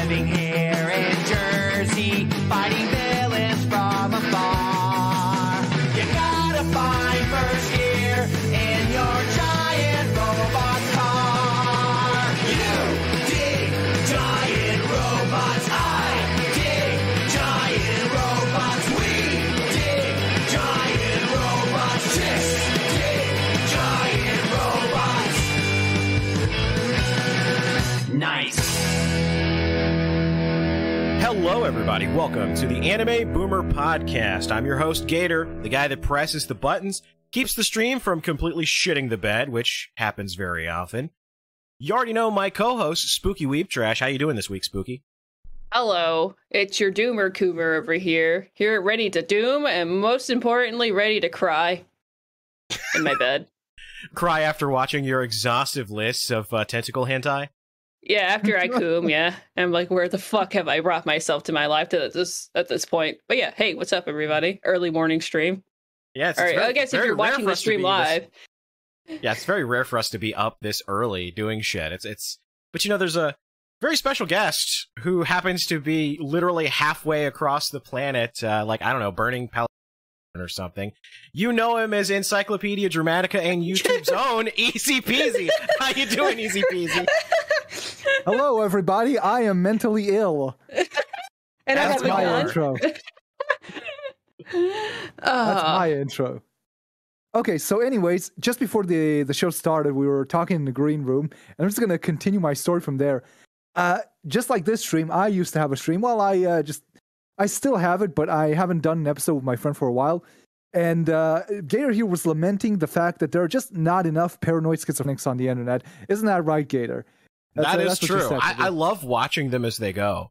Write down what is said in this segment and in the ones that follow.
Arriving here in Jersey, fighting villains from afar. You gotta find first gear in your giant robot car. You dig giant robots. I dig giant robots. We dig giant robots. Chicks dig giant robots. Nice. Hello, everybody. Welcome to the Anime Boomer Podcast. I'm your host, Gator, the guy that presses the buttons, keeps the stream from completely shitting the bed, which happens very often. You already know my co-host, Spooky Weep Trash. How you doing this week, Spooky? Hello, it's your Doomer Coomer over here. Here, ready to doom, and most importantly, ready to cry. In my bed. Cry after watching your exhaustive list of tentacle hentai? Yeah, after I coom, yeah. I'm like, where the fuck have I brought myself to my life at this point? But yeah, hey, what's up, everybody? Early morning stream. Yeah, all right. I guess if you're watching the stream live. Yeah, it's very rare for us to be up this early doing shit. But you know, there's a very special guest who happens to be literally halfway across the planet, like, I don't know, burning Palestine or something. You know him as Encyclopedia Dramatica and YouTube's own EZPZ. How you doing, EZPZ? Hello, everybody. I am mentally ill. And That's my gun. intro. That's my intro. Okay, so anyways, just before the show started, we were talking in the green room, and I'm just going to continue my story from there. Just like this stream, I used to have a stream. Well, I still have it, but I haven't done an episode with my friend for a while. And Gator here was lamenting the fact that there are just not enough paranoid schizophrenics on the internet. Isn't that right, Gator? That is true. I love watching them as they go.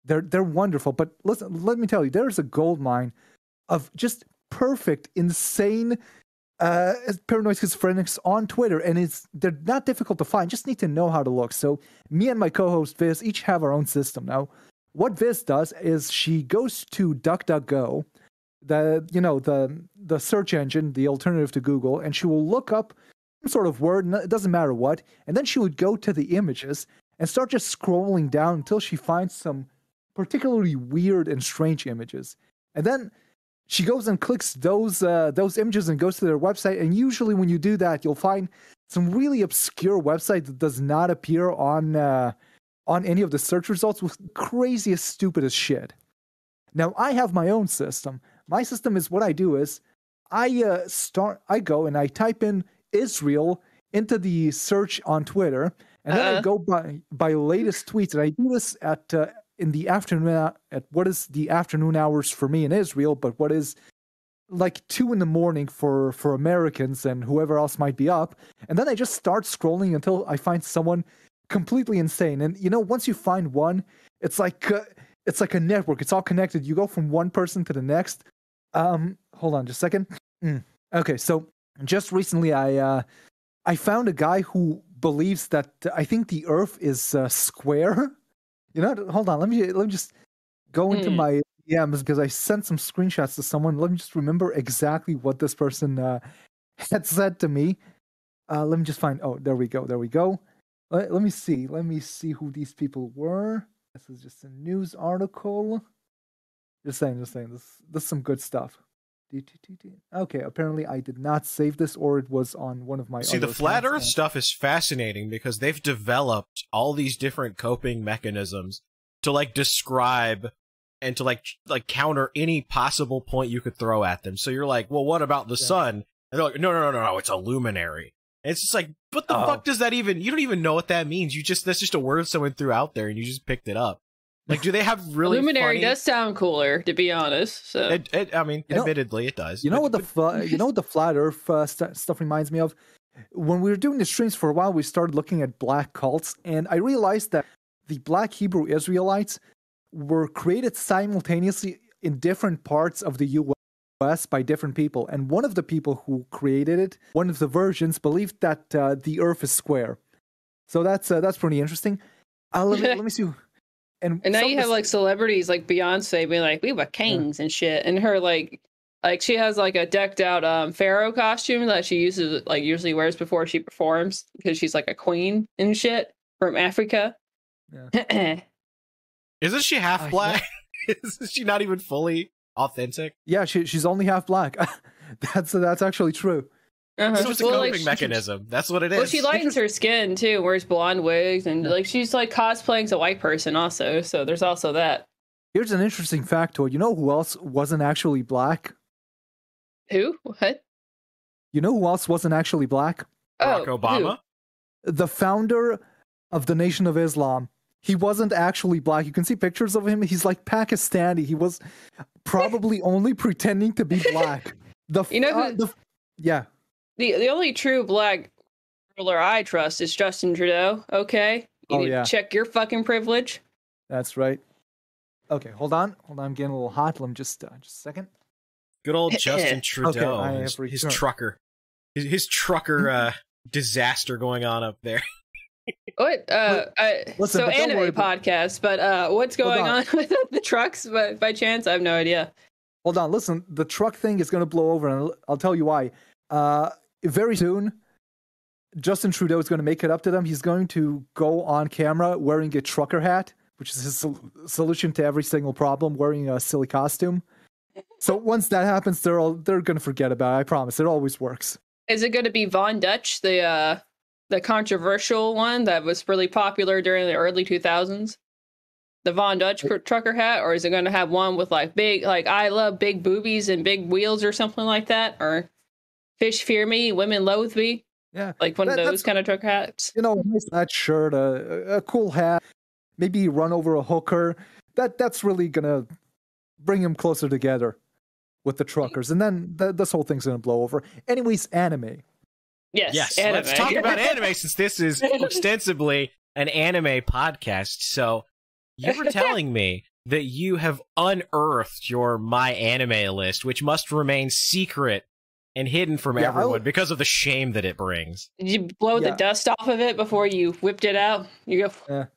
They're wonderful. But listen, let me tell you, there's a gold mine of just perfect, insane paranoid schizophrenics on Twitter, and they're not difficult to find. Just need to know how to look. So me and my co-host Viz each have our own system now. What Viz does is she goes to DuckDuckGo, the search engine, the alternative to Google, and she will look up some sort of word, it doesn't matter what, and then she would go to the images and start just scrolling down until she finds some particularly weird and strange images. And then she goes and clicks those images and goes to their website, and usually when you do that, you'll find some really obscure website that does not appear on any of the search results with craziest, stupidest shit. Now, I have my own system. My system is, what I do is, I go and I type in Israel into the search on Twitter, and then I go by latest tweets, and I do this in the afternoon, at what is the afternoon hours for me in Israel, but what is like 2 a.m. for Americans and whoever else might be up, and then I just start scrolling until I find someone completely insane. And you know, once you find one, it's like a network. It's all connected. You go from one person to the next. Hold on just a second. Okay, so just recently I found a guy who believes that I think the Earth is square. You know, hold on. Let me just go into my DMs because I sent some screenshots to someone. Let me just remember exactly what this person had said to me. Let me just find. Oh, there we go. Let me see who these people were. This is just a news article. Just saying. This is some good stuff. Okay, apparently I did not save this, or it was on one of my. See, the flat Earth stuff is fascinating because they've developed all these different coping mechanisms to like describe and to like counter any possible point you could throw at them. So you're like, well, what about the sun? And they're like, no, it's a luminary. And it's just like, what the fuck does that even? You don't even know what that means. That's just a word someone threw out there, and you just picked it up. Like, do they have really Luminary funny... does sound cooler, to be honest. So. I mean, admittedly, it does. You know what the flat Earth stuff reminds me of? When we were doing the streams for a while, we started looking at black cults, and I realized that the Black Hebrew Israelites were created simultaneously in different parts of the U.S. by different people. And one of the people who created it, one of the versions, believed that the Earth is square. So that's pretty interesting. Let me see. And now you have like celebrities like Beyonce being like, we were kings and shit, and her like she has like a decked out pharaoh costume that she usually wears before she performs because she's like a queen and shit from Africa. Yeah. Isn't she half black? Isn't she not even fully authentic? Yeah, she's only half black. That's actually true. So it's a coping mechanism. That's what it is. Well, she lightens her skin too, wears blonde wigs, and like she's like cosplaying as a white person also. So there's also that. Here's an interesting factoid. You know who else wasn't actually black? Who? What? You know who else wasn't actually black? Barack Obama? Who? The founder of the Nation of Islam. He wasn't actually black. You can see pictures of him. He's like Pakistani. He was probably only pretending to be black. Yeah. The only true black ruler I trust is Justin Trudeau. Okay, you need to check your fucking privilege. That's right. Okay, hold on. I'm getting a little hot. Let me just a second. Good old Justin Trudeau. Okay, his trucker. His trucker disaster going on up there. What? Listen, so anime podcast, but what's going on with the trucks? But by chance, I have no idea. Hold on, listen. The truck thing is going to blow over, and I'll tell you why. Very soon, Justin Trudeau is going to make it up to them. He's going to go on camera wearing a trucker hat, which is his solution to every single problem, wearing a silly costume. So once that happens, they're going to forget about it. I promise. It always works. Is it going to be Von Dutch, the controversial one that was really popular during the early 2000s? The Von Dutch trucker hat? Or is it going to have one with like big, like I love big boobies and big wheels or something like that? Or fish fear me, women loathe me? Yeah. Like one of those kind of trucker hats? You know, nice that shirt, a cool hat, maybe run over a hooker. That's really going to bring them closer together with the truckers. And then this whole thing's going to blow over. Anyways, anime. Yes, anime. Let's talk about anime since this is ostensibly an anime podcast. So you were telling me that you have unearthed your MyAnimeList, which must remain secret and hidden from everyone because of the shame that it brings. Did you blow the dust off of it before you whipped it out? You go.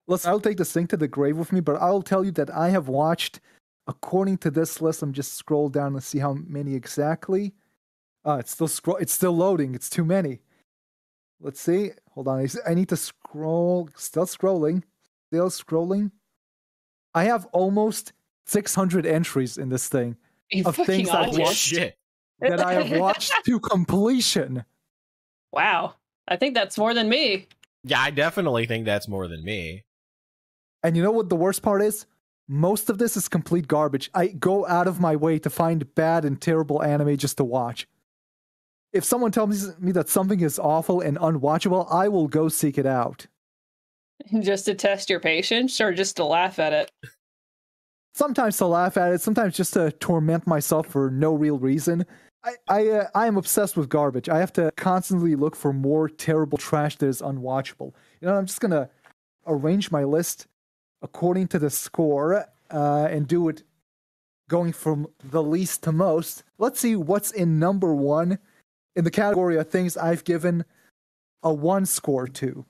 Listen, I'll take this thing to the grave with me, but I'll tell you that I have watched, according to this list, I'm just scroll down and see how many exactly. It's still loading. It's too many. Let's see. Hold on. I need to scroll. Still scrolling. I have almost 600 entries in this thing of things I've watched that I have watched to completion. Wow. I think that's more than me. Yeah, I definitely think that's more than me. And you know what the worst part is? Most of this is complete garbage. I go out of my way to find bad and terrible anime just to watch. If someone tells me that something is awful and unwatchable, I will go seek it out. Just to test your patience or just to laugh at it? Sometimes to laugh at it, sometimes just to torment myself for no real reason. I am obsessed with garbage. I have to constantly look for more terrible trash that is unwatchable. You know, I'm just going to arrange my list according to the score and do it going from the least to most. Let's see what's in number one in the category of things I've given a 1 score to.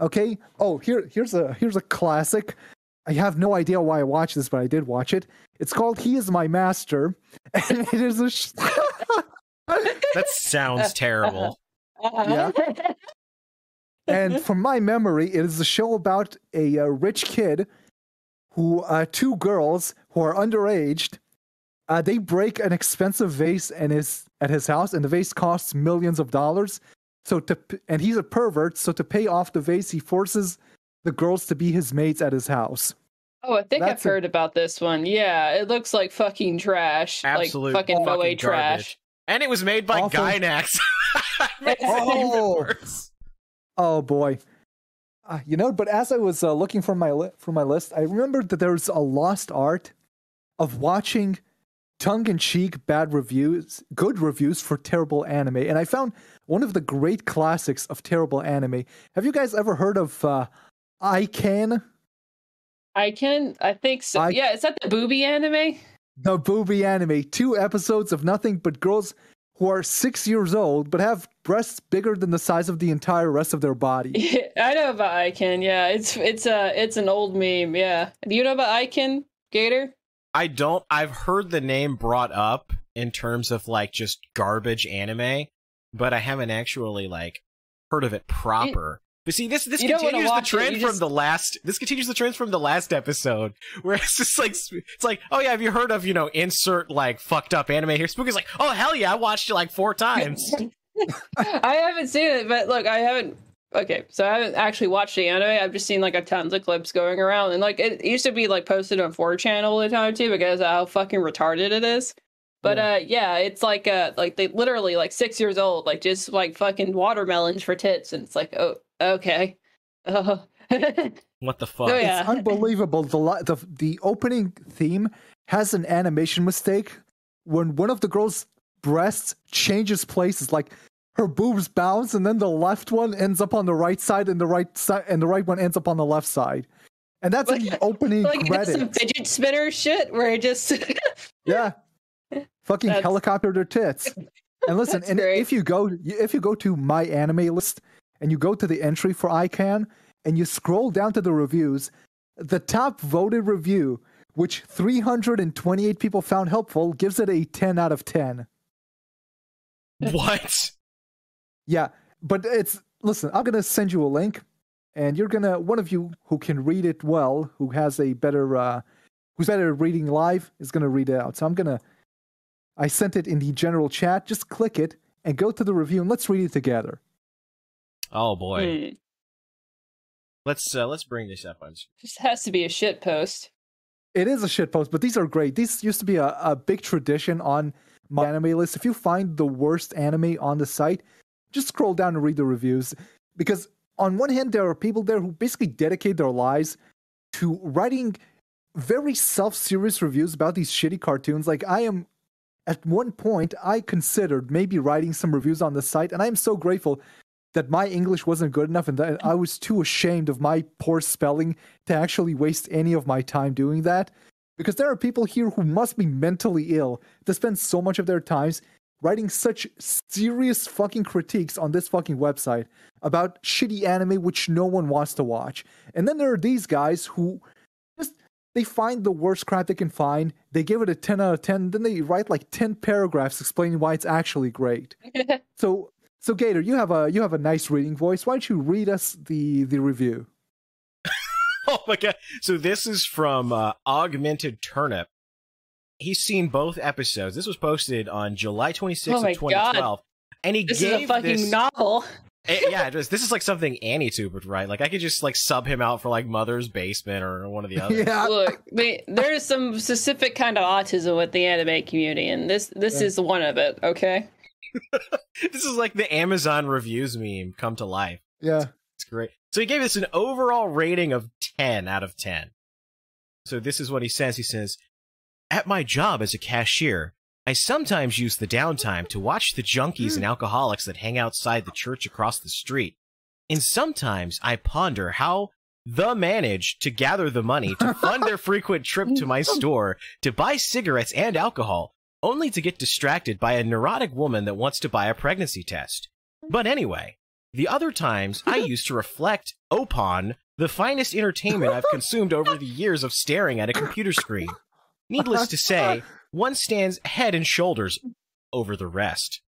Okay? Oh, here's a classic. I have no idea why I watched this, but I did watch it. It's called He Is My Master, and it is a that sounds terrible. Yeah. And from my memory, it is a show about a rich kid who, 2 girls who are underaged, they break an expensive vase at his house, and the vase costs millions of dollars. And he's a pervert, so to pay off the vase, he forces the girls to be his maids at his house. Oh, I think I've heard about this one. Yeah, it looks like fucking trash. Absolute like fucking Moe trash. And it was made by Gainax. Oh boy. You know, but as I was looking for my list, I remembered that there's a lost art of watching tongue-in-cheek good reviews for terrible anime, and I found one of the great classics of terrible anime. Have you guys ever heard of ICANN? ICANN? I think so. Yeah, is that the booby anime? The booby anime. 2 episodes of nothing but girls who are 6 years old but have breasts bigger than the size of the entire rest of their body. Yeah, I know about ICANN. Yeah, it's an old meme. Yeah, do you know about ICANN, Gator? I don't. I've heard the name brought up in terms of like just garbage anime, but I haven't actually like heard of it proper. But see, this You don't wanna continues the watch it, trend you from the last. This continues the trend from the last episode, where it's just like it's like, oh yeah, have you heard of insert like fucked up anime here? Spooky's like, oh hell yeah, I watched it like 4 times. I haven't seen it, but look, I haven't. Okay, so I haven't actually watched the anime. I've just seen like a tons of clips going around, and like it used to be like posted on 4chan all the time too, because of how fucking retarded it is. But yeah, it's like they literally like 6 years old, like just like fucking watermelons for tits, and it's like, oh, okay. What the fuck? Oh, yeah. It's unbelievable. The opening theme has an animation mistake when one of the girl's breasts changes places, like her boobs bounce, and then the left one ends up on the right side, and the right one ends up on the left side, and that's in the opening like credits. some fidget spinner shit where it just Yeah, fucking helicopter their tits. And listen, and great. if you go to MyAnimeList and you go to the entry for ICANN and you scroll down to the reviews, the top voted review, which 328 people found helpful, gives it a 10 out of 10. What? Yeah, but listen, I'm gonna send you a link, and one of you who can read it well, who's better at reading live, is gonna read it out. So I sent it in the general chat. Just click it and go to the review, and let's read it together. Oh boy. Let's bring this up on. This has to be a shit post. It is a shit post, but these are great. These used to be a big tradition on my anime list. If you find the worst anime on the site, just scroll down and read the reviews. Because on one hand, there are people there who basically dedicate their lives to writing very self-serious reviews about these shitty cartoons. Like at one point, I considered maybe writing some reviews on the site, and I am so grateful that my English wasn't good enough and that I was too ashamed of my poor spelling to actually waste any of my time doing that. Because there are people here who must be mentally ill to spend so much of their times writing such serious fucking critiques on this fucking website about shitty anime which no one wants to watch. And then there are these guys who they find the worst crap they can find, they give it a 10 out of 10, then they write like 10 paragraphs explaining why it's actually great. So Gator, you have a nice reading voice. Why don't you read us the review? Oh my god! So this is from Augmented Turnip. He's seen both episodes. This was posted on July 26th of 2012, God. and he This gave is a fucking novel. This is like something Anitubers would write. Like I could just like sub him out for like Mother's Basement or one of the others. Yeah. Look, there's some specific kind of autism with the anime community, and this is one of it. Okay. This is like the Amazon reviews meme come to life. Yeah. It's great. So he gave us an overall rating of 10 out of 10. So this is what he says. He says, "At my job as a cashier, I sometimes use the downtime to watch the junkies and alcoholics that hang outside the church across the street. And sometimes I ponder how they manage to gather the money to fund their frequent trip to my store to buy cigarettes and alcohol, only to get distracted by a neurotic woman that wants to buy a pregnancy test. But anyway, the other times I used to reflect upon the finest entertainment I've consumed over the years of staring at a computer screen. Needless to say, one stands head and shoulders over the rest.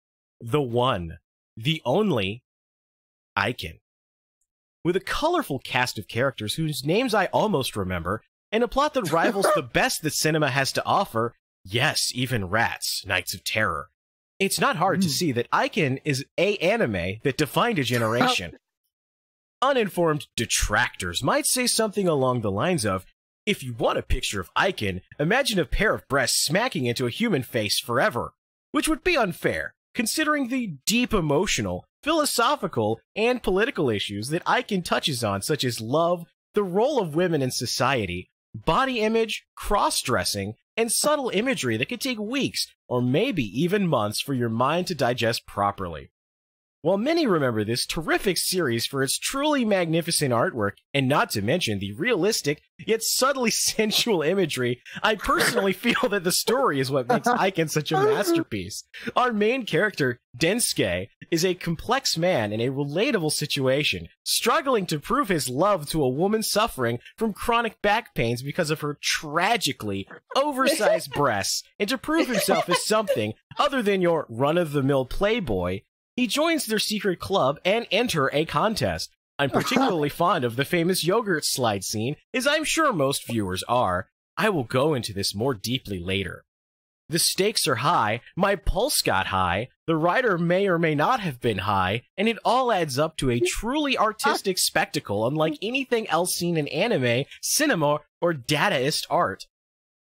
The one, the only, Aiken. With a colorful cast of characters whose names I almost remember, and a plot that rivals the best that cinema has to offer, yes, even Rats, Knights of Terror. It's not hard to see that Aiken is a anime that defined a generation. Uninformed detractors might say something along the lines of, if you want a picture of Aiken, imagine a pair of breasts smacking into a human face forever, which would be unfair, considering the deep emotional, philosophical, and political issues that Aiken touches on, such as love, the role of women in society, body image, cross-dressing, and subtle imagery that could take weeks or maybe even months for your mind to digest properly. While many remember this terrific series for its truly magnificent artwork, and not to mention the realistic yet subtly sensual imagery, I personally feel that the story is what makes Aiken such a masterpiece. Our main character, Densuke, is a complex man in a relatable situation, struggling to prove his love to a woman suffering from chronic back pains because of her tragically oversized breasts, and to prove himself as something other than your run-of-the-mill playboy. He joins their secret club and enter a contest. I'm particularly fond of the famous yogurt slide scene, as I'm sure most viewers are. I will go into this more deeply later. The stakes are high, my pulse got high, the writer may or may not have been high, and it all adds up to a truly artistic spectacle unlike anything else seen in anime, cinema, or Dadaist art.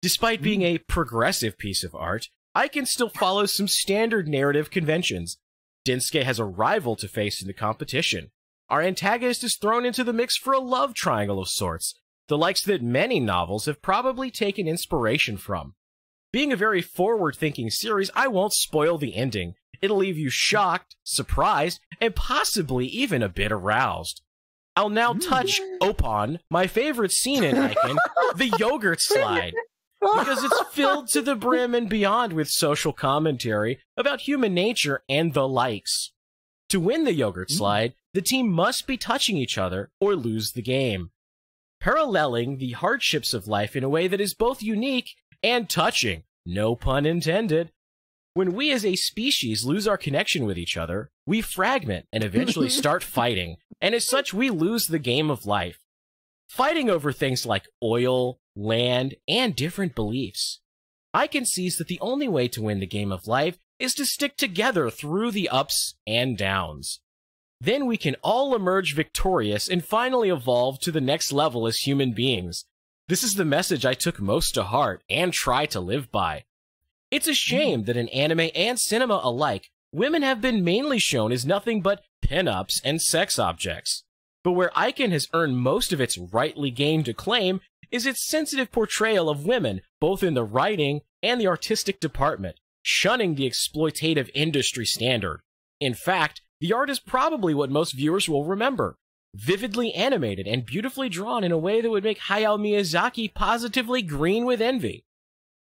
Despite being a progressive piece of art, I can still follow some standard narrative conventions. Densuke has a rival to face in the competition. Our antagonist is thrown into the mix for a love triangle of sorts, the likes that many novels have probably taken inspiration from. Being a very forward-thinking series, I won't spoil the ending. It'll leave you shocked, surprised, and possibly even a bit aroused. I'll now touch upon my favorite scene in Icon, the yogurt slide, because it's filled to the brim and beyond with social commentary about human nature and the likes. To win the yogurt slide, the team must be touching each other or lose the game. Paralleling the hardships of life in a way that is both unique and touching, no pun intended. When we as a species lose our connection with each other, we fragment and eventually start fighting, and as such we lose the game of life. Fighting over things like oil, land, and different beliefs. Icon sees that the only way to win the game of life is to stick together through the ups and downs. Then we can all emerge victorious and finally evolve to the next level as human beings. This is the message I took most to heart and try to live by. It's a shame that in anime and cinema alike, women have been mainly shown as nothing but pin-ups and sex objects. But where Icon has earned most of its rightly gained acclaim is its sensitive portrayal of women, both in the writing and the artistic department, shunning the exploitative industry standard. In fact, the art is probably what most viewers will remember. Vividly animated and beautifully drawn in a way that would make Hayao Miyazaki positively green with envy.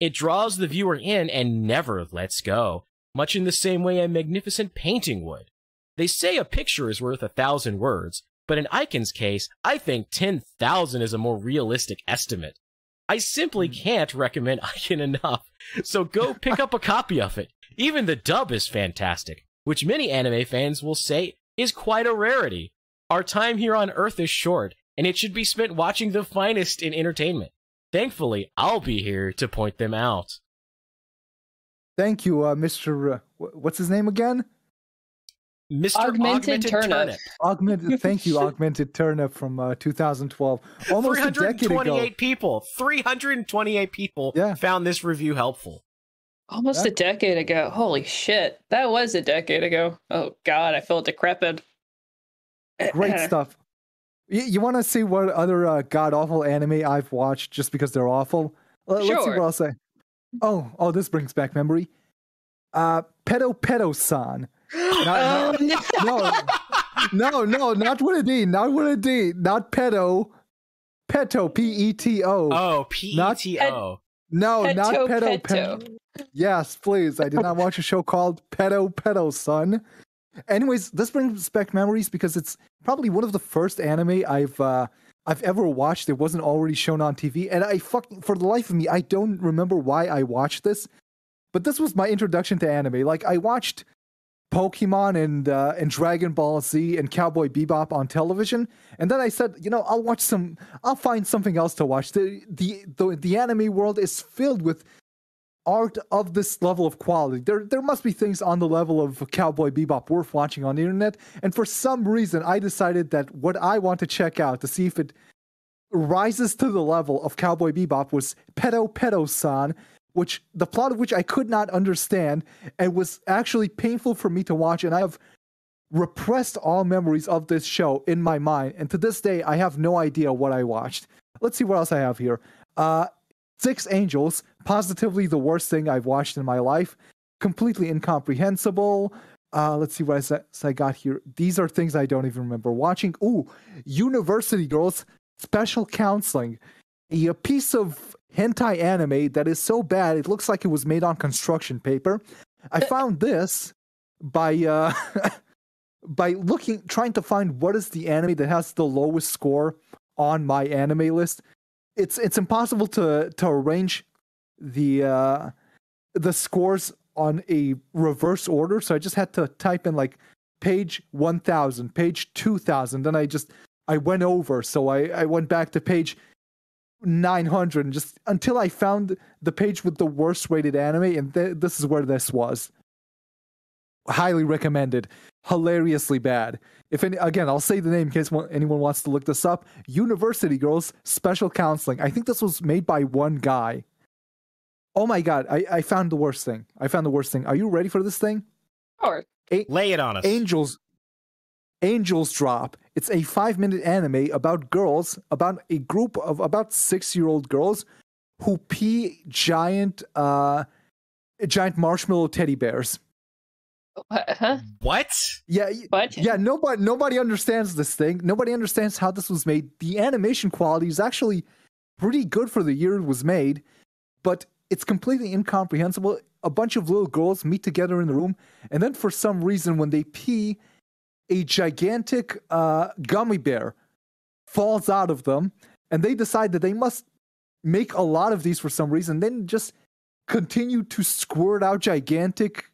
It draws the viewer in and never lets go, much in the same way a magnificent painting would. They say a picture is worth 1,000 words, but in Icon's case, I think 10,000 is a more realistic estimate. I simply can't recommend Icon enough, so go pick up a copy of it. Even the dub is fantastic, which many anime fans will say is quite a rarity. Our time here on Earth is short, and it should be spent watching the finest in entertainment. Thankfully, I'll be here to point them out. Thank you, Mr. What's his name again? Mr. Augmented Turnip. Thank you, Augmented Turnip from 2012. Almost a decade ago. 328 people found this review helpful. Almost a decade ago. Holy shit. That was a decade ago. Oh, God, I feel decrepit. Great stuff. You want to see what other god-awful anime I've watched just because they're awful? Let's see what I'll say. Oh, this brings back memory. Pedo-San. No, not with a D. Not with a D. Not pedo. Peto, P-E-T-O. Oh, P-E-T-O. No, not pedo. Yes, please. I did not watch a show called Pedo-San. Anyways, this brings back memories because it's probably one of the first anime I've ever watched that wasn't already shown on TV, and for the life of me, I don't remember why I watched this, but this was my introduction to anime. Like, I watched Pokemon and Dragon Ball Z and Cowboy Bebop on television, and then I said, I'll find something else to watch. The anime world is filled with art of this level of quality. There must be things on the level of Cowboy Bebop worth watching on the internet, and for some reason I decided that what I want to check out to see if it rises to the level of Cowboy Bebop was Pedo-San, which the plot of which I could not understand and was actually painful for me to watch, and I have repressed all memories of this show in my mind, and to this day I have no idea what I watched. Let's see what else I have here. Six Angels, positively the worst thing I've watched in my life. Completely incomprehensible. Let's see what I got here. These are things I don't even remember watching. Ooh, University Girls, Special Counseling. A piece of hentai anime that is so bad it looks like it was made on construction paper. I found this by trying to find what is the anime that has the lowest score on MyAnimeList. It's impossible to arrange the scores on a reverse order, so I just had to type in like page 1000, page 2000. Then I went over, so I went back to page 900 and just until I found the page with the worst rated anime, and this is where this was. Highly recommended. Hilariously bad. Again, I'll say the name in case anyone wants to look this up. University Girls Special Counseling. I think this was made by one guy. Oh my god, I found the worst thing. Are you ready for this thing? Sure. Lay it on us. Angels Drop. It's a 5-minute anime about a group of about 6-year-old girls who pee giant marshmallow teddy bears. Huh? What? Yeah. What? Yeah, nobody understands this thing. Nobody understands how this was made. The animation quality is actually pretty good for the year it was made, but it's completely incomprehensible. A bunch of little girls meet together in the room, and then for some reason when they pee, a gigantic gummy bear falls out of them, and they decide that they must make a lot of these for some reason, then just continue to squirt out gigantic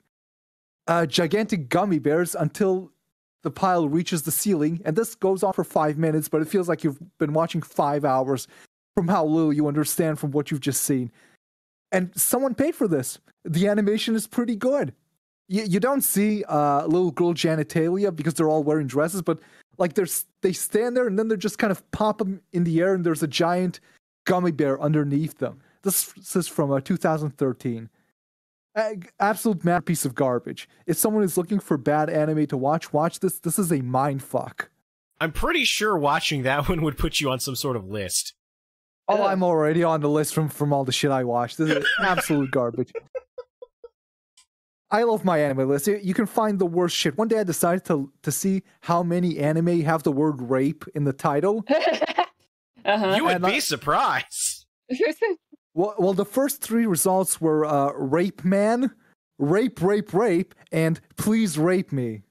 gummy bears until the pile reaches the ceiling. And this goes on for 5 minutes, but it feels like you've been watching 5 hours from how little you understand from what you've just seen. And someone paid for this. The animation is pretty good. You don't see little girl genitalia because they're all wearing dresses, but like they stand there and then they're just kind of pop them in the air and there's a giant gummy bear underneath them. This is from 2013. Absolute mad piece of garbage. If someone is looking for bad anime to watch this. This is a mind fuck. I'm pretty sure watching that one would put you on some sort of list. Oh, I'm already on the list from all the shit I watched. This is absolute garbage. I love MyAnimeList. You can find the worst shit. One day I decided to see how many anime have the word rape in the title. You would be surprised. Well, the first 3 results were Rape Man, Rape, and Please Rape Me.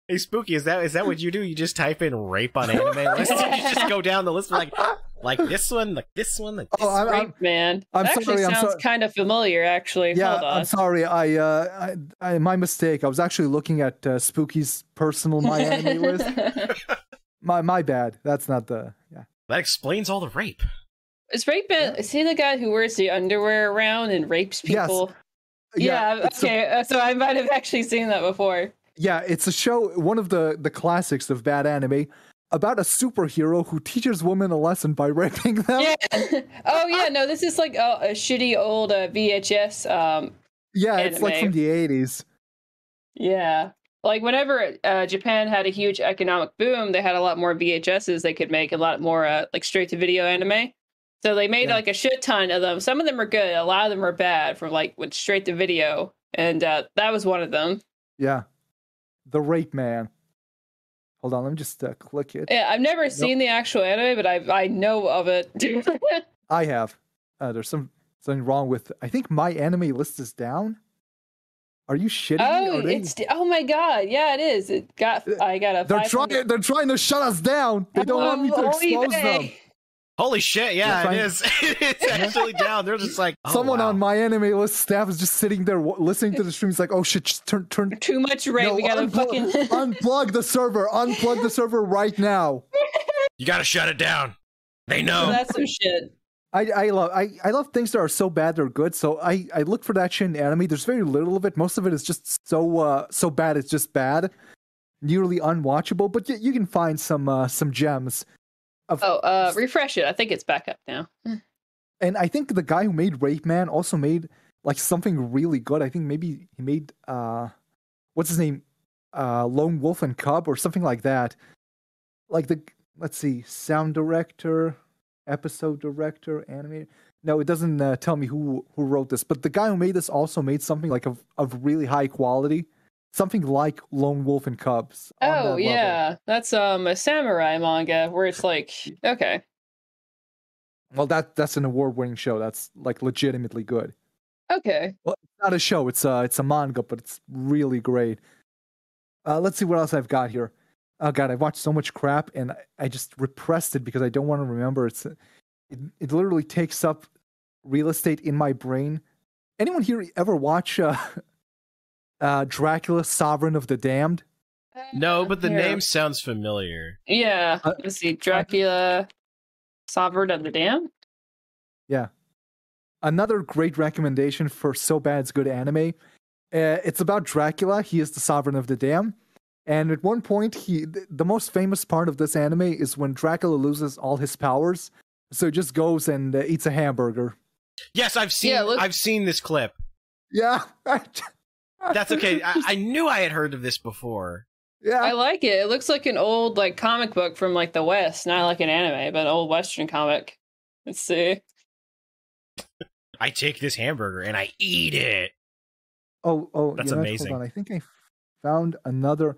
Hey, Spooky, is that what you do? You just type in rape on AnimeList? You just go down the list like this one, like this one, like this one? Rape Man. I'm That sorry, actually sounds kind of familiar, actually. Yeah, Hold on. I'm sorry. I my mistake. I was actually looking at Spooky's personal MyAnimeList. My bad. That's not the... Yeah. That explains all the rape. Is Rape Man, is he the guy who wears the underwear around and rapes people? Yes. Yeah, okay. So I might have actually seen that before. Yeah, it's a show, one of the classics of bad anime, about a superhero who teaches women a lesson by raping them. Yeah. Oh, yeah, no, this is like a shitty old VHS yeah, anime. it's like from the 80s. Yeah. Like, whenever Japan had a huge economic boom, they had a lot more VHSs they could make, a lot more, like, straight-to-video anime. So they made, like, a shit ton of them. Some of them are good. A lot of them are bad from, like, with straight-to-video. And that was one of them. Yeah. The Rape Man. Hold on, let me just click it. Yeah, I've never seen the actual anime, but I know of it. I have. There's something wrong with... I think MyAnimeList is down. Are you shitting me? Oh my god! Yeah, it is. I got a. They're trying to shut us down. They don't want me to expose them. Holy shit! Yeah, it is. It's actually down. They're just like someone on MyAnimeList staff is just sitting there listening to the stream. It's like, oh shit! Just turn. Too much rape. No, we gotta fucking unplug the server. Unplug the server right now. You gotta shut it down. They know. That's some shit. I love things that are so bad they're good. So I look for that shit in anime. There's very little of it. Most of it is just so bad it's just bad, nearly unwatchable. But you can find some gems. Refresh it. I think it's back up now. And I think the guy who made Rape Man also made like something really good. I think maybe he made what's his name, Lone Wolf and Cub or something like that. Like let's see, sound director. Episode director, animator. No, it doesn't tell me who wrote this, but the guy who made this also made something like of really high quality, something like Lone Wolf and Cubs. Oh yeah, that's a samurai manga where it's like okay. Well, that's an award-winning show. That's like legitimately good. Okay. Well, it's not a show. It's a manga, but it's really great. Let's see what else I've got here. Oh god, I've watched so much crap and I just repressed it because I don't want to remember. It literally takes up real estate in my brain. Anyone here ever watch Dracula, Sovereign of the Damned. No, but the Here. name sounds familiar. Yeah. Let's see. Dracula, Sovereign of the Damned. Yeah. Another great recommendation for so bad it's good anime. It's about Dracula. He is the Sovereign of the Damned. And at one point, the most famous part of this anime is when Dracula loses all his powers. So he just goes and eats a hamburger. Yes, I've seen this clip. Yeah. That's okay. I knew I had heard of this before. Yeah. I like it. It looks like an old like comic book from like the West, not like an anime, but an old Western comic. Let's see. I take this hamburger and I eat it. Oh, That's yeah, amazing. Hold on. I think I found another.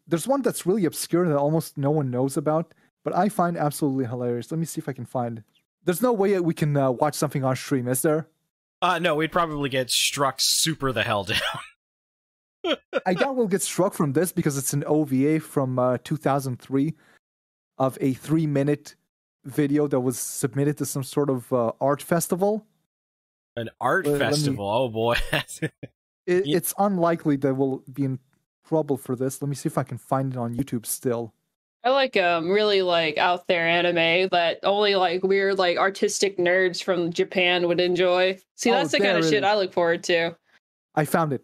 There's one that's really obscure that almost no one knows about, but I find absolutely hilarious. Let me see if I can find it. There's no way we can watch something on stream, is there? No, we'd probably get struck super the hell down. I doubt we'll get struck from this because it's an OVA from 2003 of a 3-minute video that was submitted to some sort of art festival. An art festival. Oh boy. It's unlikely that we'll be in trouble for this. Let me see if I can find it on YouTube still. I like really like out there anime that only like weird like artistic nerds from Japan would enjoy. See, that's the kind of shit I look forward to. I found it.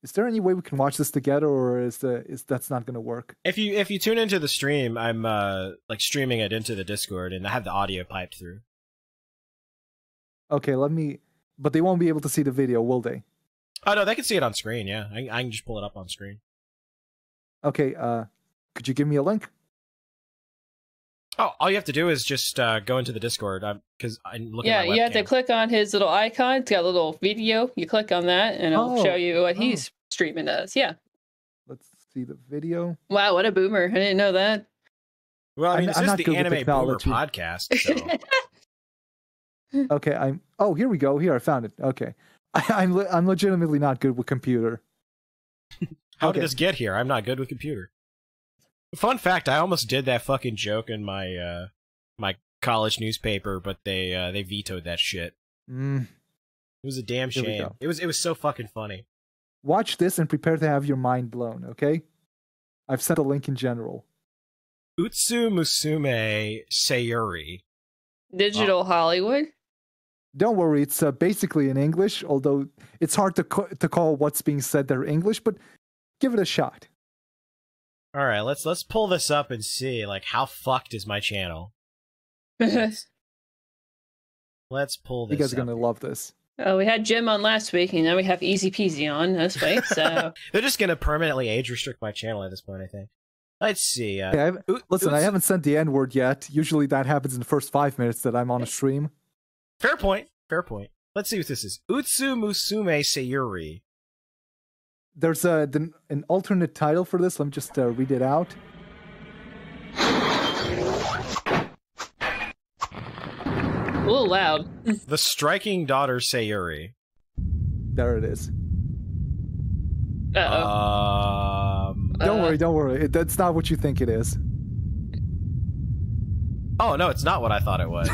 Is there any way we can watch this together, or is that's not going to work? If you tune into the stream, I'm like streaming it into the Discord, and I have the audio piped through. Okay, but they won't be able to see the video, will they? Oh no, they can see it on screen. Yeah, I can just pull it up on screen. Okay, could you give me a link? Oh, all you have to do is just go into the Discord, because I'm looking at my webcam. You have to click on his little icon. It's got a little video. You click on that, and it'll show you what he's streaming as. Yeah. Let's see the video. Wow, what a boomer. I didn't know that. Well, I mean, this is the Anime Boomer technology. podcast, so... Okay, here we go. Here, I found it. Okay. I'm legitimately not good with computer. How did this get here? I'm not good with computer. Fun fact, I almost did that fucking joke in my my college newspaper, but they vetoed that shit. It was a damn shame. It was so fucking funny. Watch this and prepare to have your mind blown, okay? I've sent a link in general. Utsu Musume Sayuri. Digital Hollywood? Don't worry, it's basically in English, although it's hard to call what's being said there English, but give it a shot. All right, let's pull this up and see, like, how fucked is my channel? Let's pull this up. You guys are going to love this. Oh, we had Jim on last week, and now we have EZPZ on this week, so... They're just going to permanently age restrict my channel at this point, I think. Let's see. I haven't sent the N-word yet. Usually that happens in the first 5 minutes that I'm on a stream. Fair point. Let's see what this is. Utsu Musume Sayuri. There's an alternate title for this. Let me just read it out. A little loud. The Striking Daughter Sayuri. There it is. Uh-oh. Don't worry. That's not what you think it is. Oh, no, it's not what I thought it was.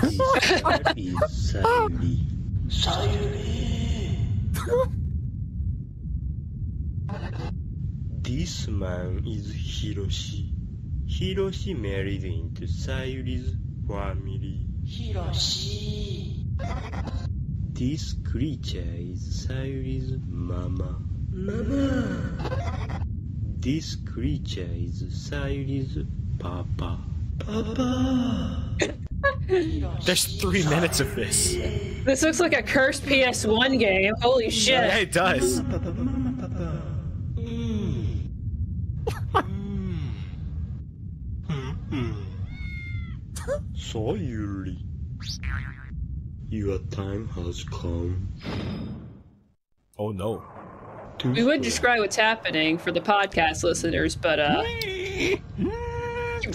This man is Hiroshi. Hiroshi married into Sayuri's family. Hiroshi. This creature is Sayuri's mama. Mama. This creature is Sayuri's papa. Papa. There's 3 minutes of this. This looks like a cursed PS1 game. Holy shit. Yeah, it does. Sayuri, your time has come. Oh no. We would describe what's happening for the podcast listeners, but you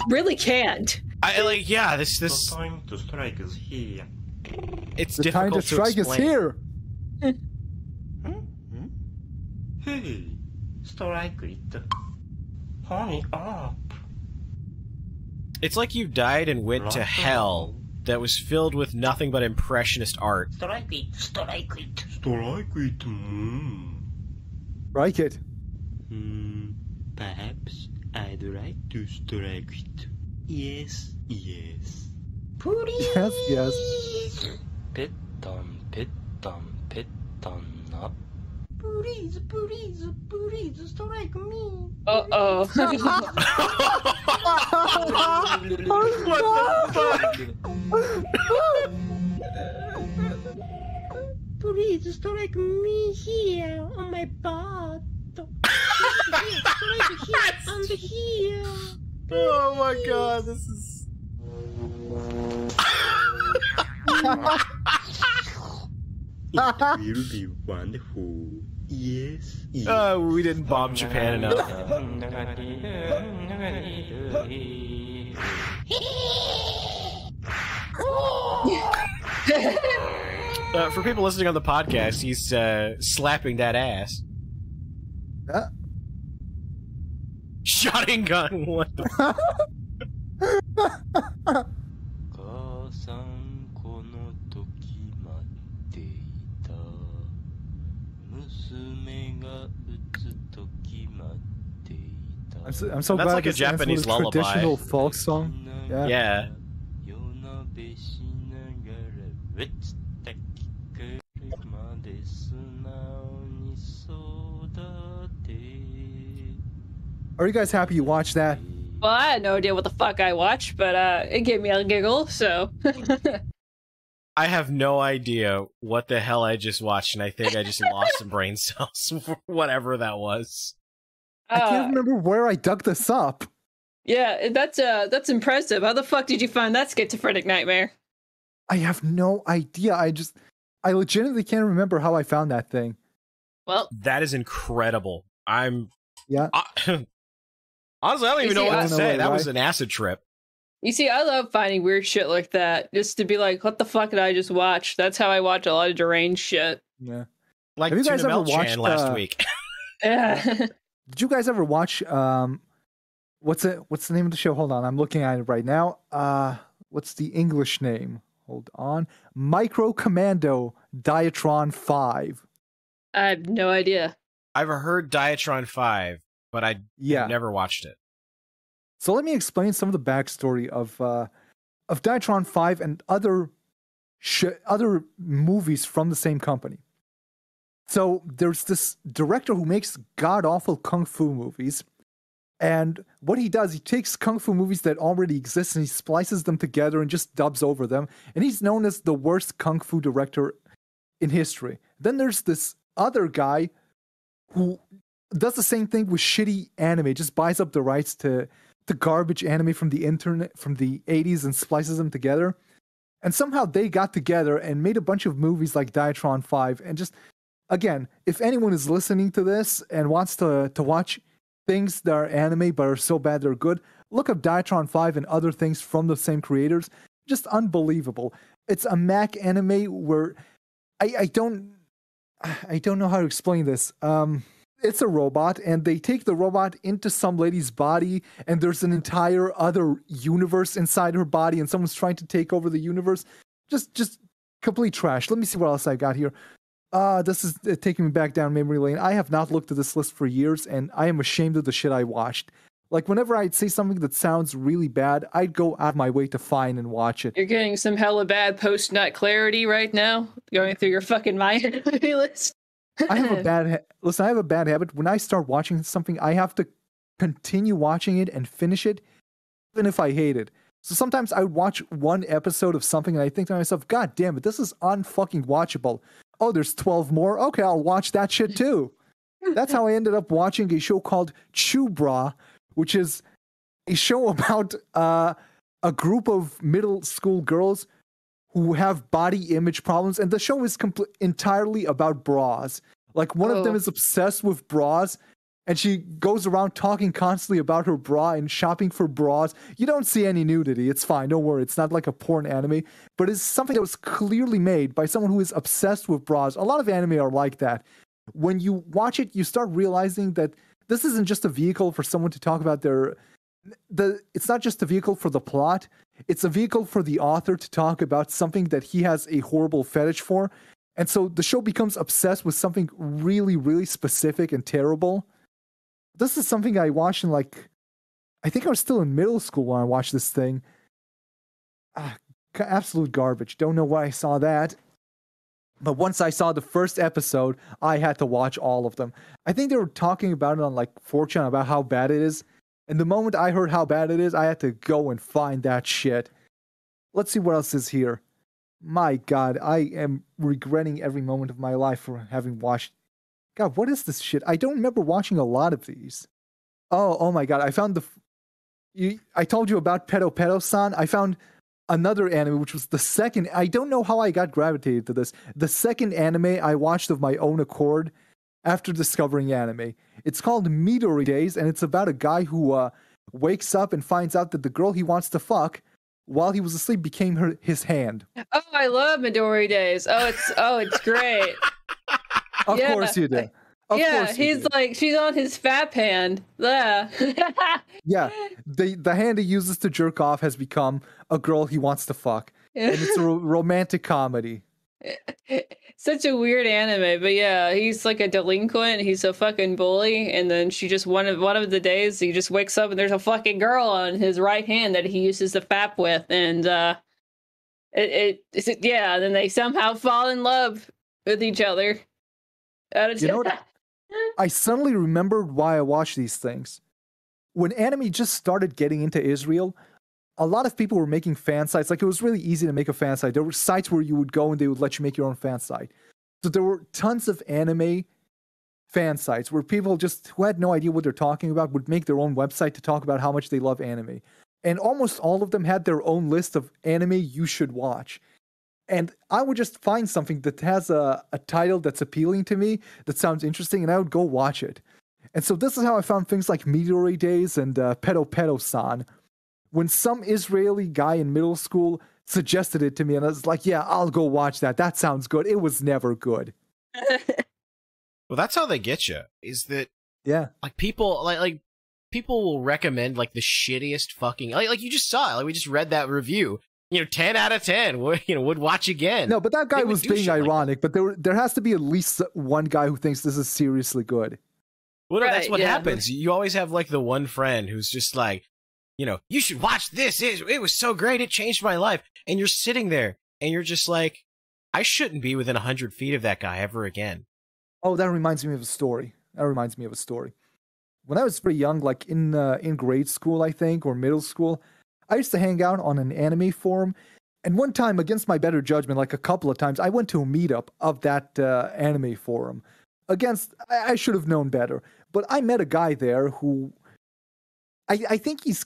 really can't. The time to strike is here. It's the difficult time to strike is here. Hey, strike it. Hurry up. It's like you died and went to hell, that was filled with nothing but impressionist art. Strike it. Strike it. Perhaps I'd like to strike it. Yes. Yes. Petton up. Please, strike me. Uh-oh. What the fuck? Please strike me here on my butt. Strike here and here. Oh my god, this is... It will be wonderful. Yes. We didn't bomb Japan enough. For people listening on the podcast, he's slapping that ass. Shotting gun, what the fuck? I'm so That's glad like a this ends Japanese with lullaby. Traditional folk song. Yeah. Are you guys happy you watched that? Well, I had no idea what the fuck I watched, but it gave me a giggle, so. I have no idea what the hell I just watched, and I think I just lost some brain cells for whatever that was. I can't remember where I dug this up. Yeah, that's impressive. How the fuck did you find that schizophrenic nightmare? I have no idea. I legitimately can't remember how I found that thing. Well, that is incredible. Yeah. Honestly, I don't even know what to say. That was an acid trip. You see, I love finding weird shit like that. Just to be like, what the fuck did I just watch? That's how I watch a lot of deranged shit. Yeah. Like have you guys Tuna ever Mel-chan watched last week. Yeah. Did you guys ever watch what's the name of the show? Hold on, I'm looking at it right now. What's the English name? Hold on. Micro Commando Diatron 5. I have no idea. I've heard Diatron 5, but I've never watched it. So let me explain some of the backstory of Diatron 5 and other movies from the same company. So there's this director who makes god-awful kung fu movies. And what he does, he takes kung fu movies that already exist and he splices them together and just dubs over them. And he's known as the worst kung fu director in history. Then there's this other guy who does the same thing with shitty anime, just buys up the rights to garbage anime from the internet, from the 80s, and splices them together. And somehow they got together and made a bunch of movies like Diatron 5. And just, again, if anyone is listening to this and wants to watch things that are anime but are so bad they're good, look up Diatron 5 and other things from the same creators. Just unbelievable. It's a Mac anime where I don't know how to explain this. It's a robot, and they take the robot into some lady's body, and there's an entire other universe inside her body, and someone's trying to take over the universe. Just complete trash. Let me see what else I got here. This is taking me back down memory lane. I have not looked at this list for years, and I am ashamed of the shit I watched. Like, whenever I'd say something that sounds really bad, I'd go out of my way to find and watch it. You're getting some hella bad post-nut clarity right now, going through your fucking MyAnimeList. I have a bad habit. When I start watching something, I have to continue watching it and finish it, even if I hate it. So sometimes I would watch one episode of something and I think to myself, God damn it, this is unfucking watchable. Oh, there's 12 more? Okay, I'll watch that shit too. That's how I ended up watching a show called Chubra, which is a show about a group of middle school girls who have body image problems, and the show is entirely about bras. Like, one of them is obsessed with bras, and she goes around talking constantly about her bra and shopping for bras. You don't see any nudity. It's fine. Don't worry. It's not like a porn anime, but it's something that was clearly made by someone who is obsessed with bras. A lot of anime are like that. When you watch it, you start realizing that this isn't just a vehicle for someone to talk about it's not just a vehicle for the plot. it's a vehicle for the author to talk about something that he has a horrible fetish for. And so the show becomes obsessed with something really, really specific and terrible. This is something I watched in I think I was still in middle school when I watched this thing. Absolute garbage. Don't know why I saw that. But once I saw the first episode, I had to watch all of them. I think they were talking about it on 4chan about how bad it is. And the moment I heard how bad it is, I had to go and find that shit. Let's see what else is here. My God, I am regretting every moment of my life for having watched. God, what is this shit? I don't remember watching a lot of these. Oh my God, I found I told you about Pedo Pedo-san. I found another anime, which was the second. I don't know how I got gravitated to this. The second anime I watched of my own accord after discovering anime. It's called Midori Days, and it's about a guy who wakes up and finds out that the girl he wants to fuck while he was asleep became his hand. Oh, I love Midori Days. Oh, it's great. Of course you do. Of course he's do. She's on his fap hand. Yeah. Yeah, the hand he uses to jerk off has become a girl he wants to fuck. And it's a romantic comedy. Such a weird anime, but yeah, he's like a delinquent. He's a fucking bully, and then she just one of the days he just wakes up and there's a fucking girl on his right hand that he uses to fap with, and then they somehow fall in love with each other. You know what? I suddenly remembered why I watched these things. When anime just started getting into Israel, a lot of people were making fan sites. It was really easy to make a fan site. There were sites where you would go and they would let you make your own fan site. So there were tons of anime fan sites where people who had no idea what they're talking about would make their own website to talk about how much they love anime. And almost all of them had their own list of anime you should watch. And I would just find something that has a title that's appealing to me, that sounds interesting, and I would go watch it. And so this is how I found things like Midori Days and Pedo Pedo-san. When some Israeli guy in middle school suggested it to me, and I was like, yeah, I'll go watch that. That sounds good. It was never good. Well, that's how they get you, is that, yeah, people, people will recommend, the shittiest fucking, like you just saw, we just read that review. 10 out of 10, would watch again. No, but that guy was being ironic, but there has to be at least one guy who thinks this is seriously good. Well, right, that's what happens. You always have, the one friend who's just you should watch this. It was so great. It changed my life. And you're sitting there and you're just I shouldn't be within 100 feet of that guy ever again. Oh, that reminds me of a story. When I was pretty young, in grade school, I think, or middle school, I used to hang out on an anime forum. And one time, against my better judgment, a couple of times, I went to a meetup of that anime forum. I should have known better. But I met a guy there who, I think he was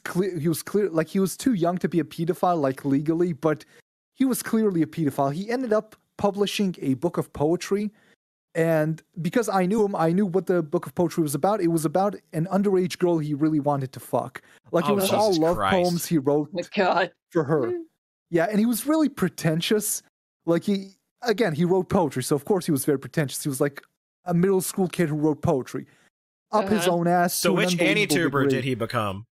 clear, he was too young to be a pedophile, legally, but he was clearly a pedophile. He ended up publishing a book of poetry, and because I knew him, I knew what the book of poetry was about. It was about an underage girl he really wanted to fuck. It was all love poems he wrote for her. Yeah, and he was really pretentious. He wrote poetry, so of course he was very pretentious. He was a middle school kid who wrote poetry. Up his own ass. So which Anituber did he become?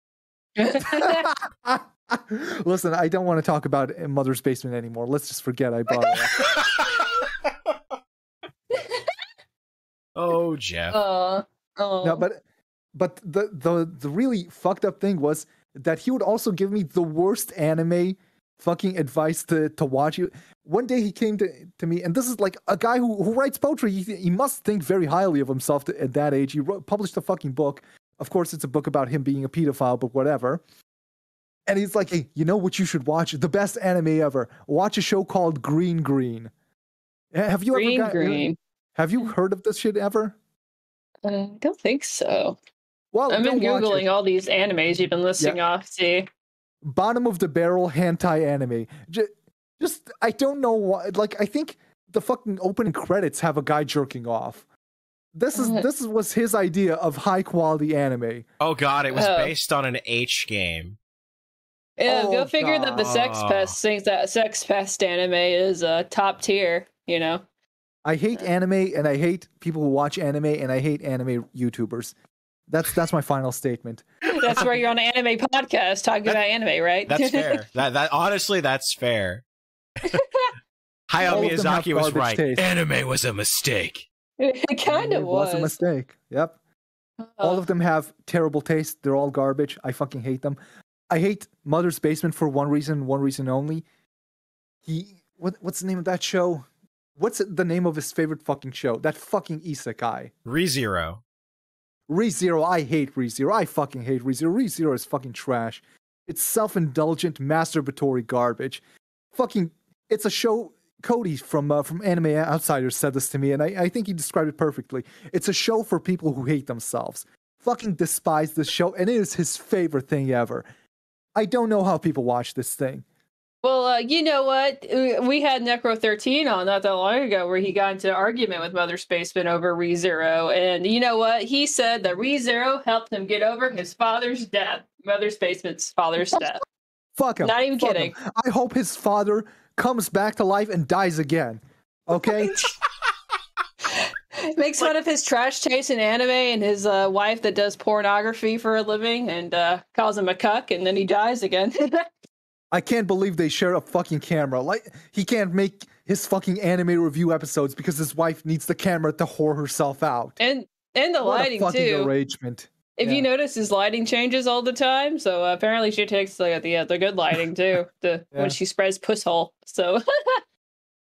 Listen, I don't want to talk about Mother's Basement anymore. Let's just forget I brought it up. Oh, Jeff. No, but the really fucked up thing was that he would also give me the worst anime fucking advice to watch. One day he came to me, and this is a guy who writes poetry. He must think very highly of himself at that age. He published a fucking book. Of course, it's a book about him being a pedophile, but whatever. And he's like, hey, you know what you should watch? The best anime ever. Watch a show called Green Green. Have you Have you heard of this shit ever? I don't think so. Well, I've been Googling all these animes you've been listing off. See, bottom of the barrel hentai anime. Just I don't know why. I think the fucking opening credits have a guy jerking off. This was his idea of high quality anime. Oh god, it was based on an H game. Yeah, go figure that the Sex Pest thinks that Sex Pest anime is top tier. I hate anime, and I hate people who watch anime, and I hate anime YouTubers. That's my final statement. That's where you're on an anime podcast talking about anime, right? That's fair. That honestly, that's fair. Hayao All of them have Miyazaki was garbage right. taste. Anime was a mistake. It kind of It was a mistake. Yep. All of them have terrible taste. They're all garbage. I fucking hate them. I hate Mother's Basement for one reason only. What's the name of that show? What's the name of his favorite fucking show? That fucking isekai. ReZero. ReZero. I hate ReZero. I fucking hate ReZero. ReZero is fucking trash. It's self-indulgent, masturbatory garbage. Fucking, it's a show. Cody from Anime Outsiders said this to me, and I think he described it perfectly. It's a show for people who hate themselves. Fucking despise this show, and it is his favorite thing ever. I don't know how people watch this thing. Well, you know what? We had Necro 13 on not that long ago where he got into an argument with Mother's Basement over ReZero. And you know what? He said that ReZero helped him get over his father's death. Mother's Basement's father's death. Fuck him. Not even Fuck kidding. him. I hope his father comes back to life and dies again. Okay? Makes fun of his trash taste in anime and his wife that does pornography for a living and calls him a cuck, and then he dies again. I can't believe they share a fucking camera. Like, he can't make his fucking anime review episodes because his wife needs the camera to whore herself out. and the What lighting a fucking too. arrangement. If you notice, his lighting changes all the time. So apparently she takes the good lighting too, when she spreads puss hole. So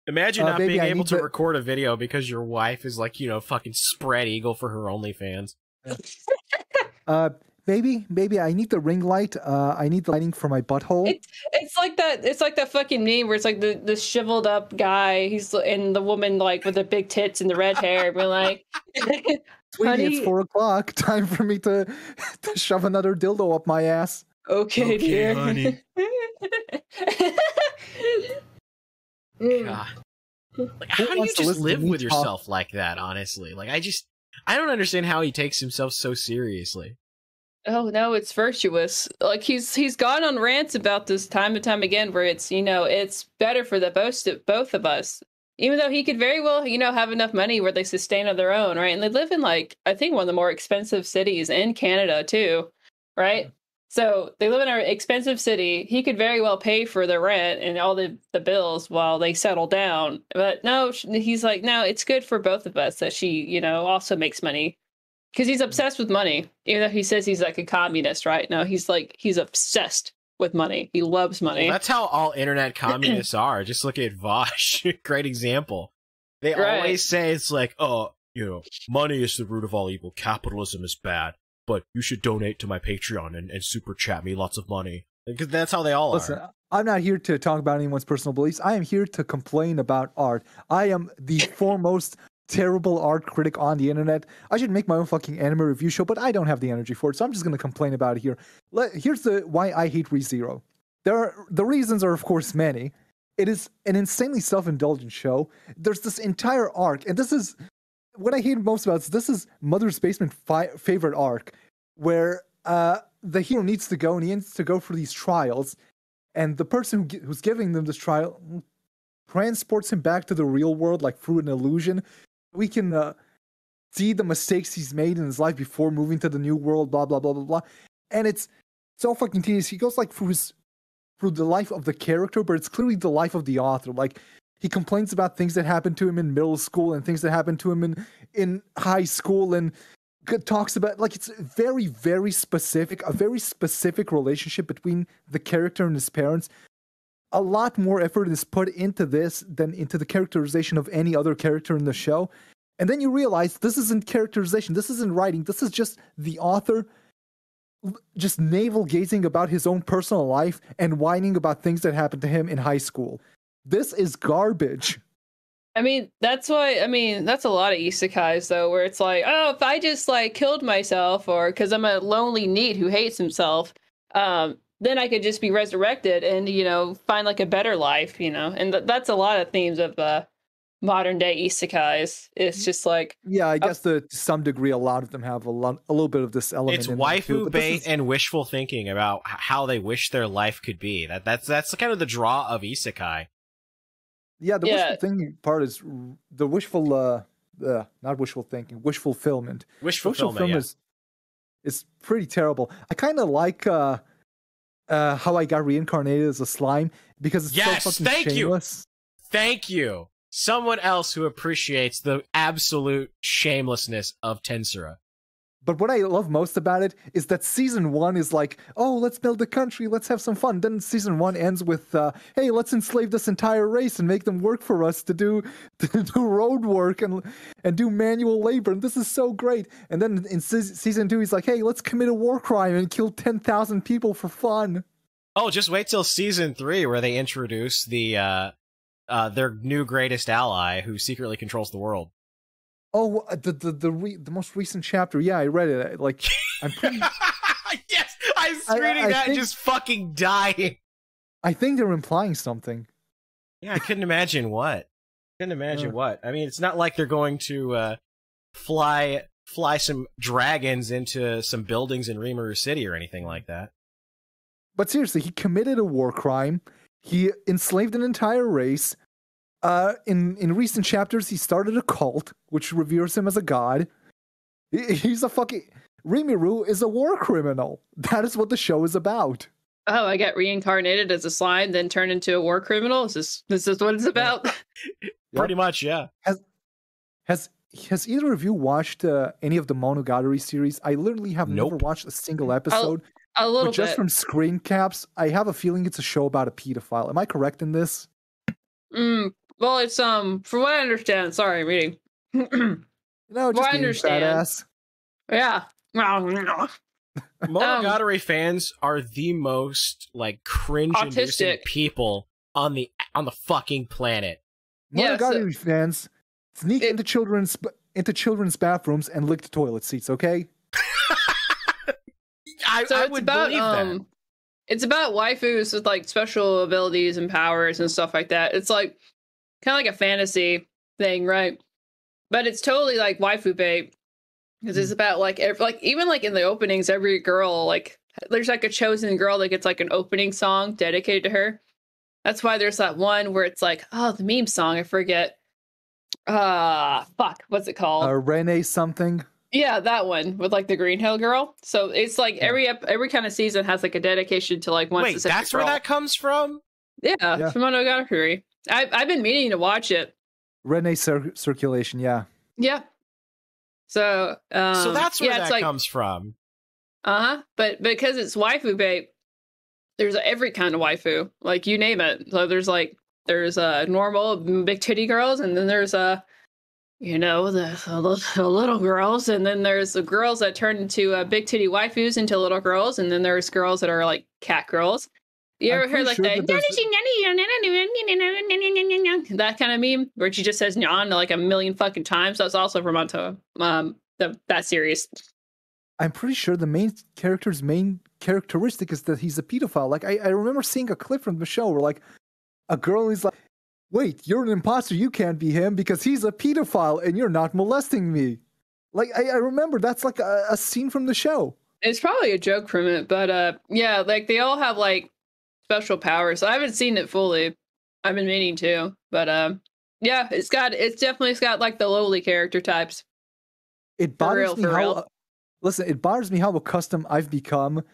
Imagine not baby, being I able need to to- record a video because your wife is like, fucking spread eagle for her OnlyFans. Baby, I need the ring light. I need the lighting for my butthole. it's like that. It's like that fucking meme where it's like the shriveled up guy. He's and the woman like with the big tits and the red hair. We're like, Sweetie, honey, it's 4 o'clock. Time for me to shove another dildo up my ass. okay, dear. honey. God. Like, how do you wants to just listen to live me with talk? yourself like that, honestly? Like, I don't understand how he takes himself so seriously. Oh no, it's virtuous. Like he's gone on rants about this time and time again, where it's it's better for the both of us. Even though he could very well have enough money where they sustain on their own, right? And they live in like I think one of the more expensive cities in Canada too, right? So they live in an expensive city. He could very well pay for the rent and all the bills while they settle down. But no, he's like, no, it's good for both of us that she also makes money. Because he's obsessed with money, even though he says he's like a communist, right? No, he's obsessed with money. He loves money. Well, that's how all internet communists are. Just look at Vosh. Great example. They always say it's like, money is the root of all evil. Capitalism is bad. But you should donate to my Patreon and super chat me lots of money. Because that's how they all Listen, are. I'm not here to talk about anyone's personal beliefs. I am here to complain about art. I am the foremost terrible art critic on the internet. I should make my own fucking anime review show, but I don't have the energy for it, so I'm just going to complain about it here. Here's why I hate ReZero. The reasons are, of course, many. It is an insanely self-indulgent show. There's this entire arc, and this is what I hate most about this is Mother's Basement favorite arc, where the hero needs to go, and he needs to go for these trials, and the person who's giving them this trial transports him back to the real world, like through an illusion. We can see the mistakes he's made in his life before moving to the new world, blah, blah, blah, blah, blah. And it's so fucking tedious. He goes like through the life of the character, but it's clearly the life of the author. Like, he complains about things that happened to him in middle school and things that happened to him in high school, and talks about, like, it's very, very specific, a very specific relationship between the character and his parents. A lot more effort is put into this than into the characterization of any other character in the show. And then you realize this isn't characterization, this isn't writing, this is just the author just navel-gazing about his own personal life and whining about things that happened to him in high school. This is garbage. That's a lot of isekais though, where it's like, oh, if I just like killed myself, or because I'm a lonely NEET who hates himself, then I could just be resurrected and, find like a better life, and that's a lot of themes of modern day isekais. It's just like, yeah, I guess to some degree, a lot of them have a little bit of this element. It's in them too, waifu but bait and wishful thinking about how they wish their life could be. That's kind of the draw of isekai. Yeah, the wishful thinking part is the wishful, not wishful thinking, wish fulfillment. Wish fulfillment, is pretty terrible. I kind of like how I got reincarnated as a slime because it's so fucking shameless. Thank you. Someone else who appreciates the absolute shamelessness of Tensura. But what I love most about it is that season 1 is like, oh, let's build a country, let's have some fun. Then season 1 ends with, hey, let's enslave this entire race and make them work for us to do road work and do manual labor. And this is so great. And then in season 2, he's like, hey, let's commit a war crime and kill 10,000 people for fun. Oh, just wait till season 3 where they introduce their new greatest ally who secretly controls the world. Oh, the most recent chapter. Yeah, I read it. Like, I'm pretty... Yes, I was reading that and just fucking dying. I think they're implying something. Yeah, I couldn't imagine what. What. I mean, it's not like they're going to fly some dragons into some buildings in Rimuru City or anything like that. But seriously, he committed a war crime. He enslaved an entire race. In recent chapters, he started a cult, which reveres him as a god. He's a fucking... Rimuru is a war criminal. That is what the show is about. Oh, I got reincarnated as a slime, then turned into a war criminal? Is this what it's about? Pretty much, yeah. Has either of you watched any of the Monogatari series? I literally have never watched a single episode. A little bit. Just from screen caps, I have a feeling it's a show about a pedophile. Am I correct in this? Well, it's from what I understand. Sorry, I'm reading. No, just I understand. Badass. Yeah. Monogatari fans are the most like cringe-inducing people on the fucking planet. Monogatari fans sneak into children's bathrooms and lick the toilet seats. Okay. I would believe that. It's about waifus with like special abilities and powers and stuff like that. It's like kind of like a fantasy thing, right? But it's totally like waifu bait because it's about like even like in the openings, every girl like there's like a chosen girl that gets like an opening song dedicated to her. That's why there's that one where it's like, oh, the meme song, I forget. Fuck, what's it called? Rene something. Yeah, that one with like the green hill girl. So it's like every kind of season has like a dedication to like one specific that's girl. Where that comes from? Yeah. From Monogatari. I've been meaning to watch it. Rene circulation, yeah. Yeah. So that's where that comes from. But because it's waifu bait, there's every kind of waifu, like you name it. So there's normal big titty girls, and then there's the little girls, and then there's the girls that turn into big titty waifus into little girls, and then there's girls that are like cat girls. You ever heard like that kind of meme where she just says "nyan" like a million fucking times? That's also from that series. I'm pretty sure the main character's main characteristic is that he's a pedophile. Like I remember seeing a clip from the show where like a girl is like, wait, you're an imposter, you can't be him because he's a pedophile and you're not molesting me. Like, I remember that's like a scene from the show. It's probably a joke from it, but yeah, like they all have like special powers. I haven't seen it fully. I've been meaning to, but yeah, it's definitely got like the lowly character types. It bothers me how it bothers me how accustomed I've become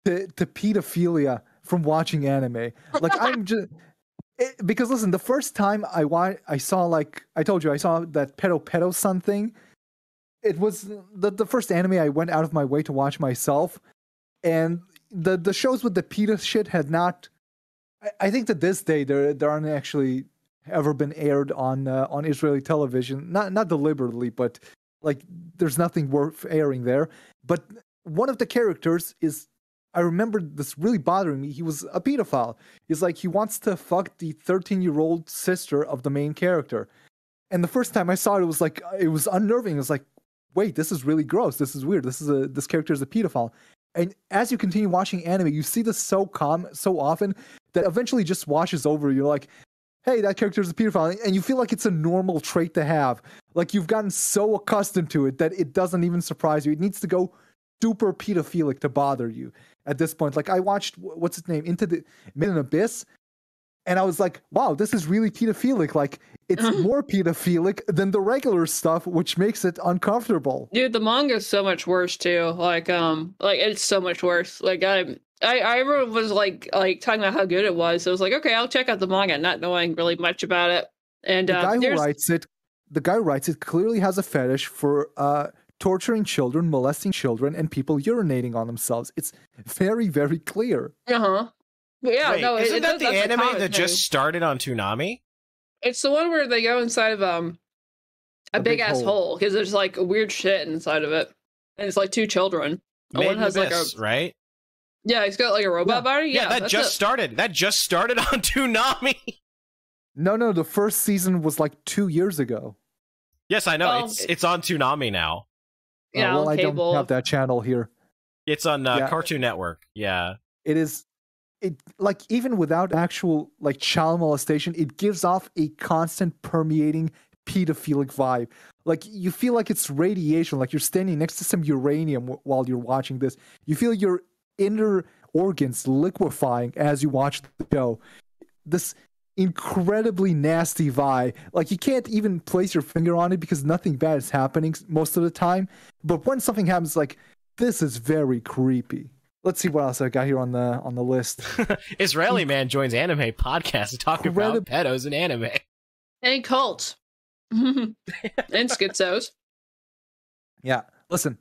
to pedophilia from watching anime. Like I'm just because listen, the first time I saw, like I told you, I saw that pedo something. It was the first anime I went out of my way to watch myself, and the shows with the pedo shit had not. I think to this day there aren't actually ever been aired on Israeli television. Not deliberately, but like there's nothing worth airing there. But one of the characters is. I remember this really bothering me. He was a pedophile. He's like, he wants to fuck the 13-year-old sister of the main character. And the first time I saw it, it was unnerving. It was like, wait, this is really gross. This is weird. This character is a pedophile. And as you continue watching anime, you see this so often that eventually just washes over. You're like, hey, that character is a pedophile. And you feel like it's a normal trait to have. Like you've gotten so accustomed to it that it doesn't even surprise you. It needs to go super pedophilic to bother you at this point. Like I watched, what's his name? Into the Mid and Abyss. And I was like, wow, this is really pedophilic. Like, it's more pedophilic than the regular stuff, which makes it uncomfortable. Dude, the manga's so much worse too. Like it's so much worse. Like I was like talking about how good it was. So I was like, okay, I'll check out the manga, not knowing really much about it. And the guy who writes it clearly has a fetish for torturing children, molesting children, and people urinating on themselves. It's very, very clear. Yeah, Wait, no, isn't that the that's a anime common that thing. just started on Toonami? It's the one where they go inside of a big ass hole because there's like weird shit inside of it, and it's like two children. Made in Abyss, right? Yeah, he's got like a robot body. Yeah, that just started. That just started on Toonami. No, the first season was like 2 years ago. Yes, I know. Well, it's on Toonami now. Yeah, well, on I cable. don't have that channel here. It's on Cartoon Network. Yeah. It is. It like even without actual like child molestation, it gives off a constant permeating pedophilic vibe. Like you feel like it's radiation, like you're standing next to some uranium while you're watching this. You feel your inner organs liquefying as you watch the show. This incredibly nasty vibe. Like you can't even place your finger on it because nothing bad is happening most of the time. But when something happens, like this is very creepy. Let's see what else I got here on the list. Israeli man joins anime podcast to talk about pedos and anime. And cult. And schizos. Yeah, listen.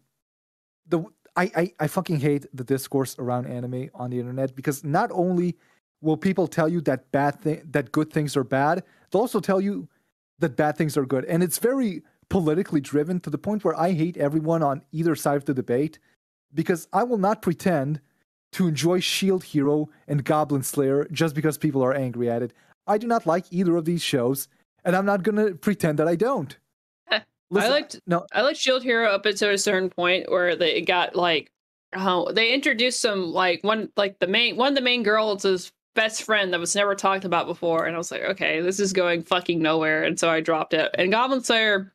I fucking hate the discourse around anime on the internet because not only will people tell you that that good things are bad, they'll also tell you that bad things are good. And it's very politically driven to the point where I hate everyone on either side of the debate. Because I will not pretend to enjoy Shield Hero and Goblin Slayer just because people are angry at it. I do not like either of these shows, and I'm not gonna pretend that I don't. Listen, I liked Shield Hero up until a certain point where they got like they introduced some like one of the main girls' his best friend that was never talked about before, and I was like, okay, this is going fucking nowhere, and so I dropped it. And Goblin Slayer,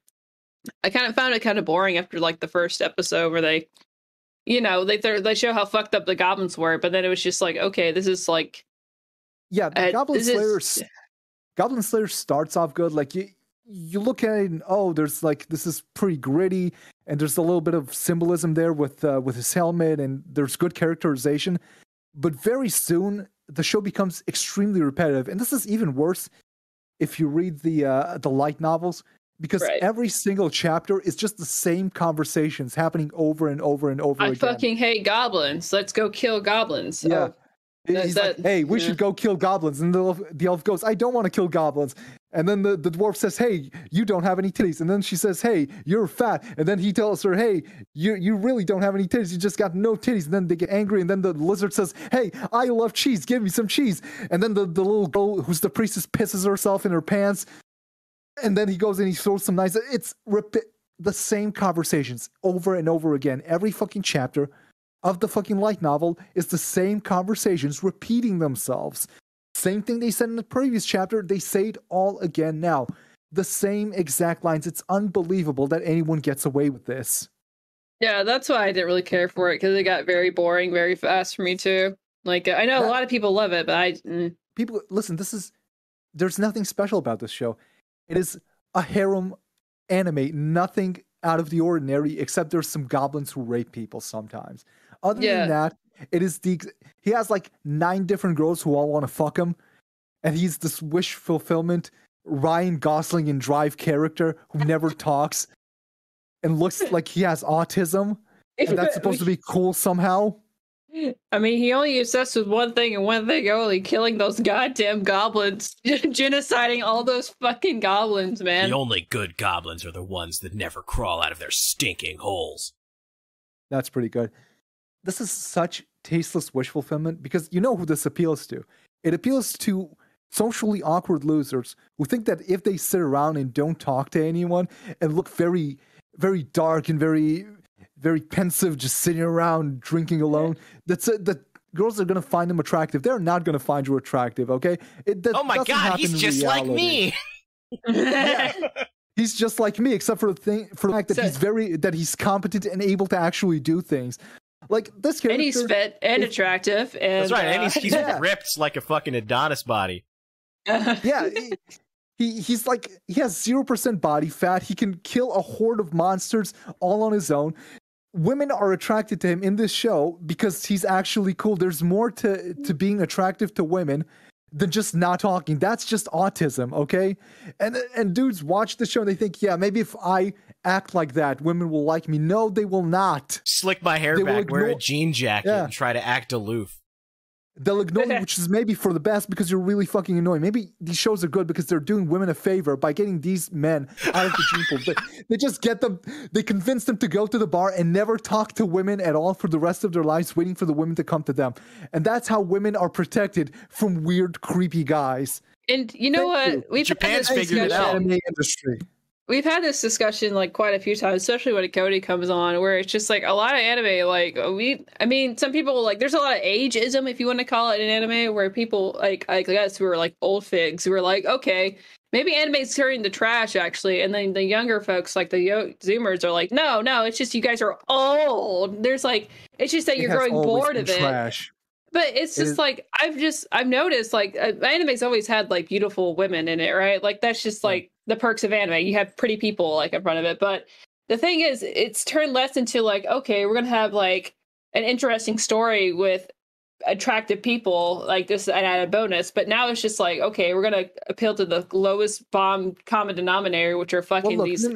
I kind of found it kind of boring after like the first episode where they. You know, they show how fucked up the goblins were, but then it was just like, okay, this is like... Yeah, Goblin Slayer starts off good. Like, you look at it and, oh, there's like, this is pretty gritty, and there's a little bit of symbolism there with his helmet, and there's good characterization. But very soon, the show becomes extremely repetitive. And this is even worse if you read the light novels. Because every single chapter is just the same conversations happening over and over and over again. I fucking hate goblins. Let's go kill goblins. Yeah. He's like, hey, we should go kill goblins. And the elf goes, I don't want to kill goblins. And then the dwarf says, hey, you don't have any titties. And then she says, hey, you're fat. And then he tells her, hey, you really don't have any titties. You just got no titties. And then they get angry. And then the lizard says, hey, I love cheese. Give me some cheese. And then the little girl who's the priestess pisses herself in her pants. And then he goes and he throws some knives. It's the same conversations over and over again. Every fucking chapter of the fucking light novel is the same conversations repeating themselves. Same thing they said in the previous chapter, they say it all again now. The same exact lines. It's unbelievable that anyone gets away with this. Yeah, that's why I didn't really care for it, because it got very boring very fast for me too. Like, I know a lot of people love it, but People, listen, there's nothing special about this show. It is a harem anime, nothing out of the ordinary, except there's some goblins who rape people sometimes. Other than that, he has like 9 different girls who all want to fuck him, and he's this wish fulfillment Ryan Gosling in Drive character who never talks and looks like he has autism, and that's supposed to be cool somehow. I mean, he only obsessed with one thing and one thing only, killing those goddamn goblins. Genociding all those fucking goblins, man. The only good goblins are the ones that never crawl out of their stinking holes. That's pretty good. This is such tasteless wish fulfillment because you know who this appeals to. It appeals to socially awkward losers who think that if they sit around and don't talk to anyone and look very, very dark and very pensive, just sitting around drinking alone, that girls are going to find them attractive. They're not going to find you attractive, okay? Oh my god, he's just like me. Yeah. He's just like me, except for the fact that he's competent and able to actually do things. Like this character, and he's fit and attractive, and that's right. And he's ripped like a fucking Adonis body. Yeah, he's like, he has 0% body fat. He can kill a horde of monsters all on his own. Women are attracted to him in this show because he's actually cool. There's more to being attractive to women than just not talking. That's just autism, okay? And dudes watch the show and they think, yeah, maybe if I act like that, women will like me. No, they will not. Slick my hair back, wear a jean jacket, and try to act aloof. They'll ignore you, which is maybe for the best because you're really fucking annoying. Maybe these shows are good because they're doing women a favor by getting these men out of the gene pool. They just get them, they convince them to go to the bar and never talk to women at all for the rest of their lives, waiting for the women to come to them. And that's how women are protected from weird, creepy guys. And you know what? Japan's figured it out. Anime industry. We've had this discussion like quite a few times, especially when Cody comes on, where it's just like a lot of anime, like some people like there's a lot of ageism, if you want to call it, in anime, where people like us who are like old figs who are like, okay, maybe anime's turning to trash actually, and then the younger folks like the Zoomers are like, no, it's just you guys are old. There's like it's just that you're growing bored of it. Trash. But it's just like I've noticed like anime's always had like beautiful women in it, right? Like that's just like the perks of anime. You have pretty people like in front of it. But the thing is, it's turned less into like, okay, we're gonna have like an interesting story with attractive people, like this an added bonus. But now it's just like, okay, we're gonna appeal to the lowest common denominator, which are fucking these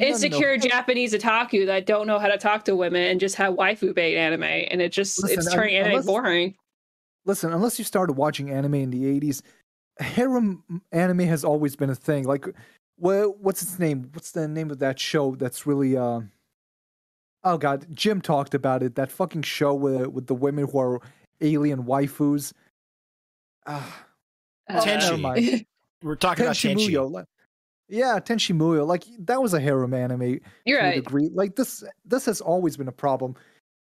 insecure Japanese otaku that don't know how to talk to women and just have waifu bait anime, and it's turning anime boring. Listen, unless you started watching anime in the 80s, harem anime has always been a thing. Like, what's its name? What's the name of that show that's really, oh god, Jim talked about it. That fucking show with the women who are alien waifus. Tenchi. We're talking about Tenchi. Muyo. Yeah, Tenchi Muyo. Like, that was a harem anime. You're right. To a degree. Like, this has always been a problem.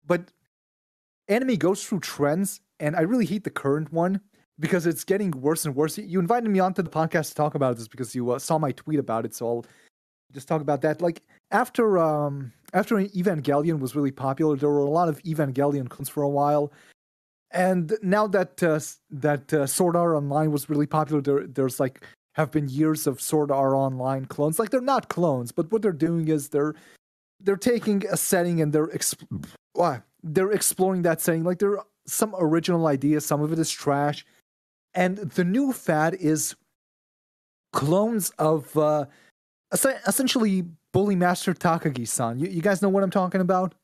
But anime goes through trends, and I really hate the current one because it's getting worse and worse. You invited me onto the podcast to talk about this because you saw my tweet about it, so I'll just talk about that. Like, after Evangelion was really popular, there were a lot of Evangelion clones for a while, and now that Sword Art Online was really popular, there's like have been years of Sword Art Online clones. Like, they're not clones, but what they're doing is they're taking a setting and they're exploring that setting. Like, there are some original ideas, some of it is trash. And the new fad is clones of essentially Bully Master Takagi-san. You guys know what I'm talking about?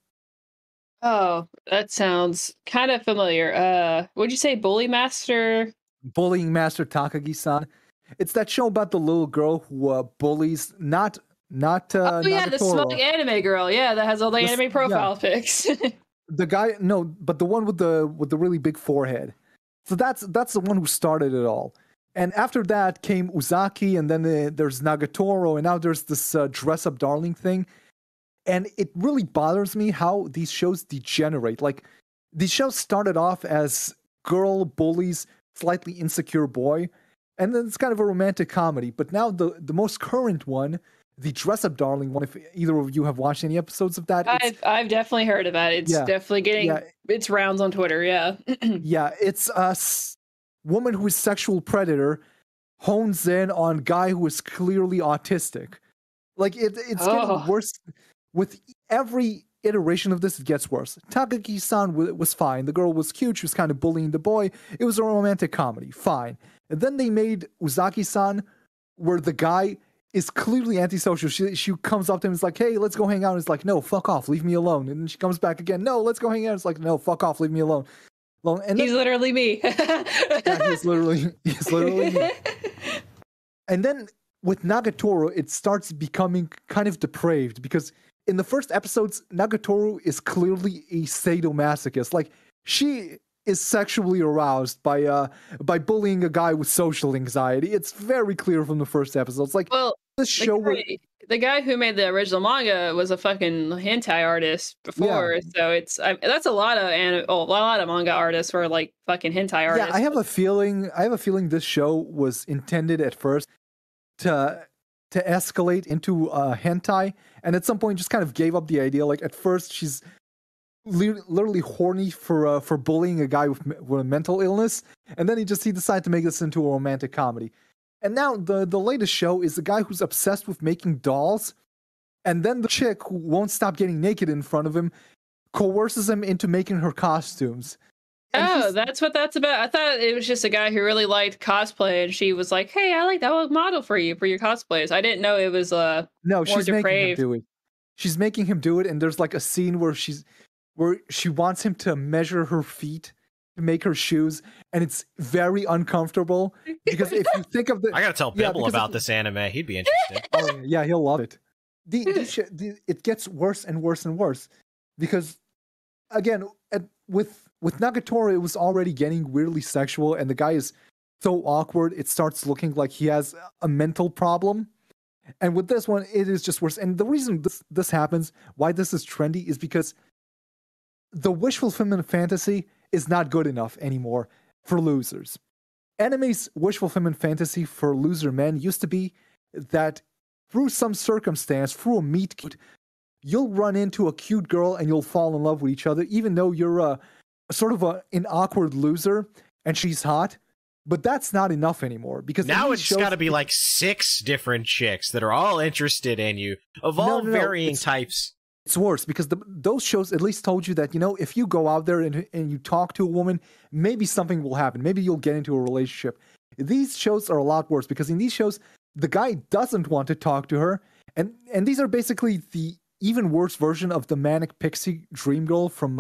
Oh, that sounds kind of familiar. Would you say Bully Master? Bullying Master Takagi-san. It's that show about the little girl who bullies not the smug anime girl, that has all the anime profile pics. The guy, no, but the one with the really big forehead. So that's the one who started it all. And after that came Uzaki, and then there's Nagatoro, and now there's this dress-up darling thing. And it really bothers me how these shows degenerate. Like, these shows started off as girl bullies slightly insecure boy, and then it's kind of a romantic comedy. But now the most current one, the dress-up darling one, if either of you have watched any episodes of that, I've definitely heard about it. It's definitely getting its rounds on Twitter. Yeah, yeah, it's a woman who is sexual predator hones in on guy who is clearly autistic. Like, it's getting worse with every iteration of this. It gets worse. Takagi-san was fine. The girl was cute. She was kind of bullying the boy. It was a romantic comedy. Fine. And then they made Uzaki-san, where the guy is clearly antisocial. She comes up to him and is like, hey, let's go hang out. And he's like, no, fuck off, leave me alone. And then she comes back again, no, let's go hang out. It's like, no, fuck off, leave me alone. And he's literally me. Yeah, he's literally me. And then with Nagatoro, it starts becoming kind of depraved because in the first episodes, Nagatoro is clearly a sadomasochist. Like, she is sexually aroused by bullying a guy with social anxiety. It's very clear from the first episodes. Like, this show. The guy who made the original manga was a fucking hentai artist before, so that's a lot of manga artists were like fucking hentai artists. Yeah, I have a feeling this show was intended at first to escalate into hentai, and at some point just kind of gave up the idea. Like, at first she's literally horny for bullying a guy with a mental illness, and then he decided to make this into a romantic comedy. And now the latest show is the guy who's obsessed with making dolls, and then the chick who won't stop getting naked in front of him coerces him into making her costumes. Oh, that's what that's about. I thought it was just a guy who really liked cosplay, and she was like, "Hey, I like that. I'll model for you for your cosplays." I didn't know it was no, more she's depraved. making him do it. She's making him do it, and there's like a scene where she wants him to measure her feet to make her shoes, and it's very uncomfortable because if you think of the, I gotta tell Bibble about this anime. He'd be interested. oh yeah, he'll love it. It gets worse and worse and worse because, again, with Nagatoro, it was already getting weirdly sexual, and the guy is so awkward. It starts looking like he has a mental problem. And with this one, it is just worse. And the reason this happens, why this is trendy, is because the wish fulfillment fantasy is not good enough anymore for losers. Anime's wish fulfillment fantasy for loser men used to be that through some circumstance, through a meet cute, you'll run into a cute girl and you'll fall in love with each other, even though you're sort of an awkward loser and she's hot. But that's not enough anymore because now it's got to be like 6 different chicks that are all interested in you of all varying types. It's worse because those shows at least told you that, you know, if you go out there and you talk to a woman, maybe something will happen. Maybe you'll get into a relationship. These shows are a lot worse because in these shows, the guy doesn't want to talk to her. And these are basically the even worse version of the manic pixie dream girl from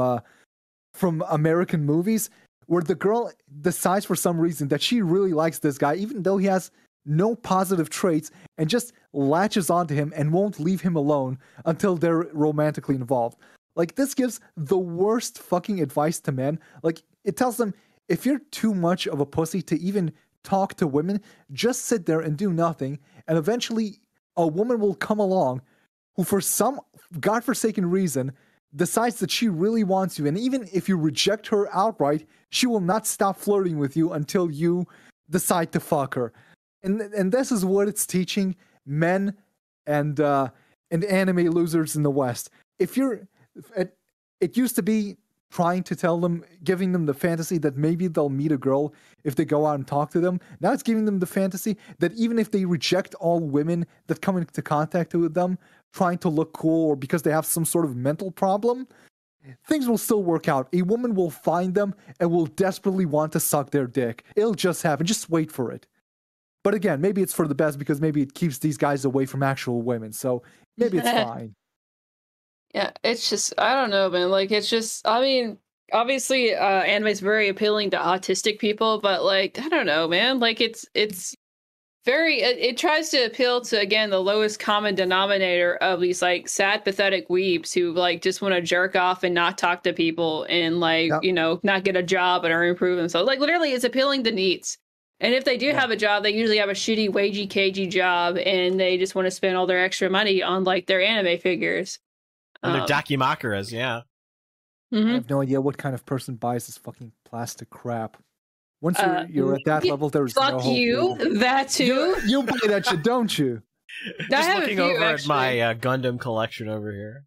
American movies, where the girl decides for some reason that she really likes this guy, even though he has no positive traits, and just latches onto him and won't leave him alone until they're romantically involved. Like, this gives the worst fucking advice to men. Like, it tells them, if you're too much of a pussy to even talk to women, just sit there and do nothing, and eventually a woman will come along who, for some godforsaken reason, decides that she really wants you, and even if you reject her outright, she will not stop flirting with you until you decide to fuck her. And this is what it's teaching men and anime losers in the West. If you're, it used to be trying to tell them, giving them the fantasy that maybe they'll meet a girl if they go out and talk to them. Now it's giving them the fantasy that even if they reject all women that come into contact with them, trying to look cool or because they have some sort of mental problem, things will still work out. A woman will find them and will desperately want to suck their dick. It'll just happen. Just wait for it. But again, maybe it's for the best because maybe it keeps these guys away from actual women. So maybe it's fine. Yeah, it's just, I don't know, man. Like, it's just, I mean, obviously, anime is very appealing to autistic people, but like, I don't know, man. Like, it's very, it tries to appeal to, again, the lowest common denominator of these like sad, pathetic weebs who like just want to jerk off and not talk to people and like, you know, not get a job and or improve themselves. Like, literally, it's appealing to NEETs. And if they do have a job, they usually have a shitty, wagey, cagey job, and they just want to spend all their extra money on like their anime figures. And their dakimakuras, yeah. Mm-hmm. I have no idea what kind of person buys this fucking plastic crap. Once you're at that level, there's no hope. Fuck you, that too. You buy that shit, don't you? Just looking over at my Gundam collection over here.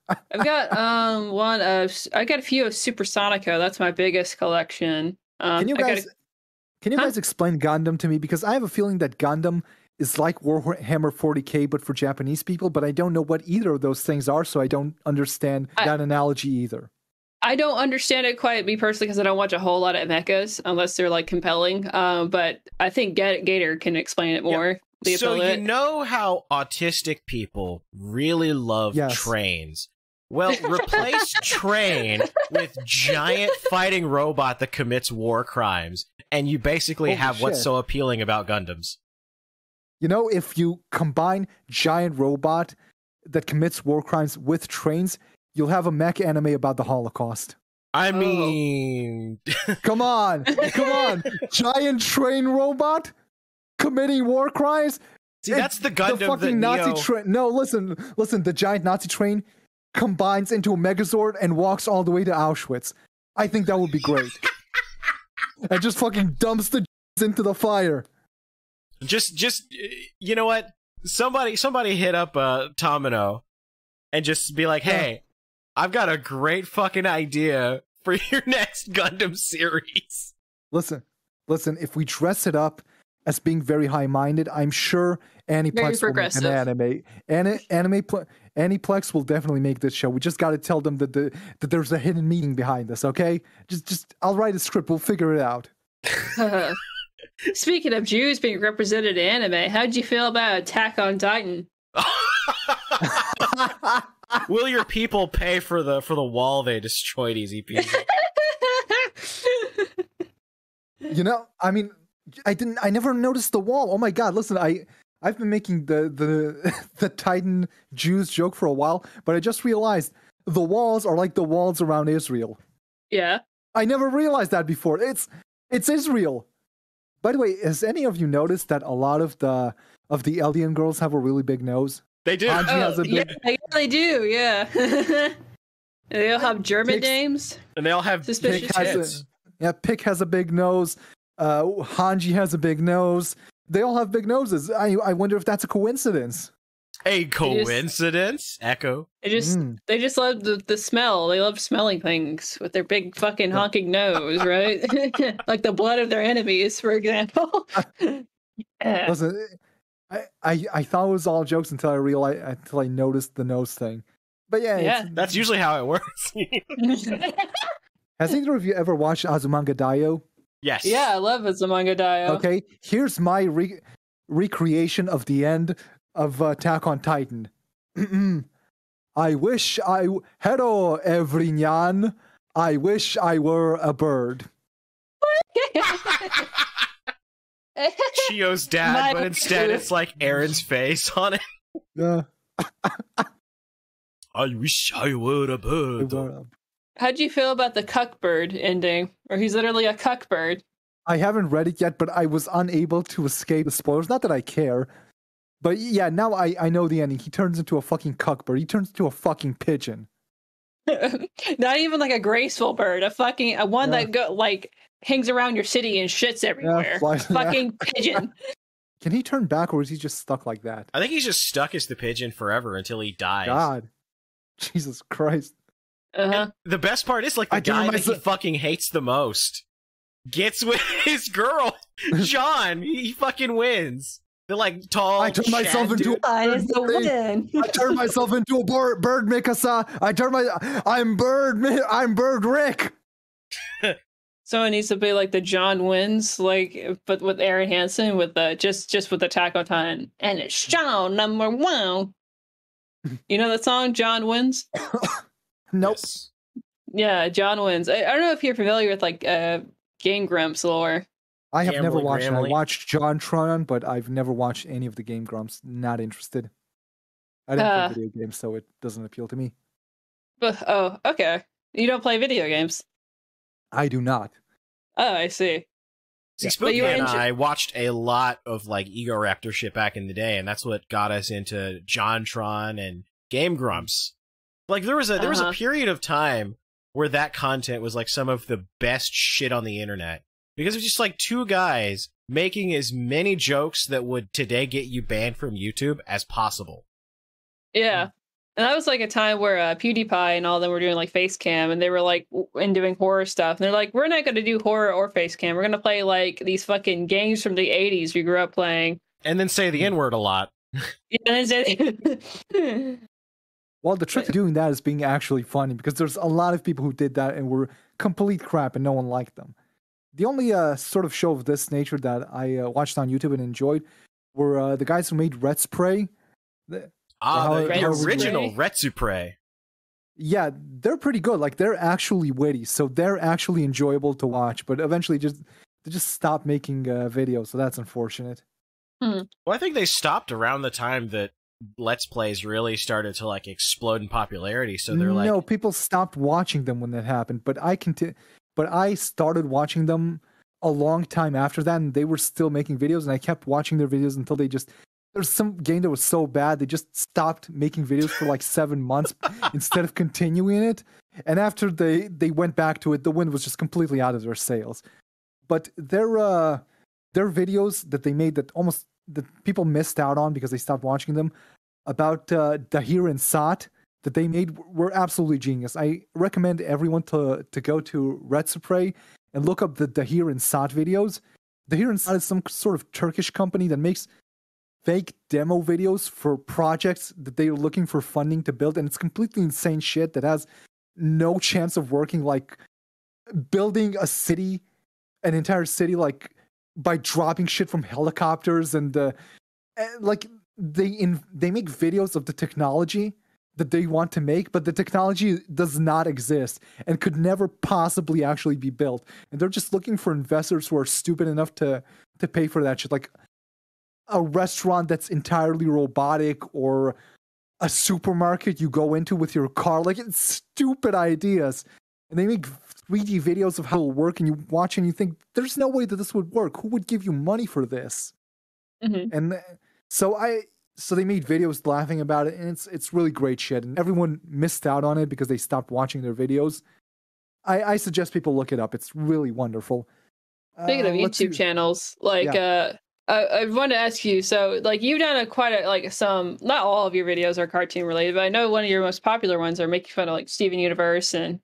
I've got I got a few of Supersonico. That's my biggest collection. Can you guys explain Gundam to me? Because I have a feeling that Gundam is like Warhammer 40k, but for Japanese people, but I don't know what either of those things are, so I don't understand that analogy either. I don't understand it quite, me personally, because I don't watch a whole lot of mechas, unless they're like compelling, but I think Gator can explain it more. Yeah. So you know how autistic people really love trains? Well, replace train with giant fighting robot that commits war crimes, and you basically have what's so appealing about Gundams. You know, if you combine giant robot that commits war crimes with trains, you'll have a mech anime about the Holocaust. I mean... Come on! Giant train robot committing war crimes? See, that's the Gundam the fucking Nazi train. No, listen, the giant Nazi train combines into a Megazord and walks all the way to Auschwitz. I think that would be great. And just fucking dumps the into the fire. Just you know what? Somebody hit up Tomino and just be like, hey, I've got a great fucking idea for your next Gundam series. Listen, if we dress it up as being very high-minded, I'm sure Aniplex will make an anime. Aniplex will definitely make this show. We just got to tell them that there's a hidden meaning behind this, okay? Just I'll write a script. We'll figure it out. Speaking of Jews being represented in anime, how'd you feel about Attack on Titan? Will your people pay for the wall they destroyed, EZPZ? You know, I mean, I never noticed the wall. Oh my god, listen, I've been making the Titan Jews joke for a while, but I just realized the walls are like the walls around Israel. Yeah. I never realized that before. It's Israel. By the way, has any of you noticed that a lot of the alien girls have a really big nose? They do. Yeah, they do, yeah. They all have German names. And they all have suspicious tits. Pick has a big nose. Hanji has a big nose. They all have big noses. I wonder if that's a coincidence. A coincidence? Echo. They just love the smell. They love smelling things with their big fucking honking nose, right? Like the blood of their enemies, for example. Listen, I thought it was all jokes until I noticed the nose thing. But yeah. That's usually how it works. Has either of you ever watched Azumanga Daioh? Yes. Yeah, I love Azumanga Daioh. Okay, here's my recreation of the end of Attack on Titan. I wish Hello, everyone. I wish I were a bird. Chio's dad, but instead it's like Aaron's face on it. I wish I were a bird. How'd you feel about the cuckbird ending? Or he's literally a cuckbird. I haven't read it yet, but I was unable to escape the spoilers. Not that I care. But yeah, now I know the ending. He turns into a fucking cuckbird. He turns into a fucking pigeon. Not even like a graceful bird. A one that hangs around your city and shits everywhere. Fucking pigeon. Can he turn back, or is he just stuck like that? I think he's just stuck as the pigeon forever until he dies. God. Jesus Christ. The best part is, like, the guy that he fucking hates the most gets with his girl, John. He fucking wins. They're like tall. I turn myself into a bird. I turn myself into a bird, Mikasa. I'm Bird Rick. So it needs to be like the John wins, but with Aaron Hansen with the just with Attack on Titan, and it's John #1. You know that song, John Wins? Nope. Yes. Yeah, John Wins. I don't know if you're familiar with Game Grumps lore. I have never watched it. I watched JonTron, but I've never watched any of the Game Grumps. Not interested. I don't play video games, so it doesn't appeal to me. Oh, okay. You don't play video games? I do not. Oh, I see. See, Spooky and I watched a lot of Ego Raptor shit back in the day, and that's what got us into JonTron and Game Grumps. There was a period of time where that content was some of the best shit on the internet, because it was just two guys making as many jokes that would today get you banned from YouTube as possible. Yeah. And that was a time where PewDiePie and all them were doing face cam, and they were and doing horror stuff. And they're like, we're not going to do horror or face cam. We're going to play these fucking games from the 80s we grew up playing. And then say the N-word a lot. Well, the trick to doing that is being actually funny, because there's a lot of people who did that and were complete crap and no one liked them. The only sort of show of this nature that I watched on YouTube and enjoyed were the guys who made Retsu. The original Retsu. Yeah, they're pretty good. They're actually witty, so they're actually enjoyable to watch. But eventually, they just stopped making videos, so that's unfortunate. Well, I think they stopped around the time that Let's Plays really started to explode in popularity. So they're no, people stopped watching them when that happened. But I started watching them a long time after that, and they were still making videos, and I kept watching their videos until there's some game that was so bad they just stopped making videos for 7 months instead of continuing it. And after they went back to it, the wind was just completely out of their sails. But their videos that they made that people missed out on because they stopped watching them, about Dahir and Sat, that they made were absolutely genius. I recommend everyone to go to Retsu and look up the Dahir and Saad videos. Dahir and Saad is some sort of Turkish company that makes fake demo videos for projects that they are looking for funding to build, and it's completely insane shit that has no chance of working, like building a city, an entire city, like by dropping shit from helicopters, and like they make videos of the technology that they want to make, but the technology does not exist and could never possibly actually be built, and they're just looking for investors who are stupid enough to pay for that shit, like a restaurant that's entirely robotic, or a supermarket you go into with your car. Like, it's stupid ideas. And they make 3D videos of how it'll work, and you watch and you think, there's no way that this would work. Who would give you money for this? Mm-hmm. And so they made videos laughing about it, and it's really great shit. And everyone missed out on it because they stopped watching their videos. I suggest people look it up. It's really wonderful. Speaking of YouTube channels, like, I want to ask you, so like you've done some, not all of your videos are cartoon related, but I know one of your most popular ones are making fun of like Steven Universe and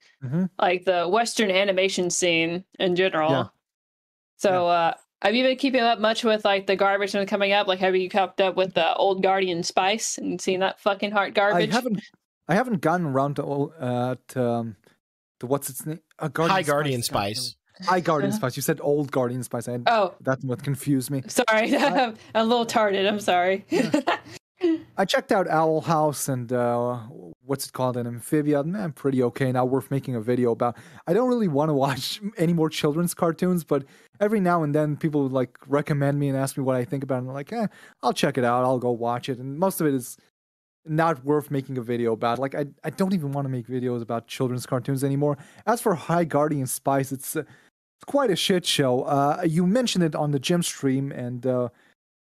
like the Western animation scene in general. Yeah. So have you been keeping up much with like the garbage that's coming up? Like, have you kept up with the old Guardian Spice and seen that fucking heart garbage? I haven't gotten around to what's its name? High Guardian Spice. High Guardian Spice. You said old Guardian Spice. That's what confused me. Sorry, I'm a little tarded. I'm sorry. I checked out Owl House and what's it called, an Amphibia. Man, pretty okay now. Worth making a video about. I don't really want to watch any more children's cartoons, but every now and then people like recommend me and ask me what I think about it. And I'm like, I'll check it out. I'll go watch it. And most of it is not worth making a video about. Like, I don't even want to make videos about children's cartoons anymore. As for High Guardian Spice, it's quite a shit show. You mentioned it on the gym stream, and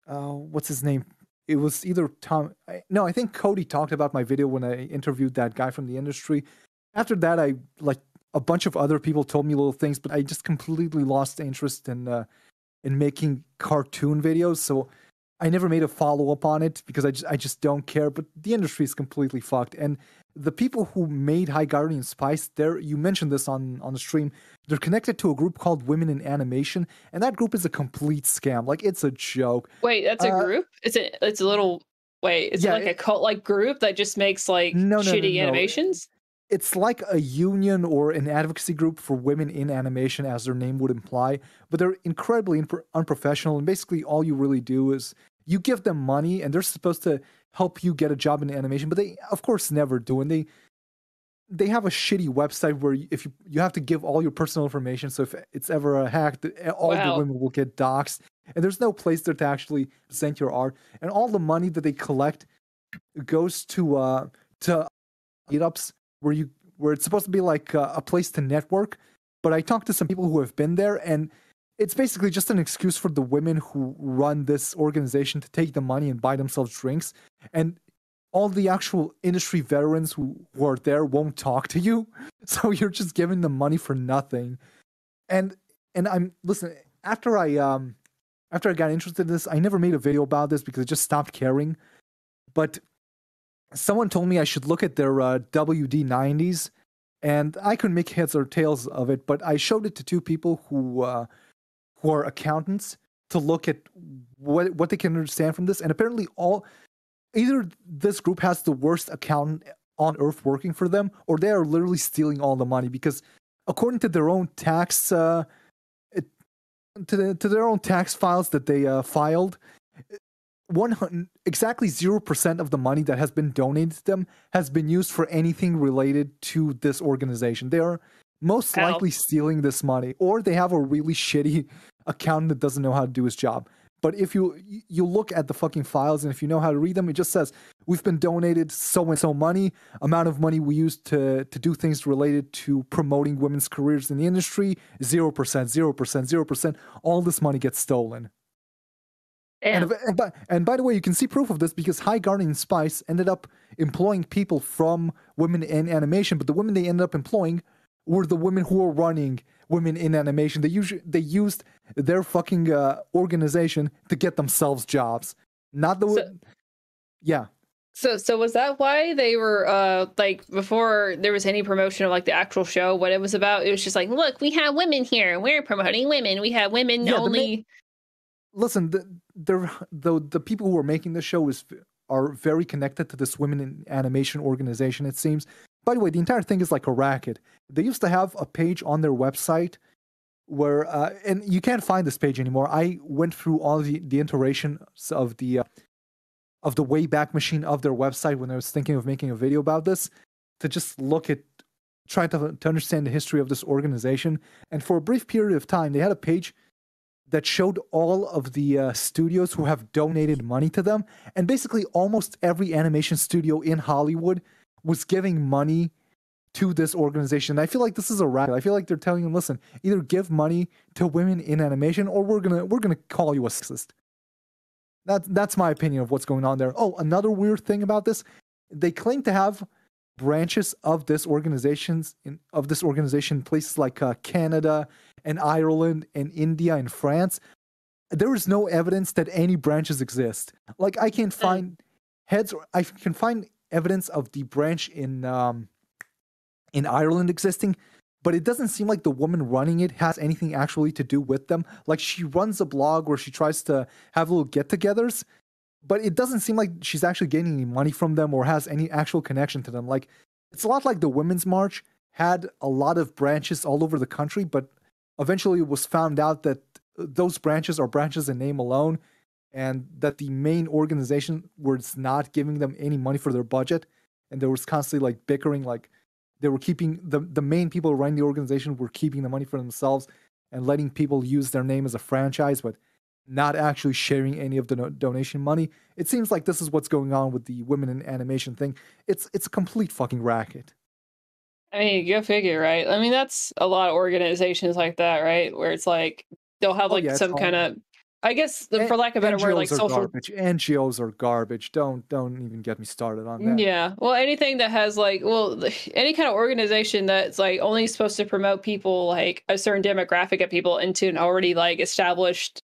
what's his name? It was either Tom. I think Cody talked about my video when I interviewed that guy from the industry. After that, a bunch of other people told me little things, but I just completely lost interest in making cartoon videos. So I never made a follow-up on it because I just don't care. But the industry is completely fucked. And the people who made High Guardian Spice, you mentioned this on the stream, they're connected to a group called Women in Animation, and that group is a complete scam. Like, it's a joke. Wait, that's a group? It's a little... Wait, is it like a cult-like group that just makes like shitty animations? It's like a union or an advocacy group for women in animation, as their name would imply, but they're incredibly unprofessional, and basically all you really do is you give them money, and they're supposed to help you get a job in animation, but they, of course, never do, and they have a shitty website where if you have to give all your personal information, so if it's ever hacked, all the women will get doxxed, and there's no place there to actually present your art, and all the money that they collect goes to meetups, where it's supposed to be like a place to network. But I talked to some people who have been there, and it's basically just an excuse for the women who run this organization to take the money and buy themselves drinks. And all the actual industry veterans who are there won't talk to you. So you're just giving them money for nothing. And listen, after I got interested in this, I never made a video about this because I just stopped caring. But someone told me I should look at their WD-90s, and I couldn't make heads or tails of it, but I showed it to two people who are accountants to look at what they can understand from this, and apparently either this group has the worst accountant on earth working for them, or they are literally stealing all the money, because according to their own tax to their own tax files that they filed, exactly 0% of the money that has been donated to them has been used for anything related to this organization. They are most likely stealing this money, or they have a really shitty accountant that doesn't know how to do his job. But if you look at the fucking files, and if you know how to read them, it just says, we've been donated so and so money, amount of money we used to do things related to promoting women's careers in the industry, 0%, 0%, 0%. All this money gets stolen. And by the way, you can see proof of this because High Guardian Spice ended up employing people from Women in Animation, but the women they ended up employing were the women who were running Women in Animation. They used their fucking organization to get themselves jobs, not the. Yeah. So was that why they were like before there was any promotion of like the actual show, what it was about? It was just like, look, we have women here. We're promoting women. We have women only. Listen, the people who are making the show are very connected to this women in animation organization, it seems. By the way, the entire thing is like a racket. They used to have a page on their website where, and you can't find this page anymore. I went through all the iterations of the Wayback Machine of their website when I was thinking of making a video about this, to just look at, trying to understand the history of this organization. And for a brief period of time, they had a page that showed all of the studios who have donated money to them. And basically almost every animation studio in Hollywood was giving money to this organization. I feel like this is a racket. I feel like they're telling them, listen, either give money to women in animation or we're gonna call you a sexist. That's my opinion of what's going on there. Oh, another weird thing about this, they claim to have branches of this organization in places like Canada and Ireland and India and France. There is no evidence that any branches exist. Like I can find I can find evidence of the branch in Ireland existing, but it doesn't seem like the woman running it has anything actually to do with them. Like she runs a blog where she tries to have little get-togethers, but it doesn't seem like she's actually getting any money from them or has any actual connection to them. Like it's a lot like the Women's March had a lot of branches all over the country, but eventually it was found out that those branches are branches in name alone, and that the main organization was not giving them any money for their budget, and there was constantly like bickering, like they were keeping the main people running the organization were keeping the money for themselves and letting people use their name as a franchise, but not actually sharing any of the donation money. It seems like this is what's going on with the women in animation thing. It's a complete fucking racket. I mean, go figure, right? I mean, that's a lot of organizations like that, right? Where it's like they'll have like some kind of, I guess, for lack of a better word, like social. Garbage. NGOs are garbage. Don't even get me started on that. Yeah, well, anything that has like, well, any kind of organization that's like only supposed to promote people, like a certain demographic of people, into an already like established,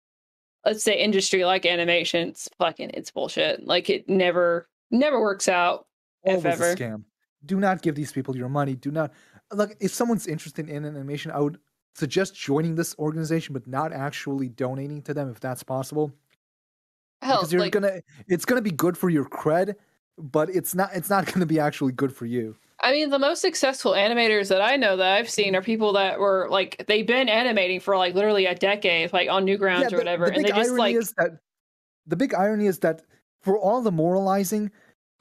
let's say, industry like animation, it's bullshit. Like it never works out. Always if ever. a scam. Do not give these people your money. Do not, like, if someone's interested in animation, I would suggest joining this organization, but not actually donating to them if that's possible. Hell, because it's gonna be good for your cred, but it's not gonna be actually good for you. I mean, the most successful animators that I know that I've seen are people that were like, they've been animating for like literally a decade, like on Newgrounds or whatever, and they just like. The big irony is that for all the moralizing,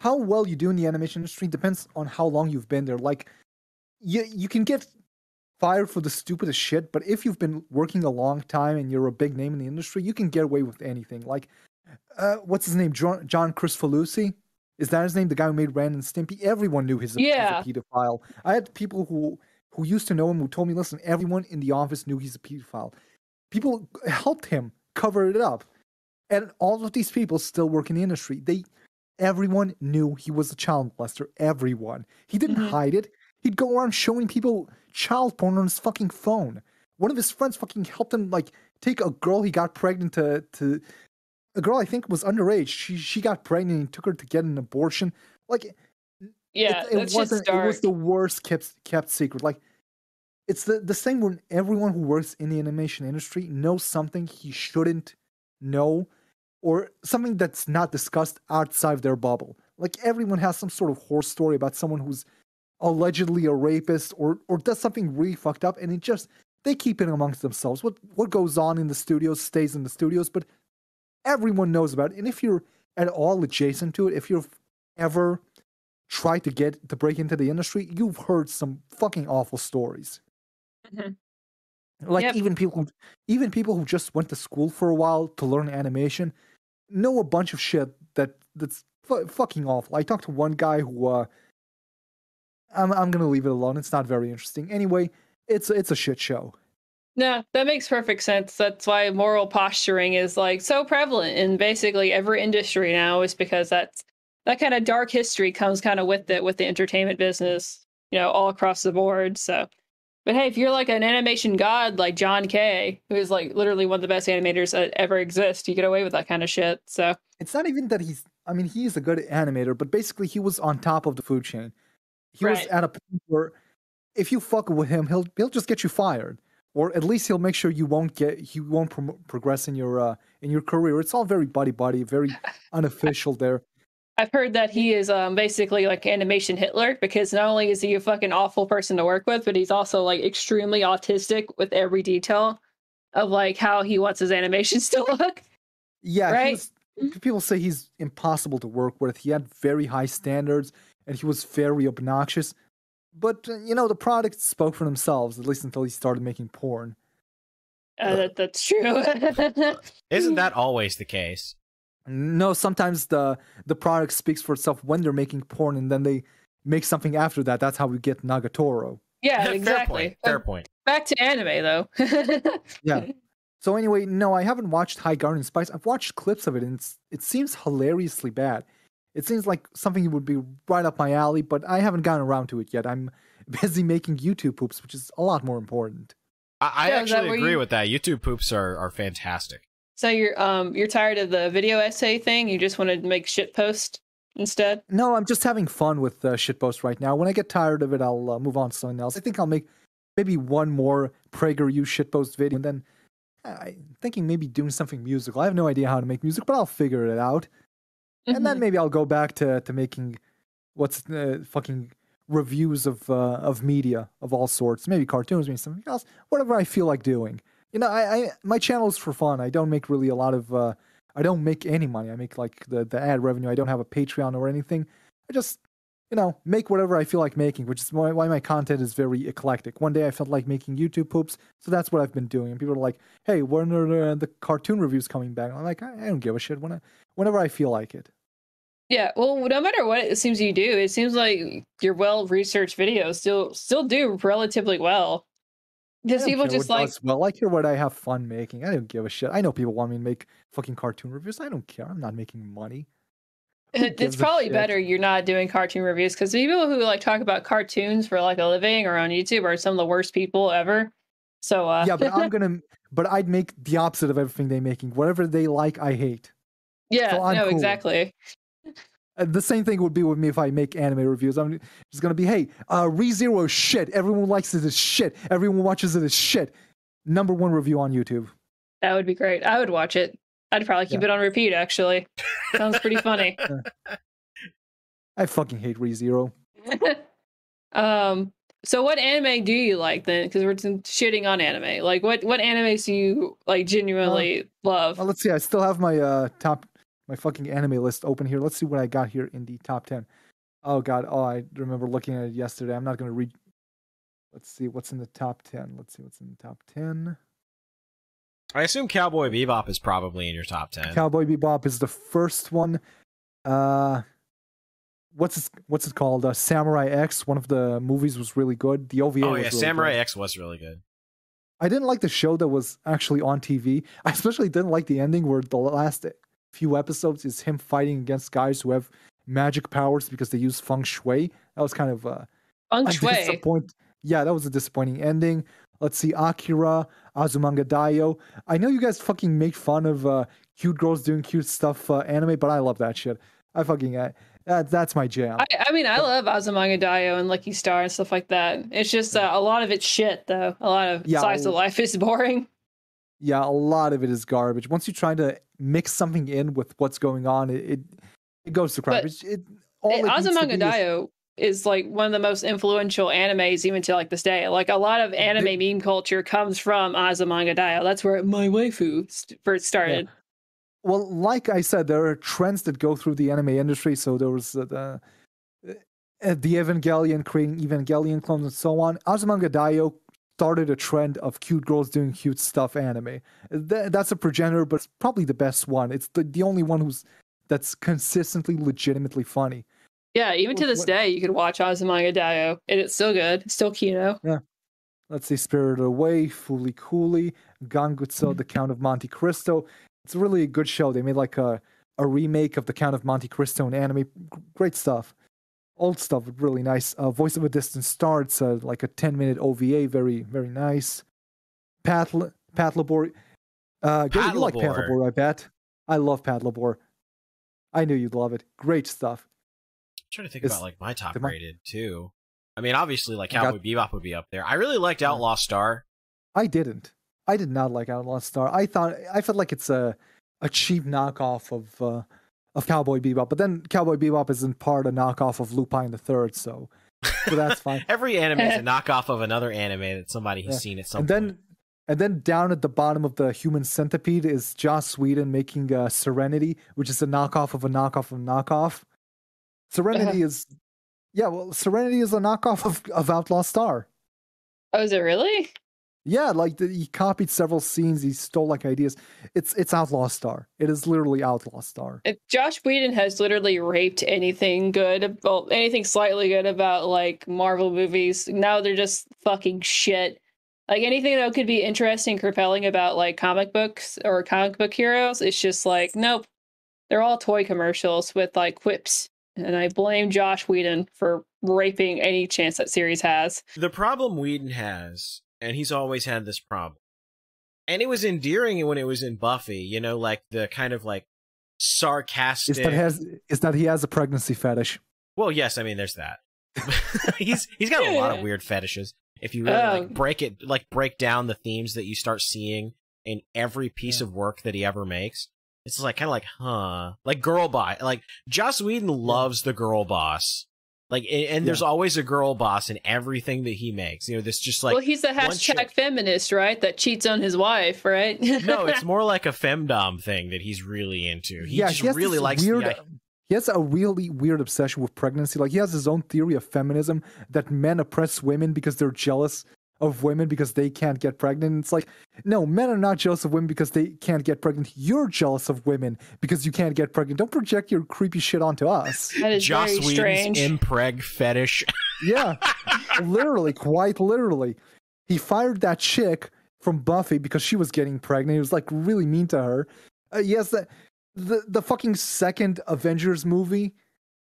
how well you do in the animation industry depends on how long you've been there. Like, you can get fired for the stupidest shit, but if you've been working a long time and you're a big name in the industry, you can get away with anything. Like, what's his name? John Cristofalusi? Is that his name? The guy who made Ren and Stimpy? Everyone knew he's a pedophile. I had people who used to know him who told me, listen, everyone in the office knew he's a pedophile. People helped him cover it up. And all of these people still work in the industry. Everyone knew he was a child molester. Everyone. He didn't hide it. He'd go around showing people child porn on his fucking phone. One of his friends fucking helped him, like, take a girl he got pregnant to a girl I think was underage. She got pregnant and took her to get an abortion. Like, yeah, it wasn't. It was the worst kept secret. Like, it's the same when everyone who works in the animation industry knows something he shouldn't know, or something that's not discussed outside of their bubble. Like, everyone has some sort of horror story about someone who's allegedly a rapist or does something really fucked up, and they keep it amongst themselves. What goes on in the studios stays in the studios, but everyone knows about it. And if you're at all adjacent to it, if you've ever tried to break into the industry, you've heard some fucking awful stories. Like, even people who just went to school for a while to learn animation know a bunch of shit that's fucking awful. I talked to one guy who I'm gonna leave it alone. It's not very interesting. Anyway, it's a shit show. No, that makes perfect sense. That's why moral posturing is like so prevalent in basically every industry now, is because that kind of dark history comes kind of with the entertainment business, all across the board. So, but hey, if you're like an animation god like John Kay, who is like literally one of the best animators that ever exist, you get away with that kind of shit. So it's not even that I mean, he's a good animator, but basically he was on top of the food chain. He was Right. at a point where if you fuck with him, he'll just get you fired, or at least he'll make sure you won't progress in your career. It's all very buddy, very unofficial there. I've heard that he is basically like animation Hitler, because not only is he a fucking awful person to work with, but he's also like extremely autistic with every detail of like how he wants his animations to look. Yeah, Right? people say he's impossible to work with. He had very high standards, and he was very obnoxious. But the products spoke for themselves, at least until he started making porn. That's true. Isn't that always the case? No, sometimes the product speaks for itself when they're making porn, and then they make something after that. That's how we get Nagatoro. Yeah, exactly. Fair point. Back to anime though. Yeah. So anyway, no, I haven't watched High Garden Spice. I've watched clips of it, and it seems hilariously bad. It seems like something that would be right up my alley, but I haven't gotten around to it yet. I'm busy making YouTube poops, which is a lot more important. I Yeah, is that actually where agree you- with that. YouTube poops are fantastic. So you're tired of the video essay thing? You just want to make shit post instead? No, I'm just having fun with shitpost right now. When I get tired of it, I'll move on to something else. I think I'll make maybe one more PragerU shitpost video, and then I'm thinking maybe doing something musical. I have no idea how to make music, but I'll figure it out. And then maybe I'll go back to making fucking reviews of media of all sorts. Maybe cartoons, maybe something else. Whatever I feel like doing. I my channel is for fun. I don't make really a lot of. I don't make any money. I make like the ad revenue. I don't have a Patreon or anything. I just make whatever I feel like making, which is why my content is very eclectic. One day I felt like making YouTube poops, so that's what I've been doing. And people are like, "Hey, when are the cartoon reviews coming back?" And I'm like, I don't give a shit. Whenever I feel like it. Yeah, well, no matter what it seems you do, it seems like your well-researched videos still do relatively well. Because I don't people care just what like, does well, I care what I have fun making. I don't give a shit. I know people want me to make fucking cartoon reviews. I don't care. I'm not making money. Who it's gives a probably shit? better you're not doing cartoon reviews, because people who like talk about cartoons for like a living or on YouTube are some of the worst people ever. So Yeah, but I'd make the opposite of everything they're making. Whatever they like, I hate. yeah, So I'm no, cool. exactly. The same thing would be with me if I make anime reviews. I'm just gonna be, hey, ReZero is shit. Everyone likes it as shit. Everyone watches it as shit. #1 review on YouTube. That would be great. I would watch it. I'd probably keep it on repeat, actually. Sounds pretty funny. I fucking hate ReZero. So what anime do you like then? Because we're shitting on anime. Like, what animes do you like genuinely love? Well, let's see. I still have my my fucking anime list open here. Let's see what I got here in the top 10. Oh god. Oh, I remember looking at it yesterday. I'm not gonna read. Let's see what's in the top 10. Let's see what's in the top 10. I assume Cowboy Bebop is probably in your top 10. Cowboy Bebop is the first one. What's it called? Samurai X. One of the movies was really good. The OVA. Oh was yeah, really Samurai good. X was really good. I didn't like the show that was actually on TV. I especially didn't like the ending where the last few episodes is him fighting against guys who have magic powers because they use feng shui. That was kind of Feng Shui. Yeah, that was a disappointing ending. Let's see, Akira, Azumanga Daioh. I know you guys fucking make fun of cute girls doing cute stuff anime, but I love that shit. I fucking that's my jam. I mean, I love Azumanga Daioh and Lucky Star and stuff like that. It's just a lot of it's shit, though. A lot of slice of life is boring. Yeah, a lot of it is garbage. Once you try to mix something in with what's going on, it goes to crap. Azumanga Daioh is like one of the most influential animes even to like this day. Like a lot of anime meme culture comes from Azumanga Daioh. That's where my waifu first started. Yeah. Well, like I said, there are trends that go through the anime industry. So there was the Evangelion creating Evangelion clones and so on. Azumanga Daioh started a trend of cute girls doing cute stuff anime. That's a progenitor, but it's probably the best one. It's the only one that's consistently, legitimately funny. Yeah, even to this day, you could watch Azumanga Daioh, and it's still good. It's still Kino. Yeah. Let's see, Spirited Away, Fooly Cooly, Gangutsu, The Count of Monte Cristo. It's really a good show. They made like a remake of The Count of Monte Cristo in anime. Great stuff. Old stuff, really nice. Voice of a Distant Star. It's like a 10-minute OVA. Very, very nice. Patlabor. You like Patlabor, I bet. I love Patlabor. I knew you'd love it. Great stuff. I'm trying to think It's- about like my top Am I- rated too. I mean, obviously, like I got- Cowboy Bebop would be up there. I really liked Outlaw Star. I didn't. I did not like Outlaw Star. I felt like it's a cheap knockoff of Cowboy Bebop, but then Cowboy Bebop is in part a knockoff of Lupin the Third, so that's fine. Every anime is a knockoff of another anime that somebody has seen at some point. And then down at the bottom of the Human Centipede is Joss Whedon making Serenity, which is a knockoff of a knockoff of a knockoff. Serenity is a knockoff of Outlaw Star. Oh, is it really? Yeah, like he copied several scenes. He stole like ideas. It's Outlaw Star. It is literally Outlaw Star. If Josh Whedon has literally raped anything good, well, anything slightly good about like Marvel movies. Now they're just fucking shit. Like anything that could be interesting, compelling about like comic books or comic book heroes, it's just like nope. They're all toy commercials with like quips, and I blame Josh Whedon for raping any chance that series has. The problem Whedon has, and he's always had this problem, and it was endearing when it was in Buffy, you know, like the kind of like sarcastic. Is that he has a pregnancy fetish? Well, yes, I mean there's that. he's got a lot of weird fetishes. If you really break down the themes that you start seeing in every piece of work that he ever makes, it's like kind of like, huh, like girl boss. Like Joss Whedon loves the girl boss. Like, and there's always a girl boss in everything that he makes. You know, this just like. Well, he's a hashtag feminist, right? That cheats on his wife, right? No, it's more like a femdom thing that he's really into. He just really likes He has a really weird obsession with pregnancy. Like, he has his own theory of feminism that men oppress women because they're jealous of women because they can't get pregnant. It's like, no, men are not jealous of women because they can't get pregnant. You're jealous of women because you can't get pregnant. Don't project your creepy shit onto us. That is Joss very Whedon's strange. MPreg fetish. Yeah, literally, quite literally. He fired that chick from Buffy because she was getting pregnant. He was like really mean to her. Yes, the fucking second Avengers movie.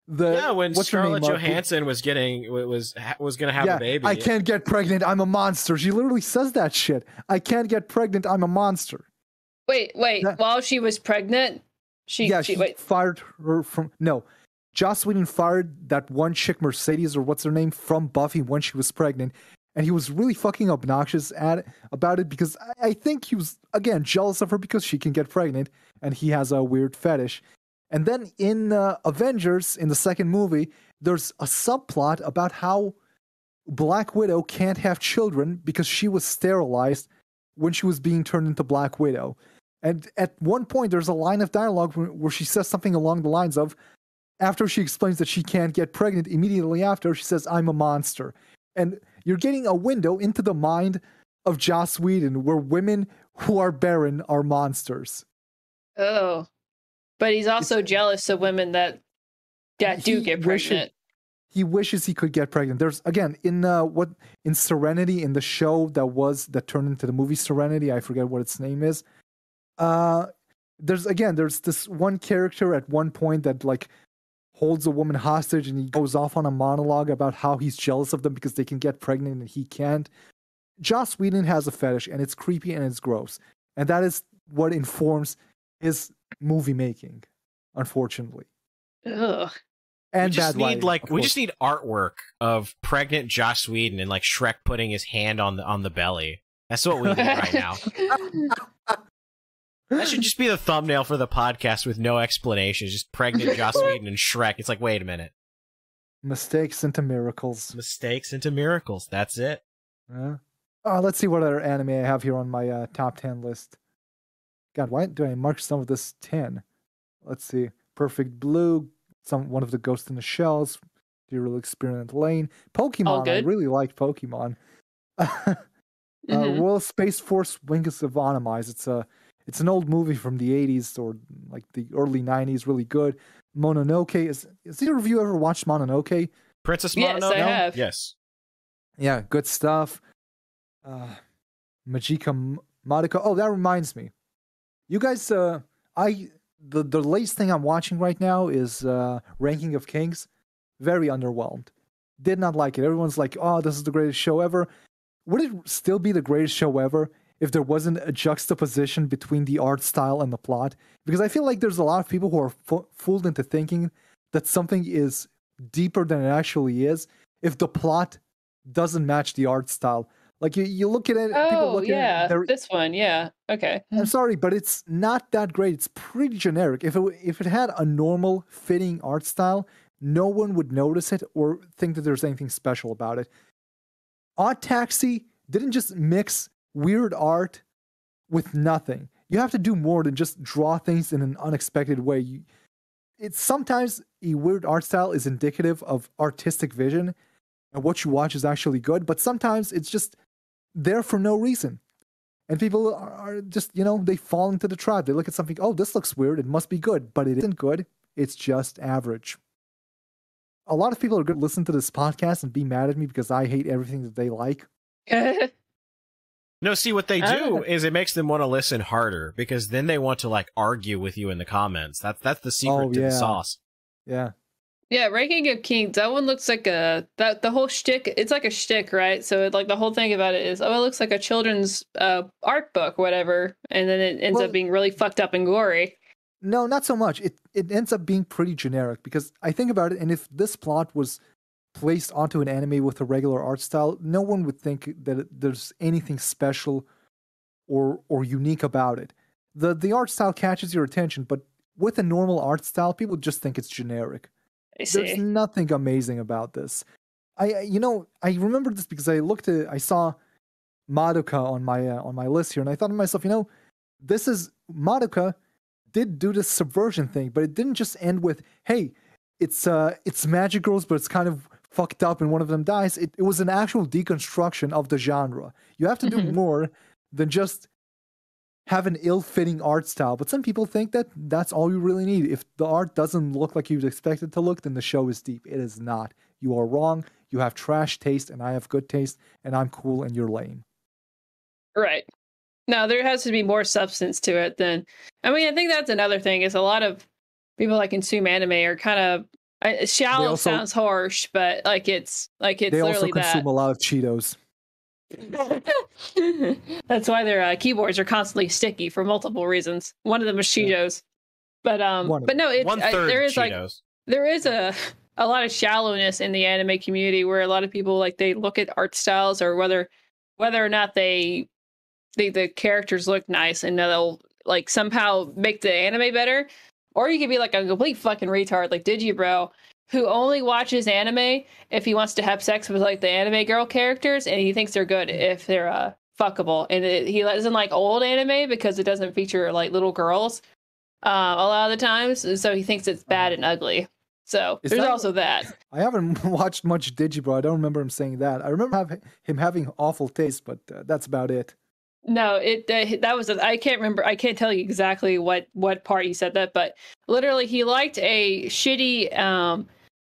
When Scarlett Johansson was gonna have a baby. I can't get pregnant. I'm a monster. She literally says that shit. I can't get pregnant. I'm a monster. Wait. While she was pregnant, she fired her from. No, Joss Whedon fired that one chick, Mercedes or what's her name, from Buffy when she was pregnant, and he was really fucking obnoxious about it because I think he was again jealous of her because she can get pregnant and he has a weird fetish. And then in Avengers, in the second movie, there's a subplot about how Black Widow can't have children because she was sterilized when she was being turned into Black Widow. And at one point, there's a line of dialogue where she says something along the lines of, after she explains that she can't get pregnant, immediately after, she says, I'm a monster. And you're getting a window into the mind of Joss Whedon where women who are barren are monsters. Oh. But he's also jealous of women that do get pregnant. He wishes he could get pregnant. There's again in Serenity, in the show that turned into the movie Serenity, I forget what its name is. There's this one character at one point that like holds a woman hostage and he goes off on a monologue about how he's jealous of them because they can get pregnant and he can't. Joss Whedon has a fetish and it's creepy and it's gross. And that is what informs his movie making, unfortunately. Ugh. And we just need artwork of pregnant Joss Whedon and like Shrek putting his hand on the belly. That's what we need right now. That should just be the thumbnail for the podcast with no explanation. Just pregnant Joss Whedon and Shrek. It's like, wait a minute. Mistakes into miracles. Mistakes into miracles. That's it. Let's see what other anime I have here on my top 10 list. God, why do I mark some of this 10? Let's see. Perfect Blue, one of the Ghost in the Shells, Serial Experiment Lane, Pokemon. I really liked Pokemon. Royal Space Force Wings of Animais. It's an old movie from the 80s or like the early 90s, really good. Mononoke. Is either of you ever watched Mononoke? Princess Mononoke? Yes, I have. Yes. Yeah, good stuff. Majika Madoka. Oh, that reminds me. You guys, the latest thing I'm watching right now is Ranking of Kings. Very underwhelmed. Did not like it. Everyone's like, oh, this is the greatest show ever. Would it still be the greatest show ever if there wasn't a juxtaposition between the art style and the plot. Because I feel like there's a lot of people who are fooled into thinking that something is deeper than it actually is if the plot doesn't match the art style. Like you look at it, people look at it, this one, yeah, okay. I'm sorry, but it's not that great. It's pretty generic. If it had a normal fitting art style, no one would notice it or think that there's anything special about it. Odd Taxi didn't just mix weird art with nothing. You have to do more than just draw things in an unexpected way. It's sometimes a weird art style is indicative of artistic vision, and what you watch is actually good, but sometimes it's just there for no reason. And people are just, they fall into the trap. They look at something, oh, this looks weird, it must be good, but it isn't good. It's just average. A lot of people are going to listen to this podcast and be mad at me because I hate everything that they like. No, see, what they do is it makes them want to listen harder, because then they want to, like, argue with you in the comments. That's the secret to the sauce. Yeah. Yeah, Ranking of Kings, that one looks like the whole shtick, it's like a shtick, right? So, like, the whole thing about it is, oh, it looks like a children's art book, whatever, and then it ends up being really fucked up and gory. No, not so much. It ends up being pretty generic, because I think about it, and if this plot was placed onto an anime with a regular art style, no one would think that there's anything special or unique about it. The art style catches your attention, but with a normal art style, people just think it's generic. There's nothing amazing about this. I remember this because I saw Madoka on my list here, and I thought to myself, this is Madoka did do this subversion thing, but it didn't just end with, hey, it's magic girls, but it's kind of fucked up and one of them dies. It was an actual deconstruction of the genre. You have to do more than just have an ill-fitting art style, but some people think that that's all you really need. If the art doesn't look like you'd expect it to look, then the show is deep. It is not. You are wrong. You have trash taste, and I have good taste, and I'm cool, and you're lame. Right. No, there has to be more substance to it than... I mean, I think that's another thing, is a lot of people that consume anime are kind of... shallow sounds harsh, but it's they also consume a lot of Cheetos. That's why their keyboards are constantly sticky for multiple reasons. One of them is Cheetos, but no, there is Cheetos. There is a lot of shallowness in the anime community where a lot of people they look at art styles or whether or not the characters look nice and they'll somehow make the anime better. Or you could be like a complete fucking retard like Digibro, who only watches anime if he wants to have sex with the anime girl characters, and he thinks they're good if they're fuckable. And he doesn't like old anime because it doesn't feature little girls a lot of the times, so he thinks it's bad and ugly. So there's also that. I haven't watched much Digibro. I don't remember him saying that. I remember him having awful taste, but that's about it. No, that was I can't remember. I can't tell you exactly what part he said that, but literally he liked a shitty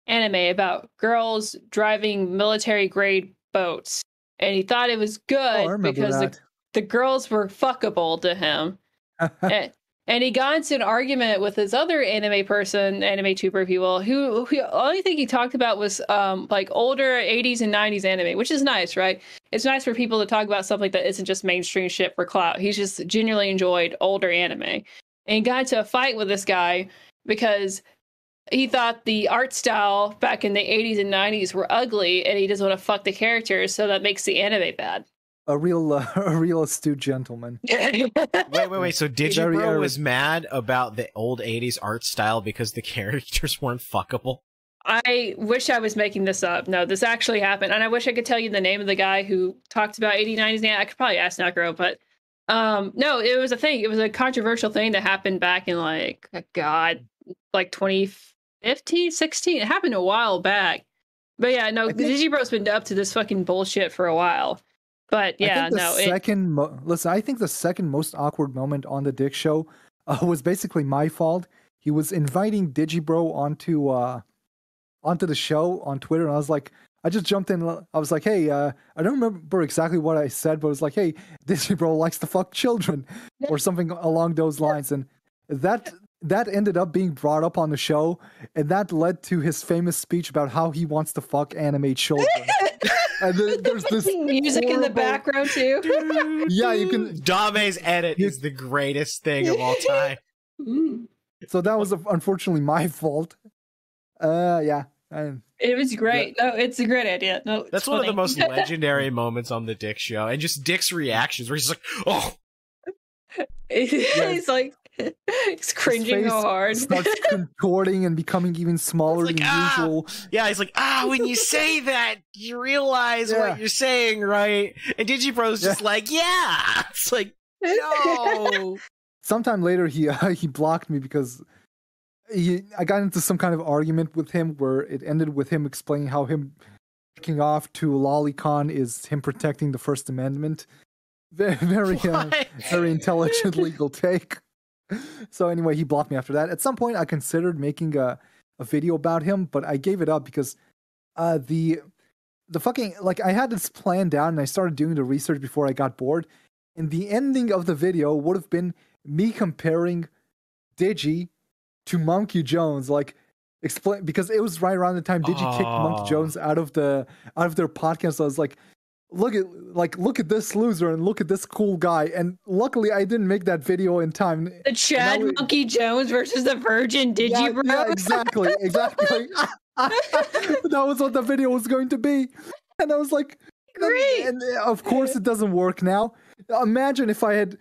anime about girls driving military grade boats, and he thought it was good because the girls were fuckable to him. And he got into an argument with this other anime tuber, if you will, who only thing he talked about was older 80s and 90s anime, which is nice, right? It's nice for people to talk about something that isn't just mainstream shit for clout. He's just genuinely enjoyed older anime. And he got into a fight with this guy because he thought the art style back in the 80s and 90s were ugly, and he doesn't want to fuck the characters, so that makes the anime bad. A real astute gentleman. Wait. So Digibro was mad about the old 80s art style because the characters weren't fuckable? I wish I was making this up. No, this actually happened. And I wish I could tell you the name of the guy who talked about 80s, 90s. I could probably ask Necro, but no, it was a thing. It was a controversial thing that happened back in 2015, 16. It happened a while back. But yeah, no, Digibro's been up to this fucking bullshit for a while. But yeah, I think the second most awkward moment on the Dick Show was basically my fault. He was inviting Digibro onto the show on Twitter, and I just jumped in. I was like, hey, I don't remember exactly what I said, but it was like, hey, Digibro likes to fuck children, or something along those lines, and that ended up being brought up on the show, and that led to his famous speech about how he wants to fuck anime children. And then there's this music in the horrible- background too. Yeah, you can. Dame's edit is the greatest thing of all time. So that was unfortunately my fault. Yeah. It was great. No, it's a great idea. No, That's one of the most legendary moments on the Dick show, and just Dick's reactions, where he's like, "Oh, He's like, he's cringing so hard. Starts contorting and becoming even smaller It's than like, usual. yeah." He's like, when you say that, you realize what you're saying, right? And Digibro's just like, "Yeah." It's like, no. Sometime later, he blocked me because I got into some kind of argument with him where it ended with him explaining how him jerking off to Lolicon is him protecting the First Amendment. Very intelligent legal take. So anyway, he blocked me after that. At some point, I considered making a video about him, but I gave it up because the fucking, like, I had this plan down and I started doing the research before I got bored. And the ending of the video would have been me comparing Digi to Mumkey Jones, like explain, because it was right around the time Digi kicked Mumkey Jones out of their podcast. So I was like, look at this loser and look at this cool guy. And luckily I didn't make that video in time. The Chad Mumkey Jones versus the Virgin Digibro. Yeah, exactly. That was what the video was going to be. And I was like, great. And of course it doesn't work now. Imagine if I had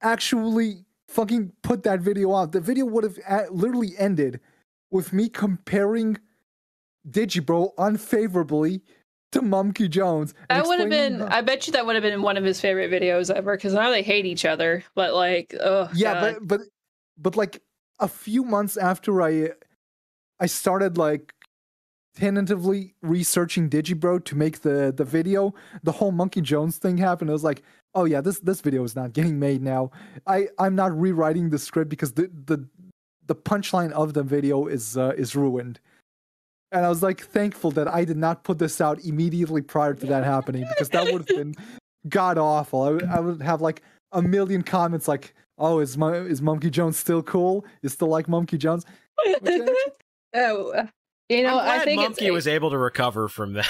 actually fucking put that video out. The video would have literally ended with me comparing Digibro unfavorably to Mumkey Jones. That would have been, I bet you that would have been one of his favorite videos ever, because now they hate each other. But like, oh yeah, God. but like a few months after I started like tentatively researching Digibro to make the video, the whole Mumkey Jones thing happened. I was like, oh yeah, this video is not getting made now. I'm not rewriting the script because the punchline of the video is ruined. And I was like thankful that I did not put this out immediately prior to that happening, because that would have been god awful. I would have like a million comments like, oh, is Mumkey Jones still cool? You still like Mumkey Jones? Oh, you know, I'm glad I think Mumkey was able to recover from that.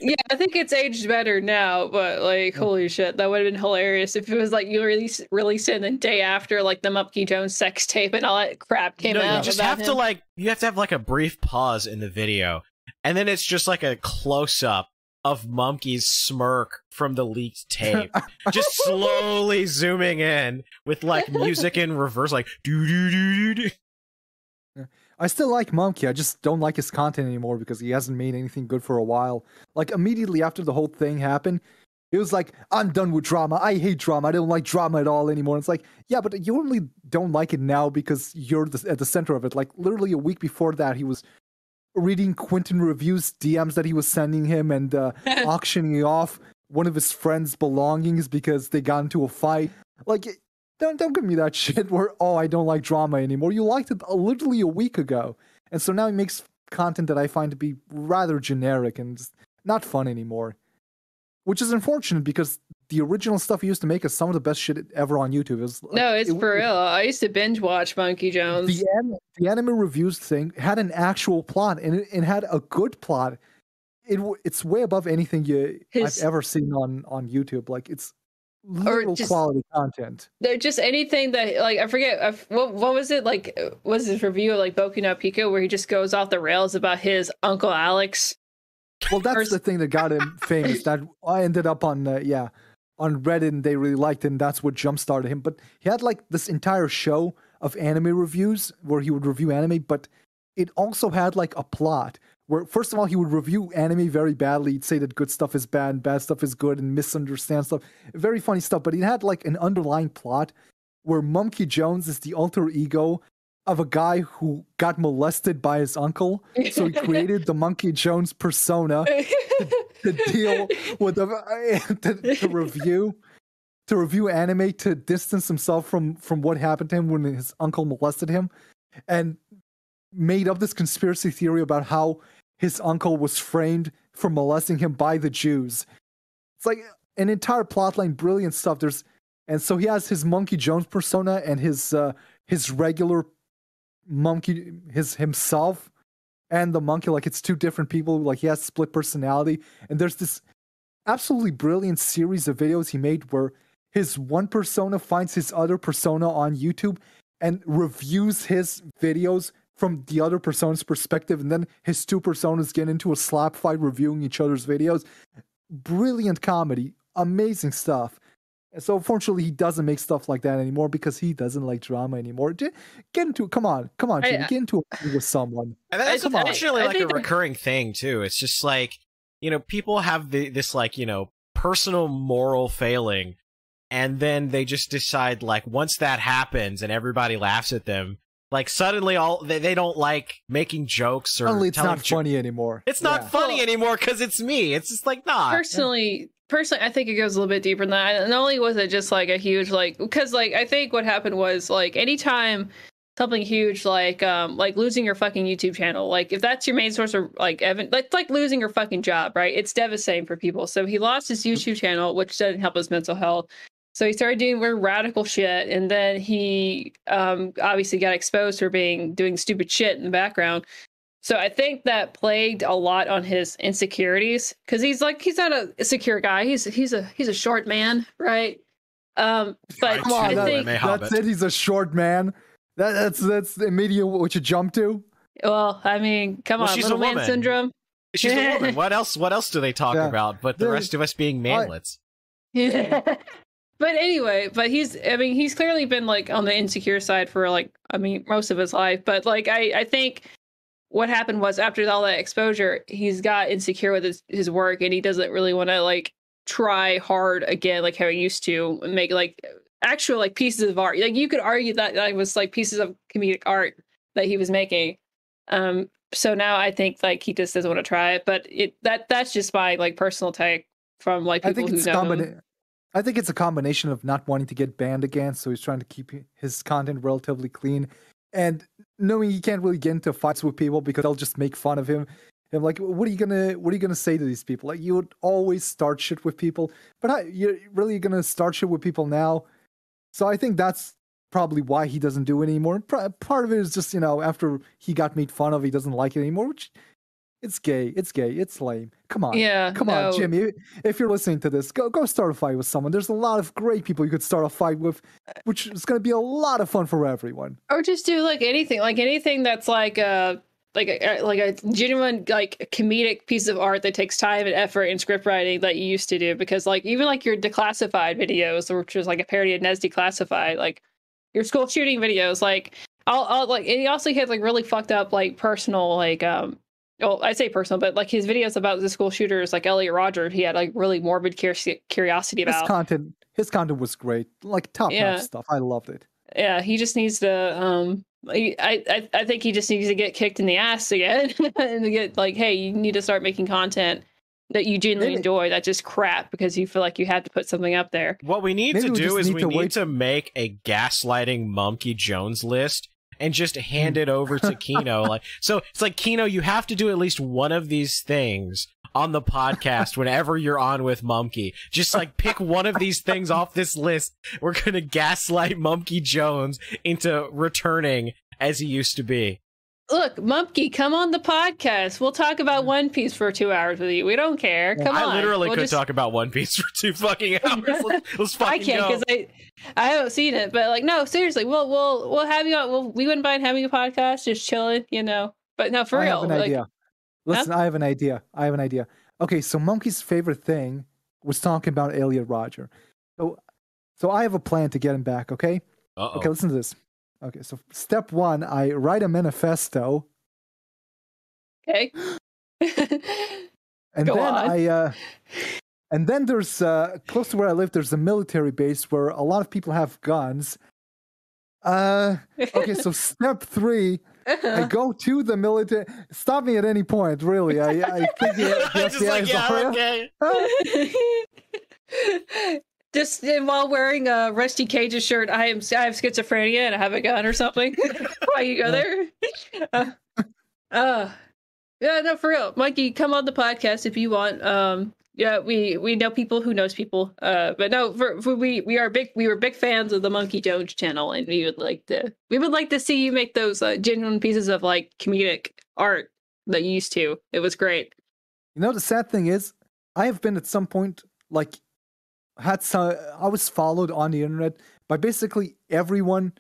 Yeah, I think it's aged better now, but like, holy shit, that would have been hilarious if it was like you release it the day after like the Mumkey Jones sex tape and all that crap came out. You just have to like, you have to have like a brief pause in the video, and then it's just like a close up of Mumkey's smirk from the leaked tape, just slowly zooming in with like music in reverse, like do do do do do. I still like Mumkey, I just don't like his content anymore because he hasn't made anything good for a while. Like, immediately after the whole thing happened, it was like, I'm done with drama, I hate drama, I don't like drama at all anymore. And it's like, yeah, but you only don't like it now because you're at the center of it. Like, literally a week before that, he was reading Quentin Review's DMs that he was sending him and auctioning off one of his friends' belongings because they got into a fight. Like, Don't give me that shit where, oh, I don't like drama anymore. You liked it literally a week ago. And so now he makes content that I find to be rather generic and just not fun anymore. Which is unfortunate because the original stuff he used to make is some of the best shit ever on YouTube. It's for real. I used to binge watch Mumkey Jones. The anime reviews thing had an actual plot, and it had a good plot. It's way above anything I've ever seen on YouTube. Like, it's literal quality content. They're just anything that, like, I forget what was it, like, was his review of like Boku no Pico where he just goes off the rails about his Uncle Alex? Well, that's the thing that got him famous. That I ended up on Reddit, and they really liked it, and that's what jump started him. But he had like this entire show of anime reviews where he would review anime, but it also had like a plot where, first of all, he would review anime very badly. He'd say that good stuff is bad and bad stuff is good and misunderstand stuff. Very funny stuff, but he had like an underlying plot where Mumkey Jones is the alter ego of a guy who got molested by his uncle. So he created the Mumkey Jones persona to deal with to review anime, to distance himself from what happened to him when his uncle molested him, and made up this conspiracy theory about how his uncle was framed for molesting him by the Jews. It's like an entire plotline, brilliant stuff. And so he has his Mumkey Jones persona and his regular Mumkey, himself, and the monkey, like it's two different people, like he has split personality. And there's this absolutely brilliant series of videos he made where his one persona finds his other persona on YouTube and reviews his videos from the other persona's perspective, and then his two personas get into a slap fight reviewing each other's videos. Brilliant comedy, amazing stuff. And so unfortunately he doesn't make stuff like that anymore because he doesn't like drama anymore. Get into come on, Jimmy, get into it with someone. And that's unfortunately like a think recurring thing too. It's just like, you know, people have this like, you know, personal moral failing, and then they just decide like once that happens and everybody laughs at them, like suddenly they don't like making jokes or Suddenly it's telling not funny anymore. It's not funny anymore because it's me. It's just like, nah. Personally, I think it goes a little bit deeper than that. And not only was it just like a huge like, because like I think what happened was like anytime something huge like losing your fucking YouTube channel, like if that's your main source of like like losing your fucking job, right? It's devastating for people. So he lost his YouTube channel, which doesn't help his mental health. So he started doing very radical shit, and then he obviously got exposed for doing stupid shit in the background. So I think that plagued a lot on his insecurities, because he's not a secure guy. He's a short man, right? But Come on, I think that's it. He's a short man. That's immediate what you jump to. Well, I mean, come on, she's little a man woman. Syndrome. She's a woman. What else do they talk about but the rest of us being manlets? Yeah. But anyway, he's clearly been like on the insecure side for like, most of his life. But like, I think what happened was after all that exposure, he's got insecure with his work, and he doesn't really want to like try hard again, like how he used to, and make like actual like pieces of art. Like you could argue that was like pieces of comedic art that he was making. So now I think like he just doesn't want to try it. But that's just my like personal take from like people who know him. I think it's a combination of not wanting to get banned again, so he's trying to keep his content relatively clean, and knowing he can't really get into fights with people because they'll just make fun of him. And like, what are you gonna say to these people? Like, you would always start shit with people, but you're really gonna start shit with people now. So I think that's probably why he doesn't do it anymore. Part of it is just, after he got made fun of, he doesn't like it anymore, which it's gay, it's lame. Come on. Yeah. Come on, Jimmy. If you're listening to this, go start a fight with someone. There's a lot of great people you could start a fight with, which is going to be a lot of fun for everyone. Or just do like anything that's like a genuine like comedic piece of art that takes time and effort in script writing that you used to do. Because like even like your declassified videos, which was like a parody of Nes Declassified, like your school shooting videos, like I'll like, and he also had like really fucked up like personal like well, I say personal, but like his videos about the school shooters, like Elliot Rodger, he had like really morbid curiosity about. His content was great, like top-notch stuff. I loved it. Yeah, he just needs to. I think he just needs to get kicked in the ass again, and to get like, hey, you need to start making content that you genuinely enjoy. That's just crap because you feel like you have to put something up there. What we need to do is we need to make a gaslighting Mumkey Jones list and just hand it over to Kino. So it's like, Kino, you have to do at least one of these things on the podcast whenever you're on with Mumkey. Just like pick one of these things off this list. We're gonna gaslight Mumkey Jones into returning as he used to be. Look, Mumkey, come on the podcast. We'll talk about One Piece for 2 hours with you. We don't care. Come on. I literally could talk about One Piece for 2 fucking hours. Let's fucking I can't because I haven't seen it. But like, no, seriously, we'll have you on. We wouldn't mind having a podcast, just chilling, But no, for real. I have an idea. Listen, I have an idea. Okay, so Mumkey's favorite thing was talking about Elliot Rodger. So I have a plan to get him back. Okay. Okay, listen to this. Okay, so step 1, I write a manifesto. Okay. And and then there's close to where I live, there's a military base where a lot of people have guns. Okay, so step 3, I go to the military. Stop me at any point, really. I think okay. Just while wearing a Rusty Cage's shirt, I have schizophrenia and I have a gun or something. Why you go there? Yeah, no, for real, Mikey, come on the podcast if you want. Yeah, we know people who knows people. But no, we were big fans of the Mumkey Jones channel, and we would like to see you make those genuine pieces of like comedic art they used to. It was great. You know, the sad thing is, I have been at some point like I was followed on the internet by basically everyone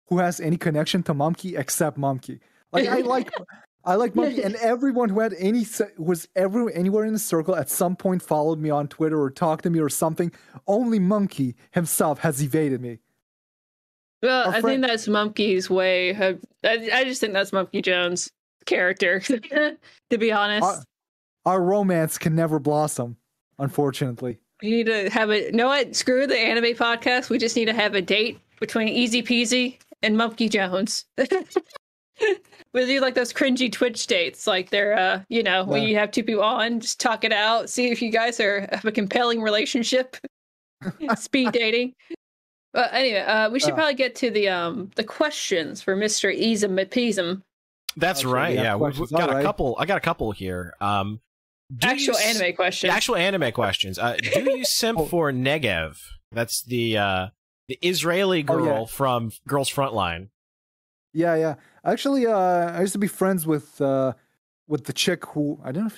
who has any connection to Mumkey except Mumkey. Like I like Mumkey, and everyone who had anywhere in the circle at some point followed me on Twitter or talked to me or something. Only Mumkey himself has evaded me. Well, I think that's Mumkey's way. I just think that's Mumkey Jones' character, to be honest. Our romance can never blossom, unfortunately. We need to have a... You know what? Screw the anime podcast. We just need to have a date between EZPZ and Mumkey Jones. We'll do like those cringy Twitch dates. Like they're, when you have two people on, just talk it out. See if you guys have a compelling relationship. Speed dating. Anyway, we should probably get to the questions for Mr. EZPZ. That's right. Yeah, we've got a couple. I got a couple here. Actual anime questions. Actual anime questions. Do you simp for Negev? That's the Israeli girl from Girls Frontline. Yeah. Actually, I used to be friends with the chick who I don't know if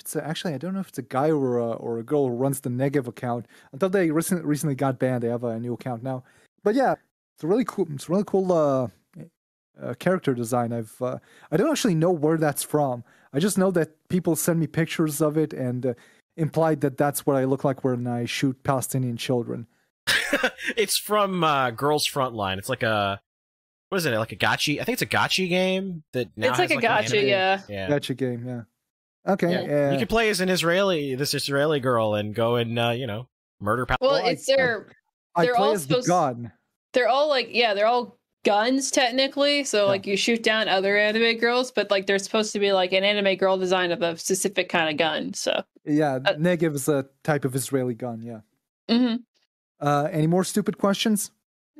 it's a guy or a girl who runs the Negev account. Until they recently got banned, they have a new account now. But yeah, it's really cool character design. I don't actually know where that's from. I just know that people send me pictures of it and implied that that's what I look like when I shoot Palestinian children. It's from Girls Frontline. It's like what is it? Like a gachi? I think it's a gachi game that now it's like a gacha, yeah. Gacha game, yeah. Okay, yeah. You can play as this Israeli girl and go and murder Palestinians. Well, it's I play as the gun. They're all they're all guns technically, so like you shoot down other anime girls, but like they're supposed to be like an anime girl design of a specific kind of gun. So yeah, Negev is a type of Israeli gun. Yeah. Mm-hmm. Any more stupid questions?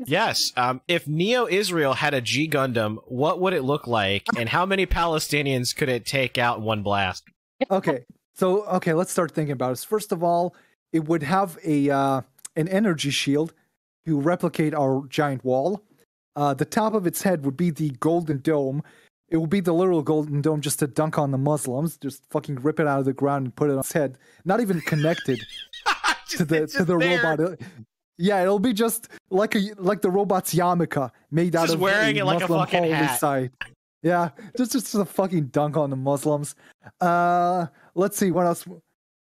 Yes. If Neo Israel had a G Gundam, what would it look like, and how many Palestinians could it take out in one blast? Okay, let's start thinking about this. First of all, it would have an energy shield to replicate our giant wall. The top of its head would be the golden dome. It would be the literal golden dome just to dunk on the Muslims. Just fucking rip it out of the ground and put it on its head. Not even connected to the robot. Yeah, it'll be just like the robot's yarmulke made out of wearing it like Muslim a fucking hat. Side. Yeah, just a fucking dunk on the Muslims. Let's see, what else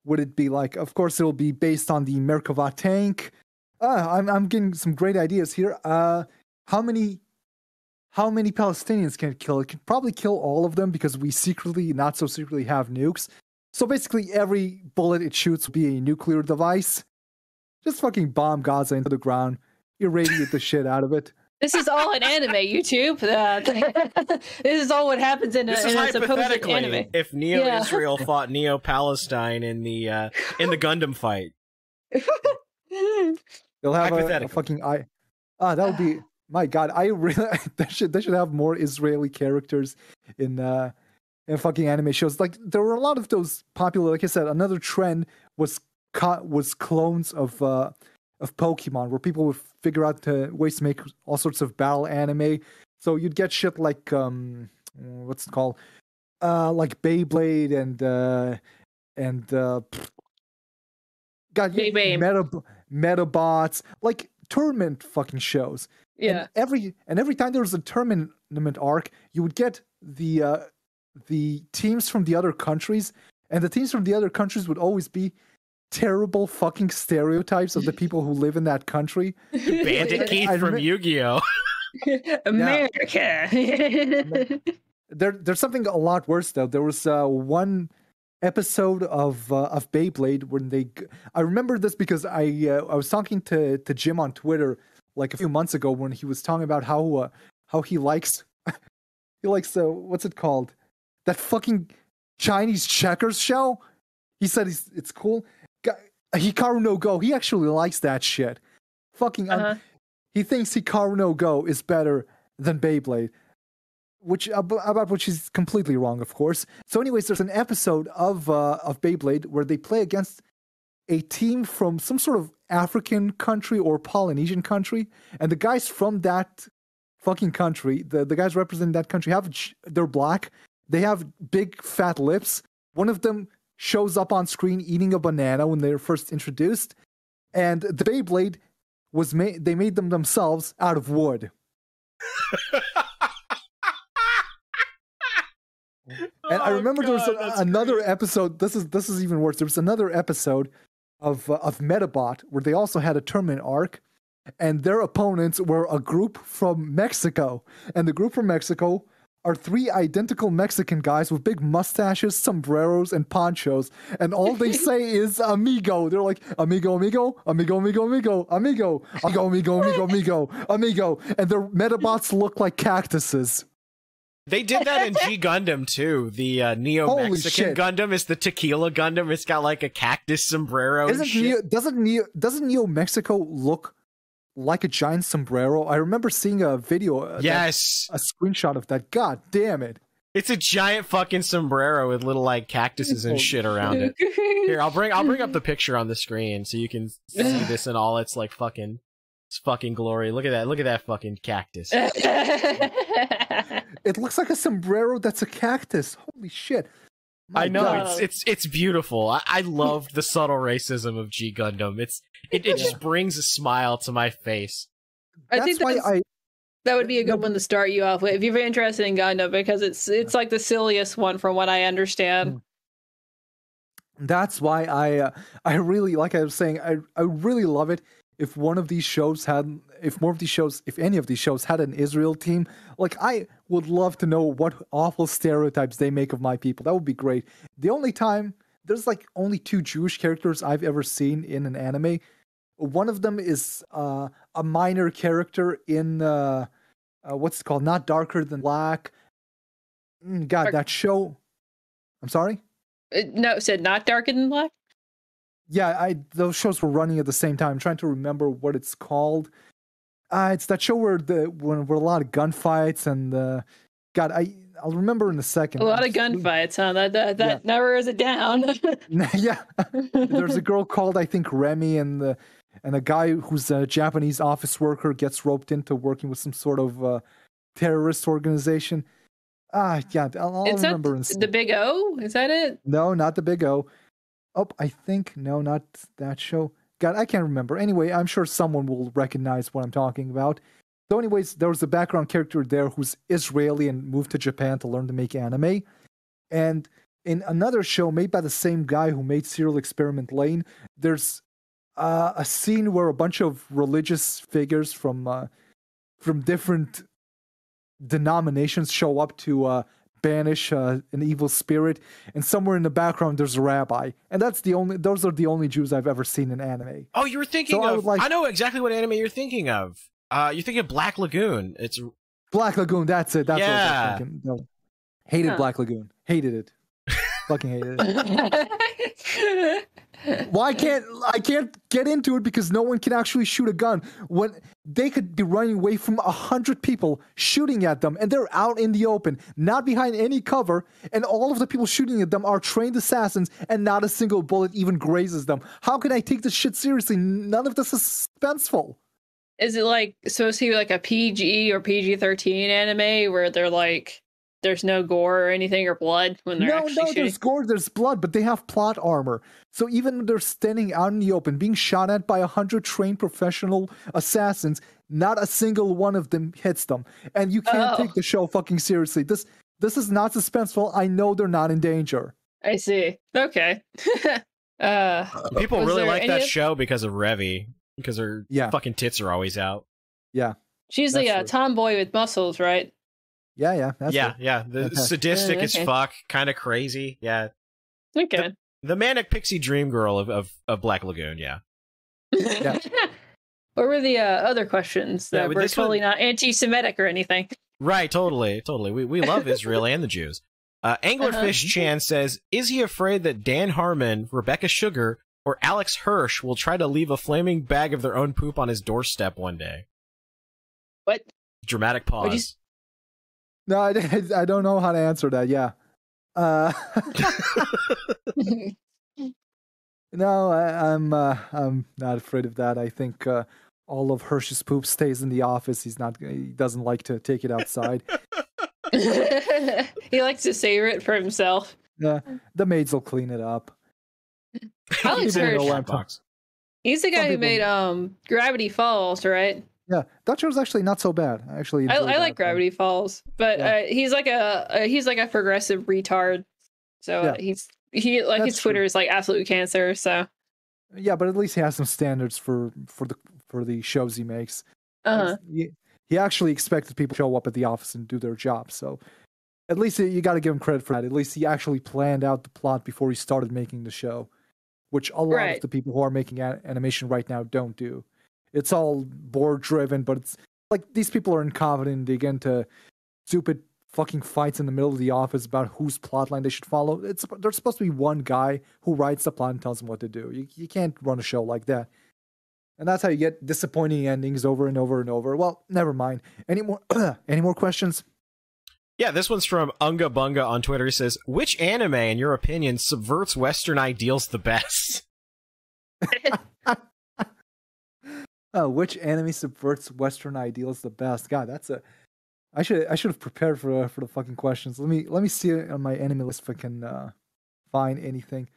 would it be like? Of course, it'll be based on the Merkava tank. I'm getting some great ideas here. How many Palestinians can it kill? It can probably kill all of them because we not so secretly have nukes. So basically every bullet it shoots will be a nuclear device. Just fucking bomb Gaza into the ground. Irradiate the shit out of it. This is all an anime, YouTube. This is all what happens in a supposed anime. If Neo-Israel fought Neo-Palestine in the Gundam fight. They'll have a fucking eye. That would be... My God, I really they should have more Israeli characters in fucking anime shows. Like there were a lot of those popular. Like I said, another trend was clones of Pokemon, where people would figure out ways to make all sorts of battle anime. So you'd get shit like what's it called, like Beyblade and Metabots, like tournament fucking shows. Yeah. And every time there was a tournament arc, you would get the teams from the other countries, and the teams from the other countries would always be terrible fucking stereotypes of the people who live in that country. Bandit Keith from Yu-Gi-Oh! America. There's something a lot worse though. There was one episode of Beyblade when I remember this because I was talking to Jim on Twitter like a few months ago when he was talking about how he likes what's it called, that fucking Chinese checkers show. He said it's cool. Hikaru no Go. He actually likes that shit. Fucking he thinks Hikaru no Go is better than Beyblade, about which he's completely wrong, of course. So anyways, there's an episode of Beyblade where they play against a team from some sort of African country or Polynesian country, and the guys from that fucking country, the guys representing that country, they're black, They have big fat lips. One of them shows up on screen eating a banana when they were first introduced, and the Beyblade was made. They made them themselves out of wood. And I remember there was another episode. This is even worse. There was another episode of Metabot where they also had a tournament arc, and their opponents were a group from Mexico. And the group from Mexico are 3 identical Mexican guys with big mustaches, sombreros, and ponchos. And all they say is amigo. They're like, amigo, amigo, amigo, amigo, amigo, amigo, amigo, amigo, amigo, amigo, amigo. And their Metabots look like cactuses. They did that in G Gundam too. The Neo-Mexican Gundam is the tequila Gundam. It's got like a cactus sombrero. Doesn't Neo Mexico look like a giant sombrero? I remember seeing a video. Yes, a screenshot of that. God damn it! It's a giant fucking sombrero with little like cactuses and shit around it. Here, I'll bring up the picture on the screen so you can see this in all its like fucking glory. Look at that! Look at that fucking cactus. It looks like a sombrero that's a cactus. Holy shit. I know, it's beautiful. I loved the subtle racism of G Gundam. It just brings a smile to my face. I think that would be a good one to start you off with if you're interested in Gundam, because it's like the silliest one from what I understand. That's why I really, like I was saying, I really love it. If one of these shows had, if any of these shows had an Israel team, like I would love to know what awful stereotypes they make of my people. That would be great. The only time, there's like only 2 Jewish characters I've ever seen in an anime. One of them is a minor character in, what's it called? Not Darker Than Black. God, that show. I'm sorry? No, it said Not Darker Than Black? Yeah, those shows were running at the same time. I'm trying to remember what it's called. It's that show where a lot of gunfights and God, I'll remember in a second. A lot of gunfights, huh? That narrows it down. Yeah, there's a girl called I think Remy, and a guy who's a Japanese office worker gets roped into working with some sort of terrorist organization. Yeah, I'll remember. The Big O? Is that it? No, not the Big O. Oh, I think, no, not that show. God, I can't remember. Anyway, I'm sure someone will recognize what I'm talking about. So anyways, there was a background character there who's Israeli and moved to Japan to learn to make anime. And in another show made by the same guy who made Serial Experiment Lane, there's a scene where a bunch of religious figures from different denominations show up to banish an evil spirit, and somewhere in the background there's a rabbi, and those are the only Jews I've ever seen in anime. Oh, you were thinking of, I know exactly what anime you're thinking of. You're thinking of Black Lagoon. It's Black Lagoon, that's it. That's what I was thinking. No. Hated Black Lagoon. Hated it. Fucking hated it. Well, I can't get into it because no one can actually shoot a gun when they could be running away from 100 people shooting at them, and they're out in the open, not behind any cover, and all of the people shooting at them are trained assassins, and not a single bullet even grazes them. How can I take this shit seriously? None of this is suspenseful. Is it like supposed to be like a PG or PG-13 anime where they're like, there's no gore or anything or blood when they're actually shooting? There's gore, there's blood, but they have plot armor. So even when they're standing out in the open, being shot at by 100 trained professional assassins, not a single one of them hits them. And you can't take the show fucking seriously. This is not suspenseful. I know they're not in danger. I see. Okay. People really like that show because of Revy, because her fucking tits are always out. Yeah. She's the tomboy with muscles, right? Yeah. The sadistic as fuck, kind of crazy. Yeah. Okay. The manic pixie dream girl of Black Lagoon. Yeah. What were the other questions that were totally not anti-Semitic or anything? Right. Totally. We love Israel and the Jews. Anglerfish Chan says, is he afraid that Dan Harmon, Rebecca Sugar, or Alex Hirsch will try to leave a flaming bag of their own poop on his doorstep one day? What? Dramatic pause. No, I don't know how to answer that. Yeah. No, I'm not afraid of that. I think all of Hirsch's poop stays in the office. He doesn't like to take it outside. He likes to savor it for himself. Yeah, the maids will clean it up. Alex People know Hirsch. what I'm talking- He's the guy who people- made Gravity Falls, right? Yeah, that show's actually not so bad. I actually I enjoyed like that. Gravity Falls, but Yeah. he's like a progressive retard. So Yeah. his That's his Twitter true. is like absolute cancer. So Yeah, but at least he has some standards for the shows he makes. He actually expected people to show up at the office and do their job. So at least you got to give him credit for that. At least he actually planned out the plot before he started making the show, which a lot Right. of the people who are making animation right now don't do. It's all board driven, but it's like these people are incompetent. They get into stupid fucking fights in the middle of the office about whose plotline they should follow. There's supposed to be one guy who writes the plot and tells them what to do. You can't run a show like that. And that's how you get disappointing endings over and over and over. Well, never mind. Any more questions? Yeah, this one's from Unga Bunga on Twitter. He says, which anime, in your opinion, subverts Western ideals the best? Which anime subverts Western ideals the best? God, that's a. I should have prepared for the fucking questions. Let me see it on my anime list if I can find anything.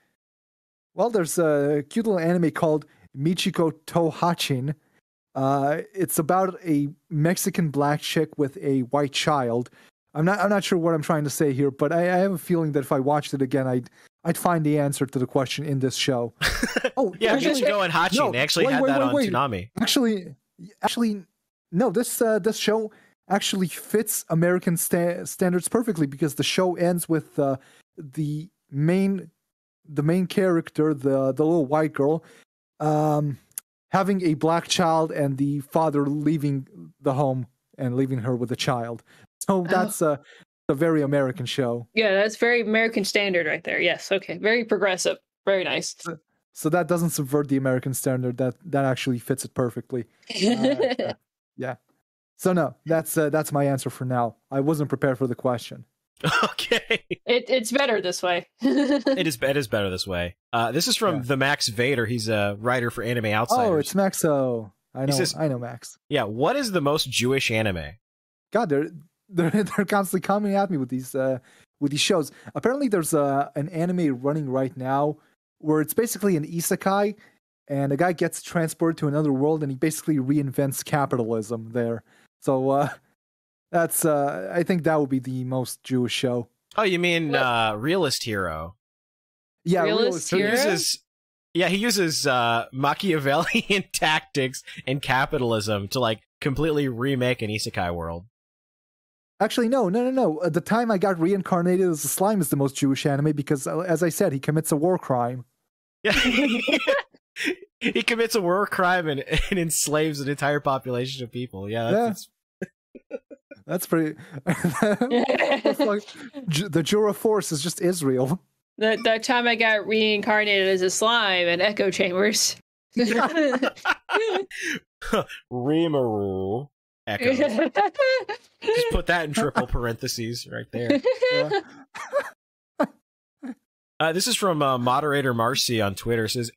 Well, there's a cute little anime called Michiko to Hachin. It's about a Mexican black chick with a white child. I'm not sure what I'm trying to say here, but I have a feeling that if I watched it again, I'd find the answer to the question in this show. Oh, Yeah, actually, Michiko and Hachi. no, They actually wait, had wait, that wait, on wait. Toonami. Actually, no. This show actually fits American standards perfectly because the show ends with the main character, the little white girl, having a black child and the father leaving the home and leaving her with a child. So that's a very American show. yeah, that's very American standard right there. Yes, okay, very progressive, very nice. So that doesn't subvert the American standard. That actually fits it perfectly. Yeah. So no, that's my answer for now. I wasn't prepared for the question. Okay. It's better this way. It is better this way. This is from the Max Vader. He's a writer for Anime Outsiders. Oh, it's Maxo. I know. says- I know Max. Yeah, what is the most Jewish anime? God, they're constantly coming at me with these shows. Apparently, there's an anime running right now where it's basically an isekai, and a guy gets transported to another world, and he basically reinvents capitalism there. So that's I think that would be the most Jewish show. Oh, you mean Realist Hero? Yeah, Realist So Hero? he uses Machiavellian tactics and capitalism to like completely remake an isekai world. Actually, no. At the time I got Reincarnated as a Slime is the most Jewish anime because, as I said, he commits a war crime. Yeah. He commits a war crime and enslaves an entire population of people. Yeah, That's pretty. The Jura Force is just Israel. That time I got reincarnated as a slime in echo chambers. Rimuru Echo. Just put that in triple parentheses right there. This is from moderator Marcy on Twitter. It says,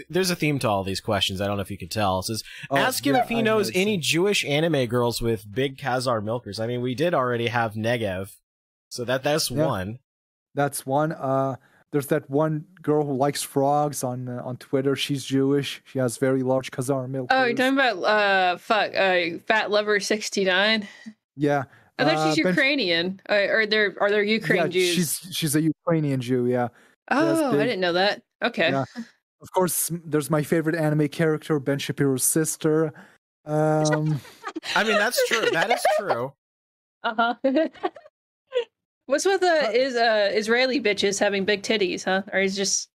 there's a theme to all these questions. I don't know if you can tell. It says, ask him if he knows any Jewish anime girls with big Khazar milkers. I mean, we did already have Negev, so that's one. That's one. There's that one girl who likes frogs on Twitter. She's Jewish. She has very large Khazar milkers. Oh, you're talking about Fat Lover 69? Yeah. I thought she's Ukrainian. Are there Ukraine Jews? She's a Ukrainian Jew, yeah. Oh, I didn't know that. Okay. Yeah. Of course, there's my favorite anime character, Ben Shapiro's sister. I mean, that's true. That is true. Uh-huh. What's with Israeli bitches having big titties, huh? Or is just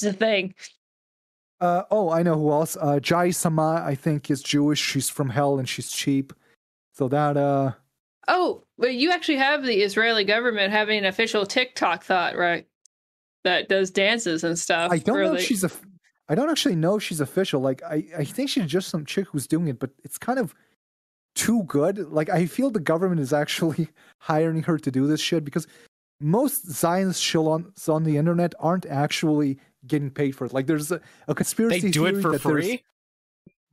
a thing? I know who else. Jai Sama, I think, is Jewish. She's from hell and she's cheap. So that Oh, but you actually have the Israeli government having an official TikTok thought, right? That does dances and stuff. I don't know if she's I don't actually know if she's official. Like I think she's just some chick who's doing it, but it's kind of too good. Like I feel the government is actually hiring her to do this shit because most Zionist shillons on the internet aren't actually getting paid for it. Like there's a conspiracy They do theory it for free?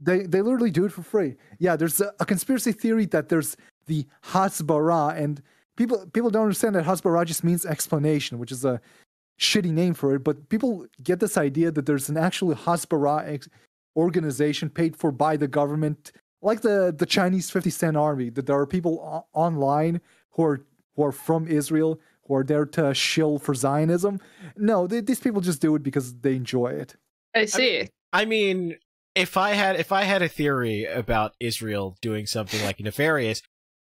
They literally do it for free. Yeah, there's a conspiracy theory that there's the Hasbara, and people don't understand that Hasbara just means explanation, which is a shitty name for it. But people get this idea that there's an actual Hasbara organization paid for by the government, like the Chinese 50-cent army. That there are people online who are from Israel who are there to shill for Zionism. No, these people just do it because they enjoy it. I see. I mean, if I had a theory about Israel doing something like nefarious,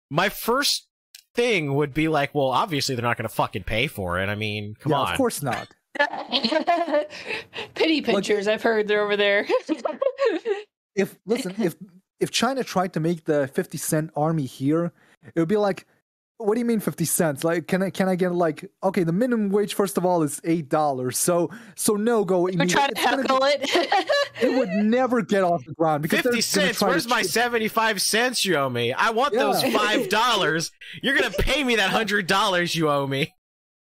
my first thing would be like, well, obviously they're not going to fucking pay for it. I mean, come on. Of course not. Pity pinchers, I've heard they're over there. If China tried to make the 50-cent army here, it would be like, what do you mean 50 cents? Like, can I get like, okay, the minimum wage first of all is $8, so no go. We try to heckle it. It would never get off the ground because 50 cents. Where's my 75 cents you owe me? I want those $5. You're gonna pay me that $100 you owe me.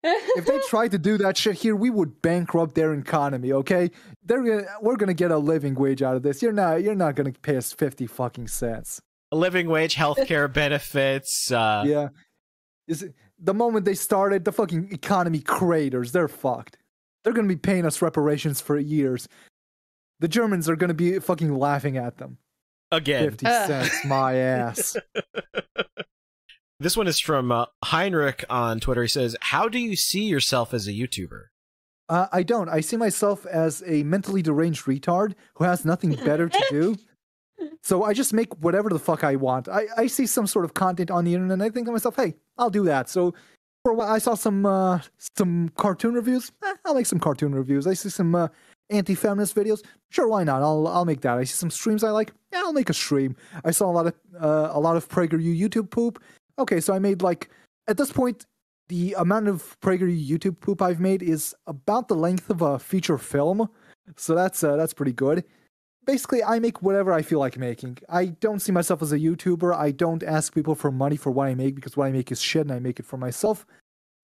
If they tried to do that shit here, we would bankrupt their economy. Okay, we're gonna get a living wage out of this. You're not gonna pay us 50 fucking cents. A living wage, healthcare benefits. Yeah. The moment they started, the fucking economy craters. They're fucked. They're gonna be paying us reparations for years. The Germans are gonna be fucking laughing at them. Again. 50 cents, my ass. This one is from Heinrich on Twitter. He says, how do you see yourself as a YouTuber? I don't. I see myself as a mentally deranged retard who has nothing better to do. So I just make whatever the fuck I want. I see some sort of content on the internet and I think to myself, hey, I'll do that. So for a while I saw some cartoon reviews. I'll make some cartoon reviews. I see some anti-feminist videos. Sure, why not? I'll make that. I see some streams I like. Yeah, I'll make a stream. I saw a lot of PragerU YouTube poop. Okay, so I made like, at this point, the amount of PragerU YouTube poop I've made is about the length of a feature film. So that's pretty good. Basically, I make whatever I feel like making. I don't see myself as a YouTuber. I don't ask people for money for what I make because what I make is shit and I make it for myself.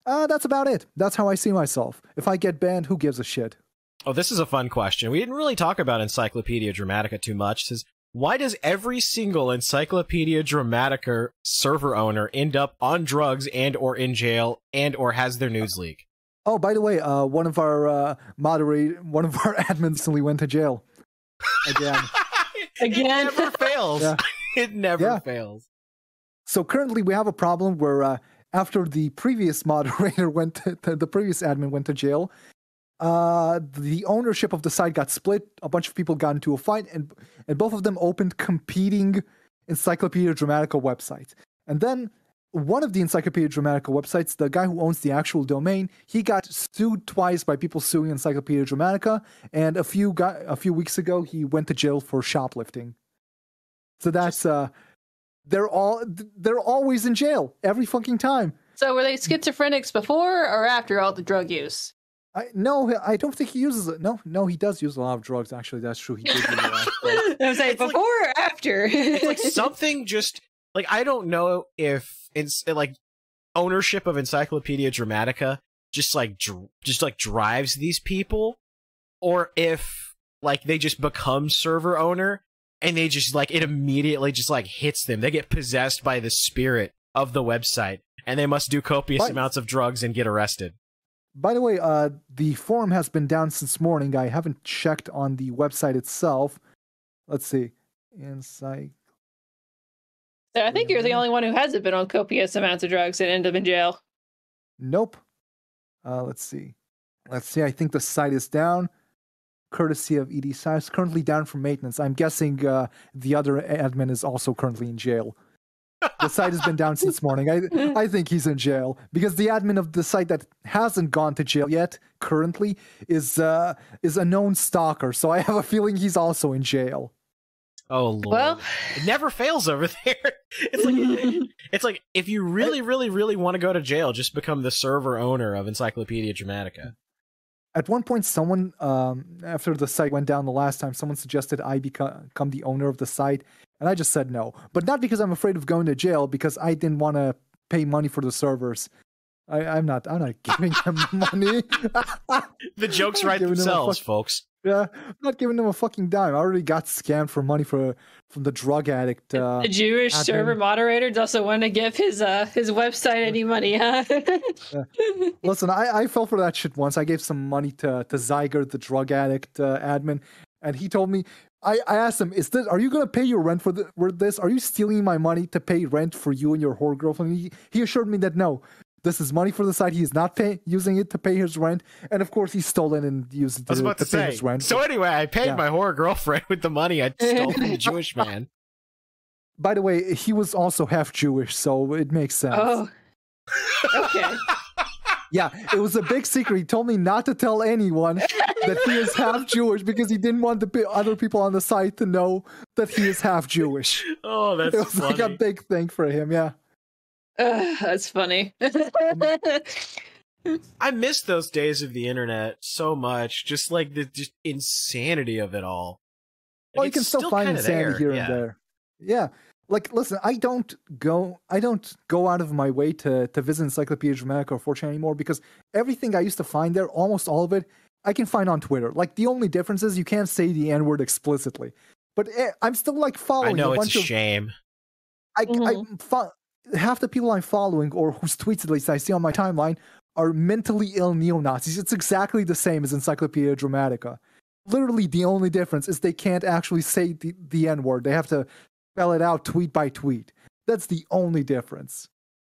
That's about it. That's how I see myself. If I get banned, who gives a shit? Oh, this is a fun question. We didn't really talk about Encyclopedia Dramatica too much. It says, why does every single Encyclopedia Dramatica server owner end up on drugs and or in jail and or has their nudes leak? Oh, by the way, one of our admins recently went to jail. Again. It never fails. Yeah. It never fails. So currently we have a problem where after the previous moderator the previous admin went to jail, the ownership of the site got split. A bunch of people got into a fight, and both of them opened competing Encyclopedia Dramatica websites. And then one of the Encyclopedia Dramatica websites, the guy who owns the actual domain, he got sued twice by people suing Encyclopedia Dramatica, and a few weeks ago he went to jail for shoplifting. So that's they're always in jail every fucking time. So were they schizophrenics before or after all the drug use? No, I don't think he uses it. No, he does use a lot of drugs. Actually, that's true. He did use a lot of drugs. I was like, before or after? It's like something just like, I don't know if it's like ownership of Encyclopedia Dramatica just drives these people, or if like they just become server owner and they just like it immediately just like hits them. They get possessed by the spirit of the website and they must do copious amounts of drugs and get arrested. By the way, the forum has been down since morning. I haven't checked on the website itself. Let's see. So I think you're the only one who hasn't been on copious amounts of drugs and ended up in jail. Nope. Let's see. I think the site is down, courtesy of ED Science. Currently down for maintenance. I'm guessing the other admin is also currently in jail. The site has been down since morning. I think he's in jail because the admin of the site that hasn't gone to jail yet currently is a known stalker. So I have a feeling he's also in jail. Oh Lord! Well, it never fails over there. It's like if you really, really, really want to go to jail, just become the server owner of Encyclopedia Dramatica. At one point, someone, after the site went down the last time, someone suggested I become the owner of the site, and I just said no. But not because I'm afraid of going to jail, because I didn't want to pay money for the servers. I'm not giving them money. The jokes write themselves, folks. Yeah, I'm not giving him a fucking dime. I already got scammed for money from the drug addict. The Jewish admin. server moderator doesn't want to give his website any money, huh? Yeah. Listen, I fell for that shit once. I gave some money to Zyger, the drug addict admin, and he told me. I asked him, are you gonna pay your rent for this? Are you stealing my money to pay rent for you and your whore girlfriend? He assured me that no. This is money for the site. He is not using it to pay his rent. And of course, he stole it and used it to pay his rent. So anyway, I paid my whore girlfriend with the money I stole from the Jewish man. By the way, he was also half Jewish, so it makes sense. Oh, okay. Yeah, it was a big secret. He told me not to tell anyone that he is half Jewish because he didn't want the other people on the site to know that he is half Jewish. Oh, that's funny. It was like a big thing for him, yeah. That's funny. I miss those days of the internet so much. Just like the just insanity of it all. Well, you can still find insanity here and there. Yeah. Like, listen, I don't go out of my way to visit Encyclopedia Dramatica or 4chan anymore because everything I used to find there, almost all of it, I can find on Twitter. Like, the only difference is you can't say the N-word explicitly. But I'm still, like, following I know, a bunch it's a shame. Half the people I'm following, or whose tweets at least I see on my timeline, are mentally ill neo-Nazis. It's exactly the same as Encyclopedia Dramatica. Literally, the only difference is they can't actually say the N-word. They have to spell it out tweet by tweet. That's the only difference.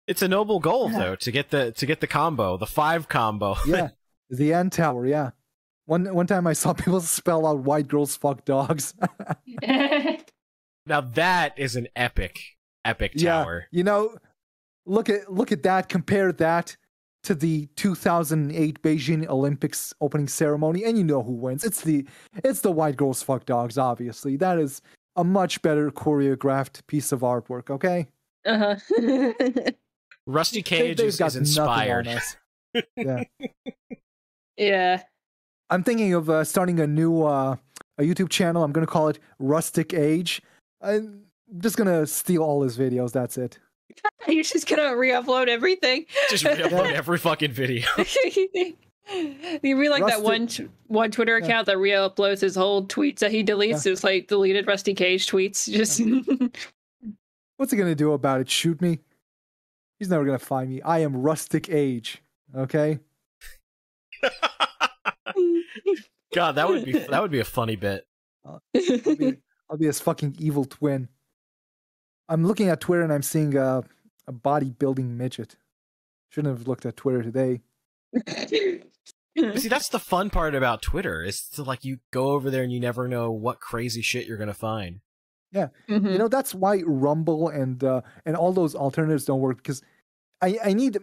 It's a noble goal, though, to get the combo, the 5 combo. Yeah, the N tower. Yeah, one time I saw people spell out "white girls fuck dogs." Now that is an epic tower. You know, look at that. Compare that to the 2008 Beijing Olympics opening ceremony, and you know who wins. It's the white girls fuck dogs. Obviously, that is a much better choreographed piece of artwork, okay? Rusty Cage is inspired. Yeah. Yeah. I'm thinking of starting a new a YouTube channel. I'm going to call it Rustic Age. I'm just going to steal all his videos. That's it. You're just going to re-upload everything? Just re-upload every fucking video. You mean like that one Twitter account that re-uploads his whole tweets that he deletes? It's like deleted Rusty Cage tweets. Just what's he gonna do about it? Shoot me? He's never gonna find me. I am Rustic Age. Okay. God, that would be a funny bit. I'll be his fucking evil twin. I'm looking at Twitter and I'm seeing a bodybuilding midget. Shouldn't have looked at Twitter today. See, that's the fun part about Twitter, is to like you go over there and you never know what crazy shit you're gonna find. Yeah, you know, that's why Rumble and all those alternatives don't work, because I need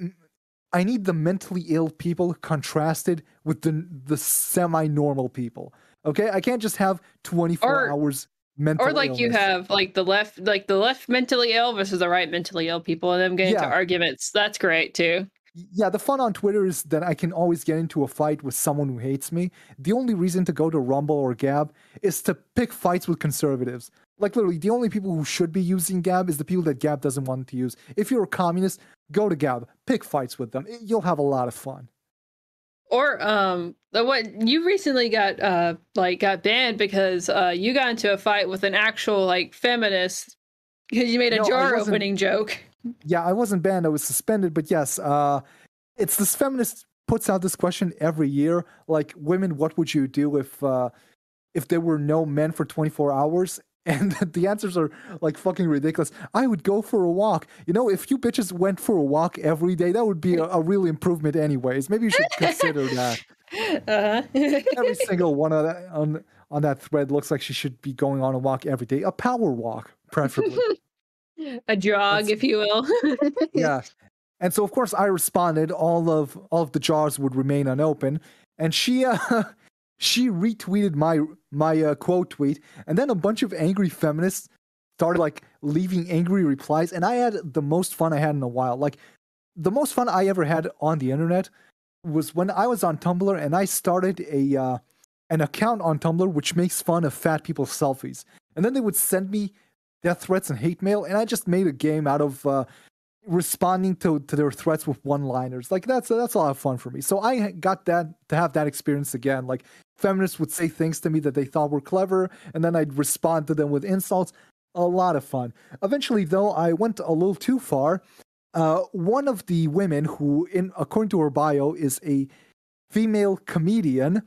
the mentally ill people contrasted with the semi-normal people. Okay, I can't just have 24 hours mental or like illness. You have like the left mentally ill versus the right mentally ill people, and them getting into arguments. That's great too. Yeah, the fun on Twitter is that I can always get into a fight with someone who hates me. The only reason to go to Rumble or Gab is to pick fights with conservatives. Like, literally, the only people who should be using Gab is the people that Gab doesn't want to use. If you're a communist, go to Gab. Pick fights with them. You'll have a lot of fun. Or what you recently got banned because you got into a fight with an actual like feminist because you made a jar opening joke. Yeah, I wasn't banned. I was suspended. But yes, it's this feminist puts out this question every year, like, women, what would you do if there were no men for 24 hours? And the answers are like fucking ridiculous. I would go for a walk. You know, if you bitches went for a walk every day, that would be a real improvement anyways. Maybe you should consider that. Every single one of that, on that thread looks like she should be going on a walk every day. A power walk, preferably. A jog, if you will. Yeah. And so, of course, I responded. All of the jars would remain unopened. And she retweeted my quote tweet, and then a bunch of angry feminists started like leaving angry replies, and I had the most fun I had in a while. Like, the most fun I ever had on the internet was when I was on Tumblr and I started an account on Tumblr which makes fun of fat people's selfies, and then they would send me death threats and hate mail, and I just made a game out of responding to their threats with one-liners. Like, that's a lot of fun for me. So I got to have that experience again. Like, feminists would say things to me that they thought were clever, and then I'd respond to them with insults. A lot of fun. Eventually, though, I went a little too far. One of the women who, according to her bio, is a female comedian,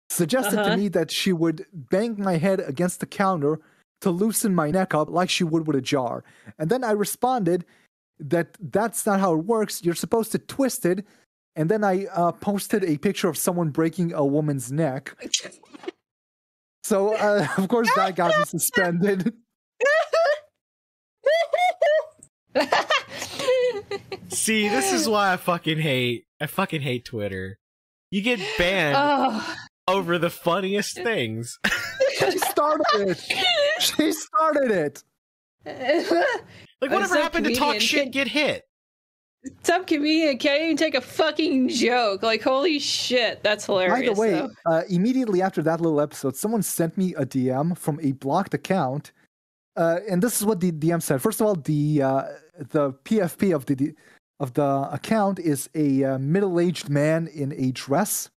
suggested to me that she would bang my head against the counter to loosen my neck up like she would with a jar. And then I responded that that's not how it works. You're supposed to twist it. And then I posted a picture of someone breaking a woman's neck. So, of course, that got me suspended. See, this is why I fucking hate Twitter. You get banned over the funniest things. She started it. Like, whatever happened to talk shit, get hit? Some comedian can't even take a fucking joke. Like, holy shit, that's hilarious. By the way, immediately after that little episode, someone sent me a DM from a blocked account, and this is what the DM said. First of all, the PFP of the account is a middle-aged man in a dress.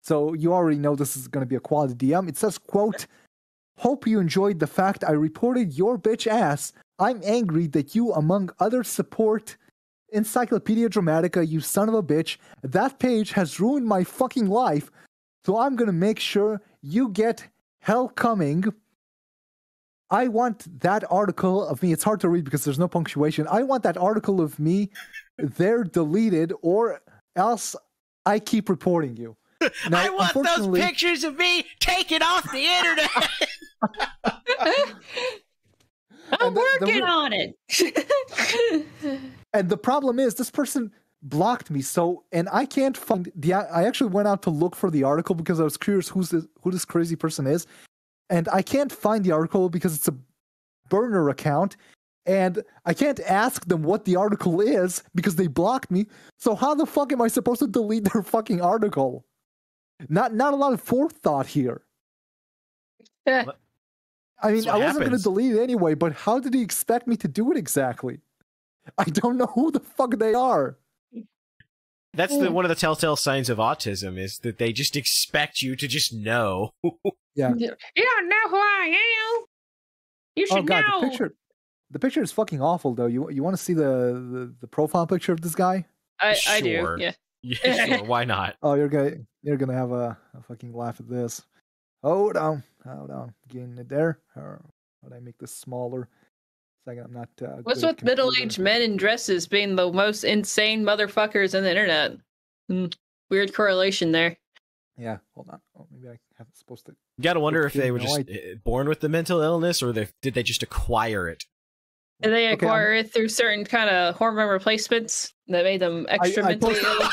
So you already know this is going to be a quality DM. It says, quote, "Hope you enjoyed the fact I reported your bitch ass. I'm angry that you, among others, support Encyclopedia Dramatica, you son of a bitch. That page has ruined my fucking life, so I'm gonna make sure you get hell coming. I want that article of me," it's hard to read because there's no punctuation. "I want that article of me there deleted, or else I keep reporting you." Now, I want those pictures of me taken off the internet. I'm working on it. And the problem is, this person blocked me, and I can't find I actually went out to look for the article because I was curious who this crazy person is, and I can't find the article because it's a burner account, and I can't ask them what the article is because they blocked me. So how the fuck am I supposed to delete their fucking article? Not a lot of forethought here. I mean, I wasn't going to delete it anyway, but how did he expect me to do it exactly? I don't know who the fuck they are. That's one of the telltale signs of autism, is that they just expect you to just know. Yeah. You don't know who I am. You should know. The picture is fucking awful, though. You want to see the profile picture of this guy? I do. Yeah. Yeah, sure. Why not? Oh, you're gonna have a fucking laugh at this. Hold on. Getting it there. How do I make this smaller? Second, I'm not. What's with middle-aged men in dresses being the most insane motherfuckers on the internet? Weird correlation there. Yeah, hold on. Oh, maybe I haven't supposed to. You gotta wonder if they were just born with the mental illness, or did they just acquire it? Did they acquire it through certain kind of hormone replacements that made them extra mentally ill?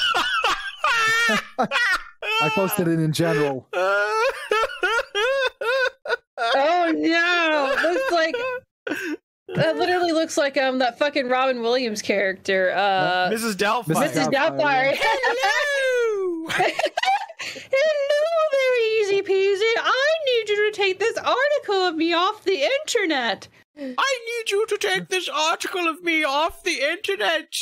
I posted it in general. Oh no! Looks like that literally looks like that fucking Robin Williams character. Mrs. Doubtfire. Mrs. Doubtfire. Hello. Hello there, easy peasy. I need you to take this article of me off the internet. I need you to take this article of me off the internet.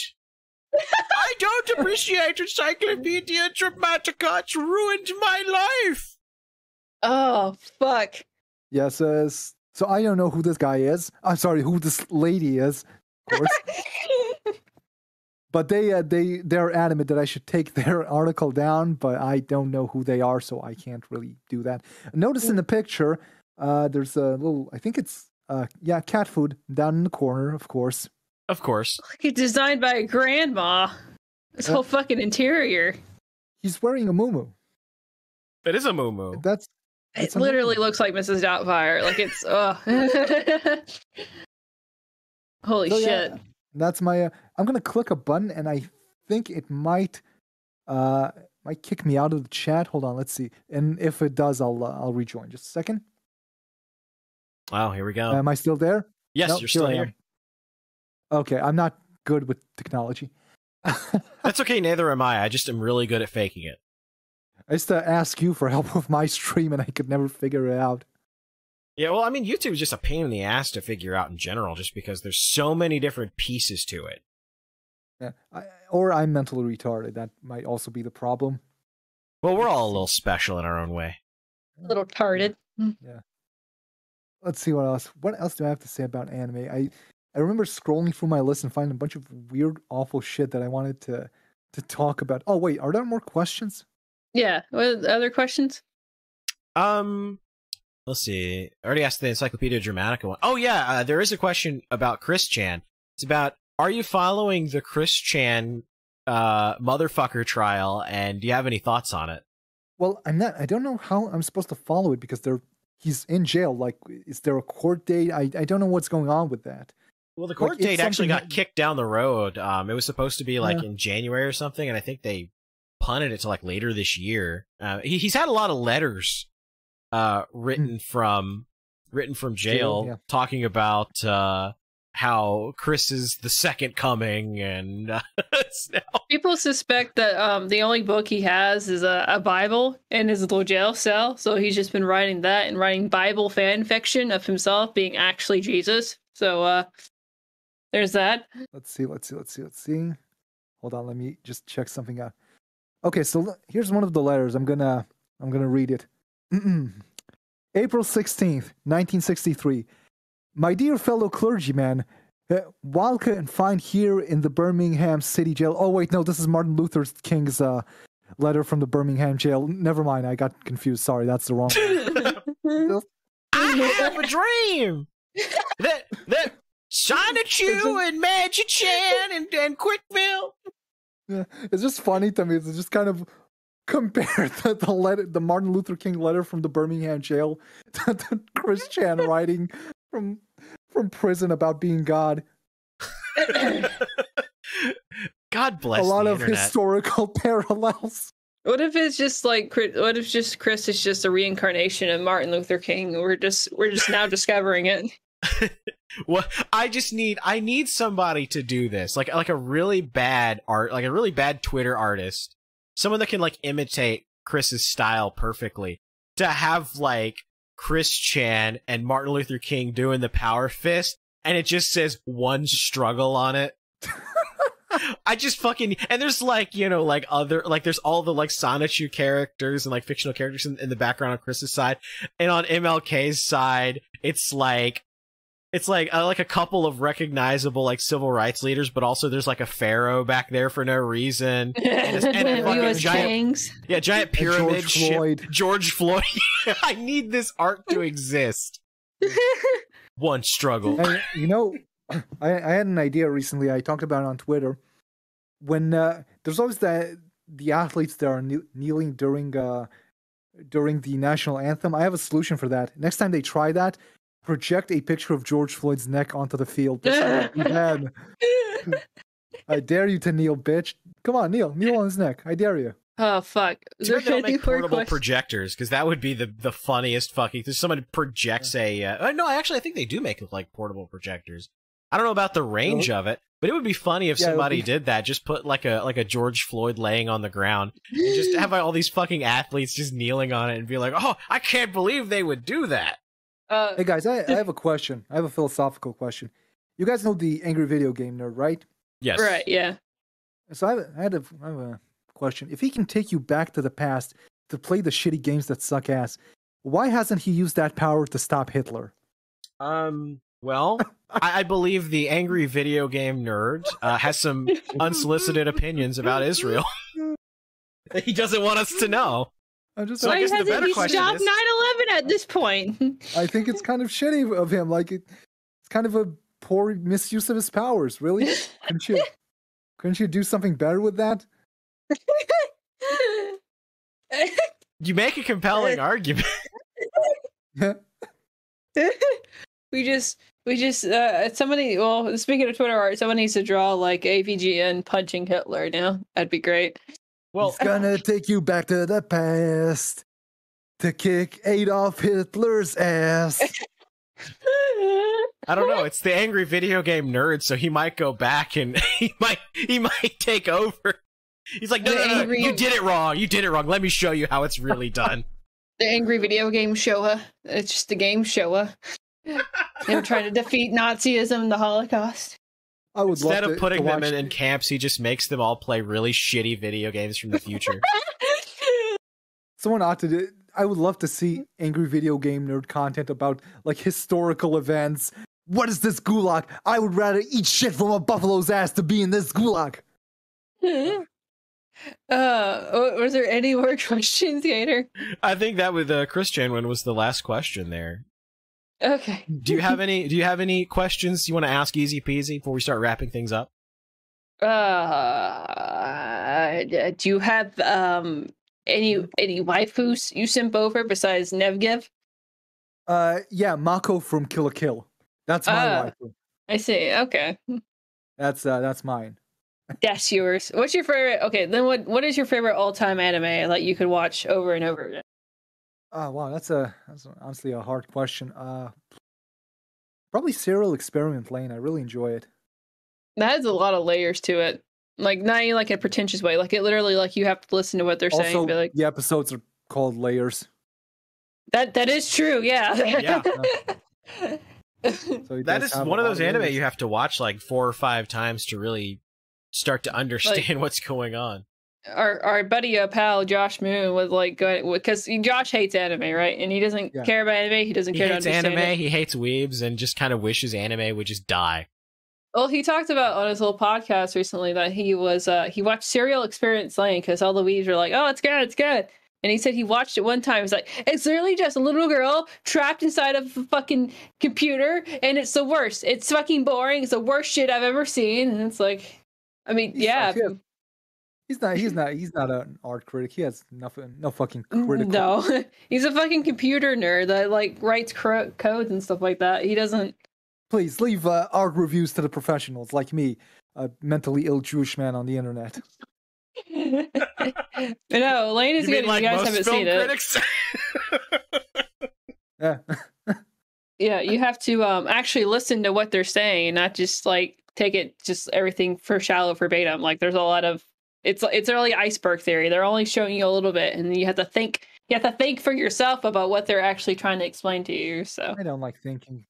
I don't appreciate Encyclopedia Dramatica. It's ruined my life. Oh, fuck. Yes, so I don't know who this guy is. I'm sorry, who this lady is, of course. But they're adamant that I should take their article down, but I don't know who they are, so I can't really do that. Notice in the picture, there's a little, I think it's, cat food down in the corner, of course. Of course. Like designed by a grandma. This whole fucking interior. He's wearing a muumuu. It is a muumuu. It literally looks like Mrs. Doubtfire. Like it's holy shit. Yeah, that's my I'm gonna click a button and I think it might kick me out of the chat. Hold on, let's see. And if it does, I'll rejoin. Just a second. Wow, here we go. Am I still there? Yes, nope, you're still here. Okay, I'm not good with technology. That's okay, neither am I. I just am really good at faking it. I used to ask you for help with my stream and I could never figure it out. Yeah, well, I mean, YouTube is just a pain in the ass to figure out in general, just because there's so many different pieces to it. Yeah, or I'm mentally retarded. That might also be the problem. Well, we're all a little special in our own way. A little tarded. Yeah. Let's see what else. What else do I have to say about anime? I remember scrolling through my list and finding a bunch of weird, awful shit that I wanted to talk about. Oh wait, are there more questions? Yeah. What other questions? Let's see. I already asked the Encyclopedia Dramatica one. Oh yeah, there is a question about Chris Chan. It's about, are you following the Chris Chan motherfucker trial, and do you have any thoughts on it? Well, I'm not. I don't know how I'm supposed to follow it because he's in jail. Like, is there a court date? I don't know what's going on with that. Well, the court date actually got kicked down the road. It was supposed to be like in January or something, and I think they punted it to like later this year. He's had a lot of letters written from jail talking about how Chris is the second coming, and people suspect that the only book he has is a Bible in his little jail cell, so he's just been writing that and writing Bible fan fiction of himself being actually Jesus. So there's that. Let's see. Hold on, let me just check something out. Okay, so here's one of the letters. I'm gonna read it. April 16th, 1963. My dear fellow clergyman, while confined here in the Birmingham City Jail. Oh, wait, no, this is Martin Luther King's letter from the Birmingham jail. Never mind, I got confused. Sorry, that's the wrong one. I have a dream that Sonichu and Magic Chan and Quickville. Yeah, it's just funny to me. It's just kind of compare the Martin Luther King letter from the Birmingham jail to Chris Chan writing from prison about being God. God bless a lot the of internet. Historical parallels. What if it's just like, what if just Chris is just a reincarnation of Martin Luther King? We're just now discovering it. Well, I need somebody to do this, like a really bad Twitter artist, someone that can like imitate Chris's style perfectly, to have like Chris Chan and Martin Luther King doing the power fist, and it just says one struggle on it. I just fucking, and there's like, like other, like there's all the like Sonichu characters and like fictional characters in the background on Chris's side, and on MLK's side, it's like a couple of recognizable like civil rights leaders, but also there's like a pharaoh back there for no reason, and fucking giant pyramid George Floyd. I need this art to exist. One struggle. And, I had an idea recently. I talked about it on Twitter. When there's always the athletes that are kneeling during the national anthem. I have a solution for that. Next time they try that, project a picture of George Floyd's neck onto the field. I dare you to kneel, bitch. Come on, kneel on his neck. I dare you. Oh fuck! They'll make portable projectors, because that would be the funniest fucking. If someone projects a no, actually, I think they do make like portable projectors. I don't know about the range of it, but it would be funny if somebody did that. Just put like a George Floyd laying on the ground, and just have all these fucking athletes just kneeling on it, and be like, "Oh, I can't believe they would do that." Hey guys, I have a question. I have a philosophical question. You guys know the Angry Video Game Nerd, right? Yes. Right. Yeah. So I have a question. If he can take you back to the past to play the shitty games that suck ass, why hasn't he used that power to stop Hitler? Well, I believe the Angry Video Game Nerd has some unsolicited opinions about Israel that he doesn't want us to know. So I guess the better question is, 9/11 at this point. I think it's kind of shitty of him. Like it's kind of a poor misuse of his powers. Really, couldn't you do something better with that? You make a compelling argument. We just somebody. Well, speaking of Twitter art, someone needs to draw like AVGN punching Hitler now. That'd be great. Well, he's gonna take you back to the past to kick Adolf Hitler's ass. I don't know. It's the Angry Video Game Nerd, so he might go back and he might take over. He's like, no, you did it wrong. You did it wrong. Let me show you how it's really done. The Angry Video Game Showa. It's just a game Showa. Him trying to defeat Nazism and the Holocaust. I would Instead love of putting them in camps, he just makes them all play really shitty video games from the future. Someone ought to do. I would love to see angry video game nerd content about like historical events. What is this gulag? I would rather eat shit from a buffalo's ass to be in this gulag. Was there any more questions, Gator? I think that with Christian one was the last question there. Okay. Do you have any questions you want to ask Easy Peasy before we start wrapping things up? Do you have any waifus you simp over besides Nevgev? Yeah, Mako from Kill la Kill. That's my waifu. I see. Okay. That's mine. That's yours. What's your favorite? Okay, then what is your favorite all-time anime that you could watch over and over again? Oh wow, that's honestly a hard question. Probably Serial Experiment Lane. I really enjoy it. That has a lot of layers to it. Like not even like a pretentious way. Like it literally like you have to listen to what they're saying. Also, Be like, the episodes are called layers. That is true. Yeah. Yeah. So That is one of those anime you have to watch like 4 or 5 times to really start to understand what's going on. Our buddy pal Josh Moon was like going because Josh hates anime, right? And he doesn't care about anime. He doesn't care to understand anime. it. He hates weebs and just kind of wishes anime would just die. Well, he talked about on his little podcast recently that he was he watched Serial Experience Lane because all the weebs were like, "Oh, it's good, it's good." And he said he watched it one time. He's like, "It's literally just a little girl trapped inside of a fucking computer, and it's the worst. It's fucking boring. It's the worst shit I've ever seen." And it's like, I mean, yeah. He's not an art critic. He has nothing, no fucking critical. No, he's a fucking computer nerd that like writes codes and stuff like that. He doesn't. Please leave art reviews to the professionals like me, a mentally ill Jewish man on the internet. No, Lane is good. Like you guys haven't seen critics? it. Yeah. Yeah, you have to actually listen to what they're saying, not just like take it just everything for shallow verbatim. Like there's a lot of it's early iceberg theory. They're only showing you a little bit, and you have to think. You have to think for yourself about what they're actually trying to explain to you. So I don't like thinking.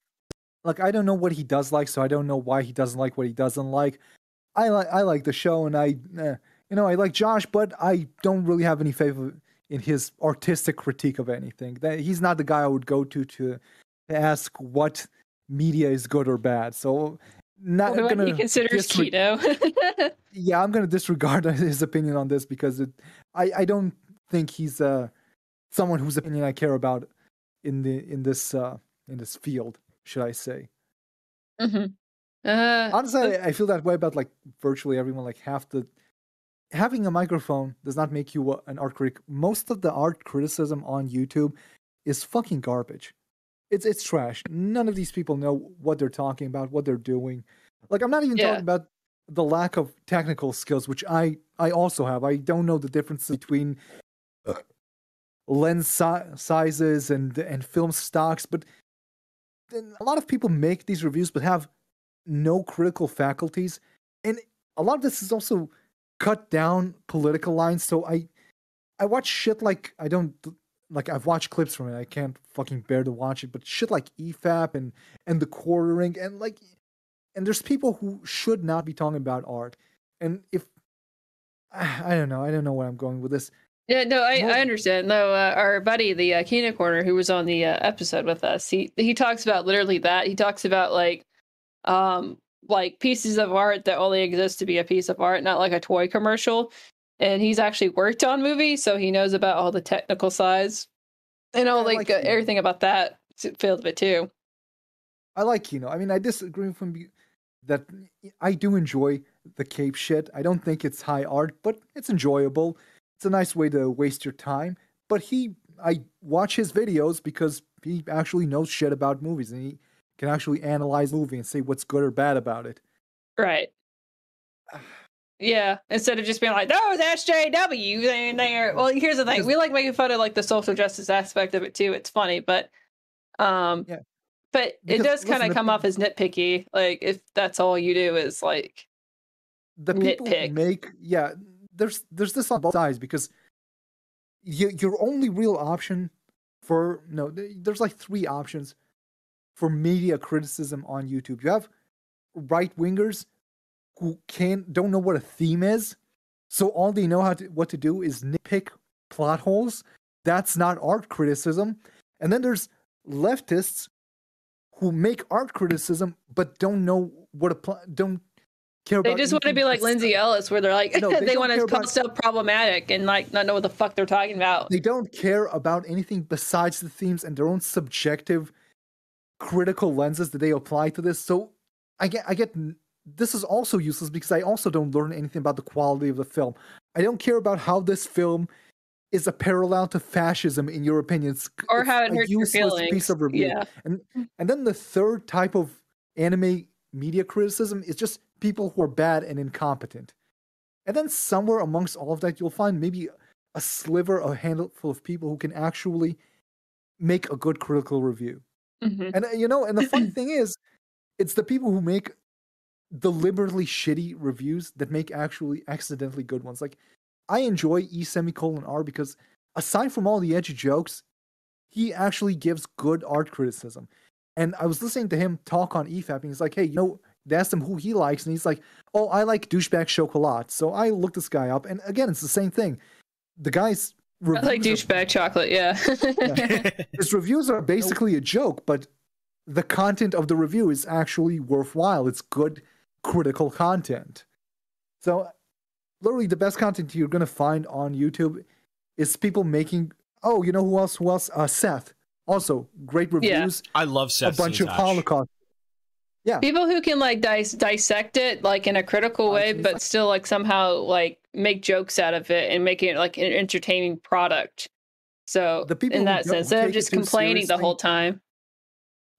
Like I don't know what he does like, so I don't know why he doesn't like what he doesn't like. I like the show, and I like Josh, but I don't really have any favor in his artistic critique of anything. That he's not the guy I would go to ask what media is good or bad. So not what gonna he considers Kino. Yeah, I'm gonna disregard his opinion on this because I don't think he's someone whose opinion I care about in this field, should I say? Mm-hmm. Honestly, I feel that way about like virtually everyone. Like having a microphone does not make you an art critic. Most of the art criticism on YouTube is fucking garbage. It's trash. None of these people know what they're talking about, what they're doing. Like I'm not even talking about the lack of technical skills, which I also have. I don't know the difference between lens sizes and film stocks, but a lot of people make these reviews but have no critical faculties, and a lot of this is also cut down political lines. So I watch shit like I've watched clips from it. I can't fucking bear to watch it, but shit like EFAP and the quartering and there's people who should not be talking about art. And if I don't know where I'm going with this. Yeah, no, I understand. No, our buddy, the Kino Corner, who was on the episode with us, he talks about literally that. He talks about like pieces of art that only exist to be a piece of art, not like a toy commercial. And he's actually worked on movies, so he knows about all the technical sides and all everything about that field of it too. I like Kino. I mean, I disagree with him that I do enjoy the cape shit. I don't think it's high art, but it's enjoyable. It's a nice way to waste your time. But I watch his videos because he actually knows shit about movies and he can actually analyze a movie and say what's good or bad about it. Right. Yeah, instead of just being like, those SJWs and they're well, here's the thing. We like making fun of like the social justice aspect of it too. It's funny, but but it does kind of come off as nitpicky. Like if that's all you do is like the people nitpick. There's this on both sides because your only real option there's like 3 options for media criticism on YouTube. You have right wingers who don't know what a theme is, so all they know what to do is nitpick plot holes that's not art criticism. And then there's leftists who make art criticism but don't know don't care about. They just want to be like Lindsay Ellis, where they're like, No, they want to call stuff problematic and like not know what the fuck they're talking about. They don't care about anything besides the themes and their own subjective critical lenses that they apply to this. So I get this is also useless because I also don't learn anything about the quality of the film. I don't care about how this film is a parallel to fascism in your opinion. Or how it a hurts your useless feelings. piece of review. Yeah. And then the third type of anime media criticism is just people who are bad and incompetent. And then somewhere amongst all of that, you'll find maybe a sliver, a handful of people who can actually make a good critical review. Mm-hmm. And and the funny thing is, it's the people who make deliberately shitty reviews that make actually accidentally good ones. Like, I enjoy E::R because aside from all the edgy jokes, he actually gives good art criticism. And I was listening to him talk on EFAP, and he's like, hey, they asked him who he likes, and he's like, oh, I like douchebag chocolate. So I looked this guy up, and again, it's the same thing. The guy's I like douchebag chocolate, yeah. His reviews are basically a joke, but the content of the review is actually worthwhile. It's good critical content. So literally the best content you're going to find on YouTube is people making, you know who else? Seth. Also, great reviews. I love Seth. A bunch of Holocaust. Yeah. People who can like dissect it like in a critical way, but still like somehow like make jokes out of it and make it like an entertaining product. So the people in that sense, instead of just complaining the whole time.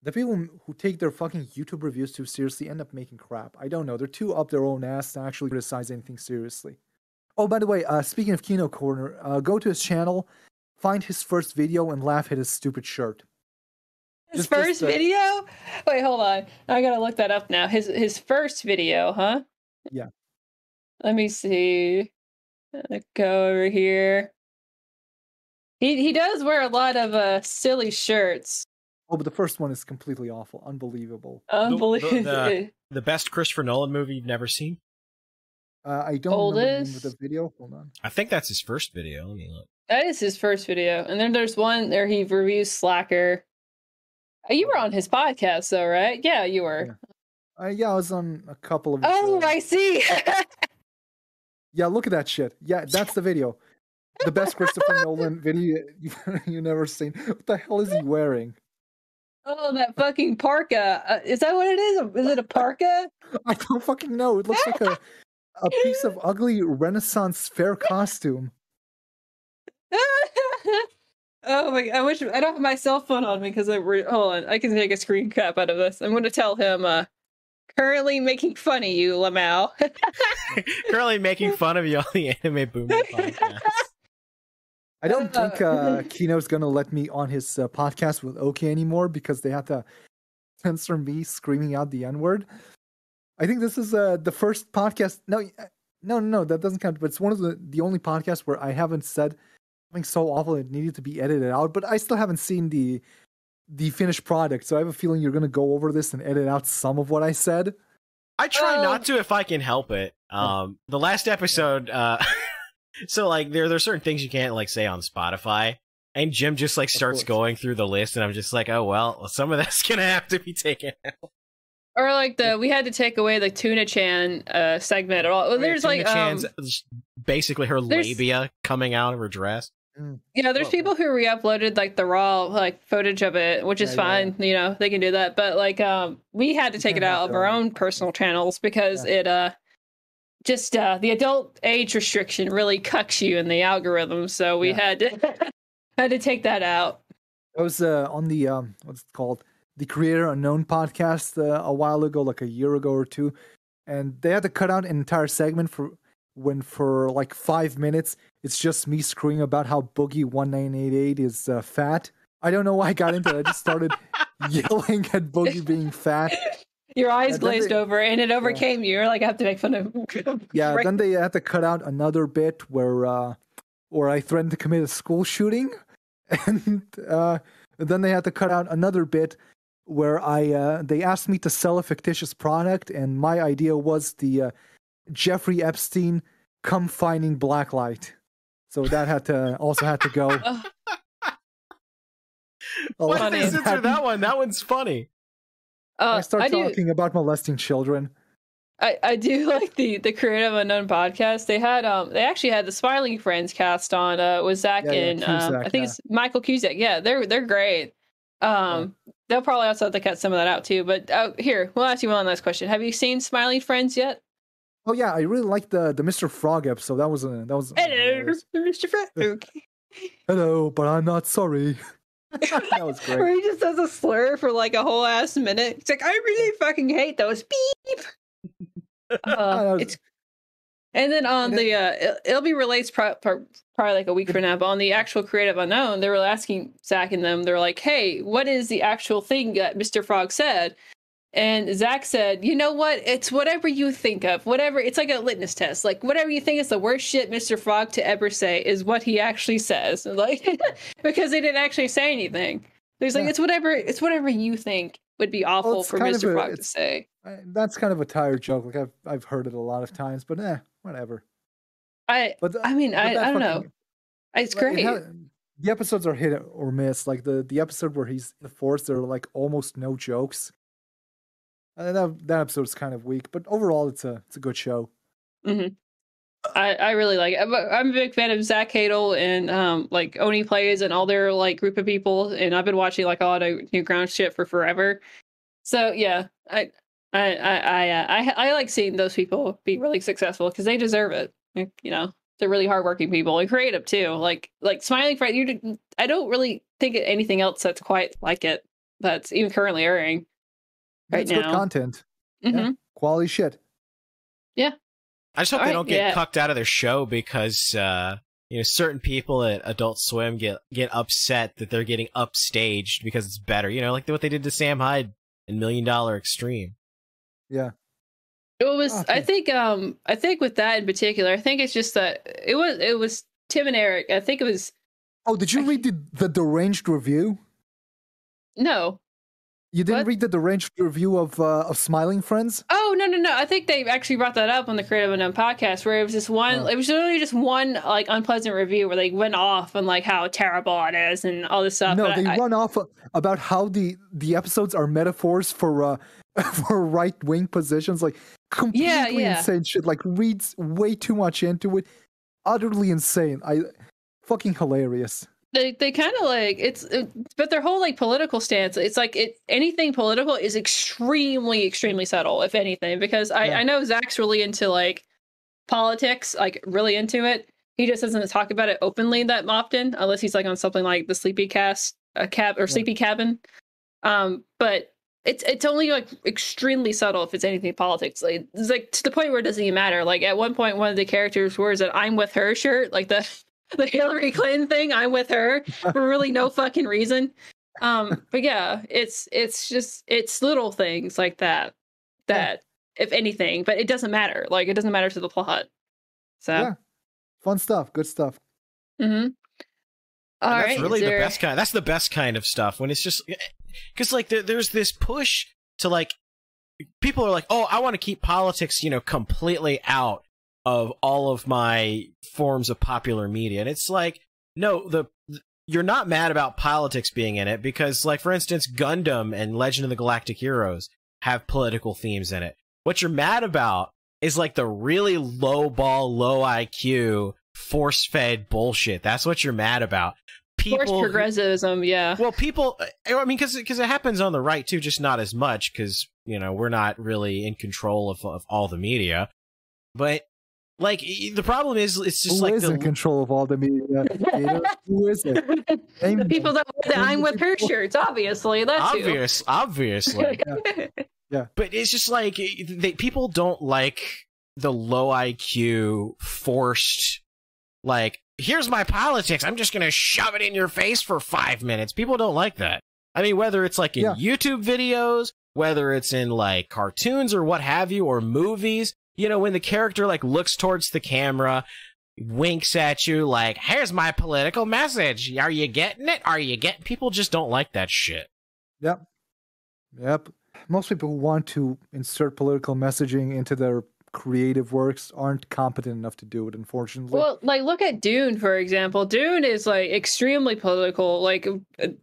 The people who take their fucking YouTube reviews too seriously end up making crap. I don't know. They're too up their own ass to actually criticize anything seriously. Oh, by the way, speaking of Kino Corner, go to his channel, find his first video, and laugh at his stupid shirt. His first video? Wait, hold on. I gotta look that up now. His first video, huh? Yeah. Let me see. Go over here. He does wear a lot of silly shirts. Oh, but the first one is completely awful. Unbelievable. Unbelievable. The best Christopher Nolan movie you've never seen? I don't remember the name of the video. Hold on. I think that's his first video. Let me look. That is his first video. And then there's one there he reviews Slacker. You were on his podcast, though, right? Yeah, you were. Yeah, I was on a couple of. Oh, I see. Yeah, look at that shit. Yeah, that's the video. The best Christopher Nolan video you've never seen. What the hell is he wearing? Oh, that fucking parka. Is that what it is? Is it a parka? I don't fucking know. It looks like a piece of ugly Renaissance fair costume. Oh my! I wish I don't have my cell phone on me because hold on. I can take a screen cap out of this. I'm going to tell him. Currently making fun of you, Lamau. Currently making fun of you on the Anime Boomer podcast. I don't think Kino's going to let me on his podcast with OK anymore because they have to censor me screaming out the N-word. I think this is the first podcast. No, that doesn't count. But it's one of the only podcasts where I haven't said something so awful it needed to be edited out. But I still haven't seen the finished product, so I have a feeling you're going to go over this and edit out some of what I said. I try not to if I can help it. The last episode, so like there's certain things you can't like say on Spotify, and Jim just like starts going through the list, and I'm just like, oh well, some of that's gonna have to be taken out. Or like we had to take away the Tuna Chan segment at all. Well, there's Tuna like Chan's basically her labia coming out of her dress. Yeah, there's people who re-uploaded like the raw like footage of it, which is fine. Yeah. You know, they can do that. But like we had to take it out of our own personal channels because it just the adult age restriction really cucks you in the algorithm. So we had to take that out. I was on the what's it called? The Creator Unknown podcast a while ago, like a year ago or two, and they had to cut out an entire segment for like 5 minutes it's just me screaming about how Boogie 1988 is fat. I don't know why I got into it. I just started yelling at Boogie being fat. Your eyes glazed over and it overcame you. You're like, I have to make fun of him. Yeah, then they had to cut out another bit where I threatened to commit a school shooting. And then they had to cut out another bit where they asked me to sell a fictitious product, and my idea was the Jeffrey Epstein come finding blacklight. So that also had to go. Why did funny. they censor that one? That one's funny. I start do- talking about molesting children. I do like the Creative Unknown podcast. They had they actually had the Smiling Friends cast on with Zach and Cusack, I think it's Michael Cusack. Yeah, they're great. They'll probably also have to cut some of that out too. But here, we'll ask you one last question. Have you seen Smiling Friends yet? Oh yeah, I really liked the Mr. Frog episode. That was Hello, hilarious. Mr. Frog. Hello, but I'm not sorry. That was great. Where he just does a slur for like a whole ass minute. It's like, I really fucking hate those beep. It's and then on it'll be released probably like a week from now, but on the actual Creative Unknown, they were asking Zach and them, they're like, hey, what is the actual thing that Mr. Frog said? And Zach said, you know what? It's whatever you think of. Whatever. It's like a litmus test. Like, whatever you think is the worst shit Mr. Frog to ever say is what he actually says. Like, because they didn't actually say anything. He's like, it's whatever you think would be awful for Mr. Frog to say. That's kind of a tired joke. Like I've heard it a lot of times, but whatever. I don't know. It's great. The episodes are hit or miss. Like the episode where he's in the forest, there are like almost no jokes. That episode's kind of weak, but overall, it's a good show. Mm-hmm. I really like it. I'm a big fan of Zach Hadel and like Oni Plays and all their like group of people, and I've been watching like a lot of Newgrounds shit for forever. So yeah, I like seeing those people be really successful because they deserve it. You know, they're really hardworking people and creative too. Like Smiling Friend, I don't really think of anything else that's quite like it that's even currently airing right now. Good content, quality shit. Yeah. I just hope they don't get cucked out of their show because certain people at Adult Swim get upset that they're getting upstaged because it's better. You know, like what they did to Sam Hyde in $1 Million Extreme. Yeah. It was. Okay. I think with that in particular, I think it's just that it was Tim and Eric. I think it was. Oh, did you read the deranged review? No. You didn't read the deranged review of Smiling Friends? Oh no! I think they actually brought that up on the Creative Unknown podcast, where it was just one. It was literally just one like unpleasant review where they went off on like how terrible it is and all this stuff. No, they run off about how the episodes are metaphors for right wing positions, like completely insane shit. Like reads way too much into it, utterly insane. Fucking hilarious. They kind of like but their whole like political stance, it's like anything political is extremely subtle, if anything, because I know Zach's really into like politics, like really into it. He just doesn't talk about it openly that often, unless he's like on something like the Sleepy Cabin. But it's only like extremely subtle if it's anything politics. Like, it's like to the point where it doesn't even matter. Like at one point, one of the characters wears an "I'm with her" shirt, like the Hillary Clinton thing. I'm with her for really no fucking reason. But yeah, it's little things like that if anything, but it doesn't matter. Like it doesn't matter to the plot. So yeah, fun stuff, good stuff. Mm-hmm. That's really the best kind. That's the best kind of stuff when it's just because like there's this push to like people are like, oh, I want to keep politics, completely out of all of my forms of popular media. And it's like, no, you're not mad about politics being in it because, like, for instance, Gundam and Legend of the Galactic Heroes have political themes in it. What you're mad about is, like, the really low ball, low IQ, force-fed bullshit. That's what you're mad about. Forced progressivism, yeah. Well, people, I mean, because it happens on the right, too, just not as much because, we're not really in control of all the media. But like, the problem is, it's just who is in control of all the media? Who is it? The people that wear the "I'm with her" shirts, obviously. That's obviously. Yeah. But it's just like, people don't like the low IQ, forced, like, here's my politics, I'm just gonna shove it in your face for 5 minutes. People don't like that. I mean, whether it's like in YouTube videos, whether it's in like cartoons or what have you, or movies, when the character like looks towards the camera, winks at you, like, here's my political message. Are you getting it? People just don't like that shit. Yep. Most people who want to insert political messaging into their creative works aren't competent enough to do it, unfortunately. Well, like look at Dune, for example. Dune is like extremely political. Like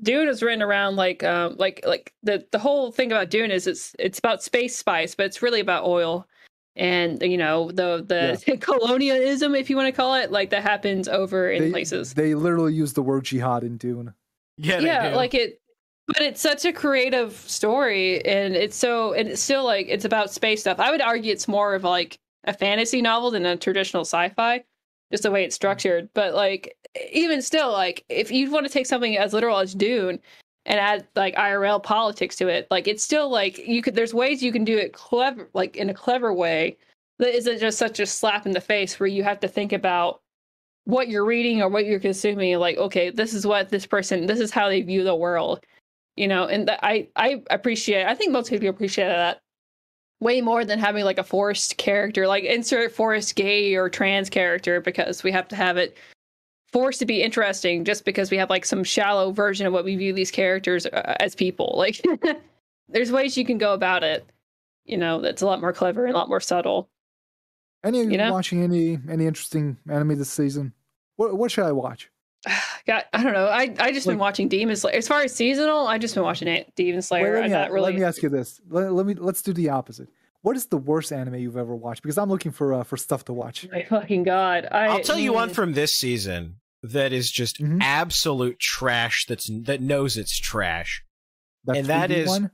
Dune is written around like the whole thing about Dune is it's about space spice, but it's really about oil. And you know the colonialism, if you want to call it, like that happens over in places. They literally use the word jihad in Dune. Yeah, like it, but it's such a creative story, and it's still like it's about space stuff. I would argue it's more of like a fantasy novel than a traditional sci-fi, just the way it's structured. But like even still, like if you want to take something as literal as Dune and add like IRL politics to it, like it's still like there's ways you can do it clever, like in a clever way that isn't just such a slap in the face where you have to think about what you're reading or what you're consuming. Like, okay, this is this is how they view the world, you know. And I think most people appreciate that way more than having like a forced character, like insert forced gay or trans character, because we have to have it forced to be interesting just because we have like some shallow version of what we view these characters as people. Like there's ways you can go about it, you know, that's a lot more clever and a lot more subtle. Watching any interesting anime this season? What should I watch? God, I don't know. I just been watching Demon Slayer. As far as seasonal, I just been watching Demon Slayer. Let me ask you this. Let's do the opposite. What is the worst anime you've ever watched? Because I'm looking for stuff to watch. My fucking God. I'll tell you one from this season that is just absolute trash that knows it's trash. That is one?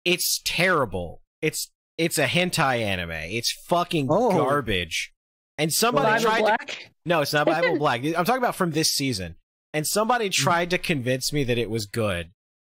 It's terrible. It's a hentai anime. It's fucking garbage. And somebody tried to... No, it's not Bible Black. I'm talking about from this season. And somebody tried to convince me that it was good.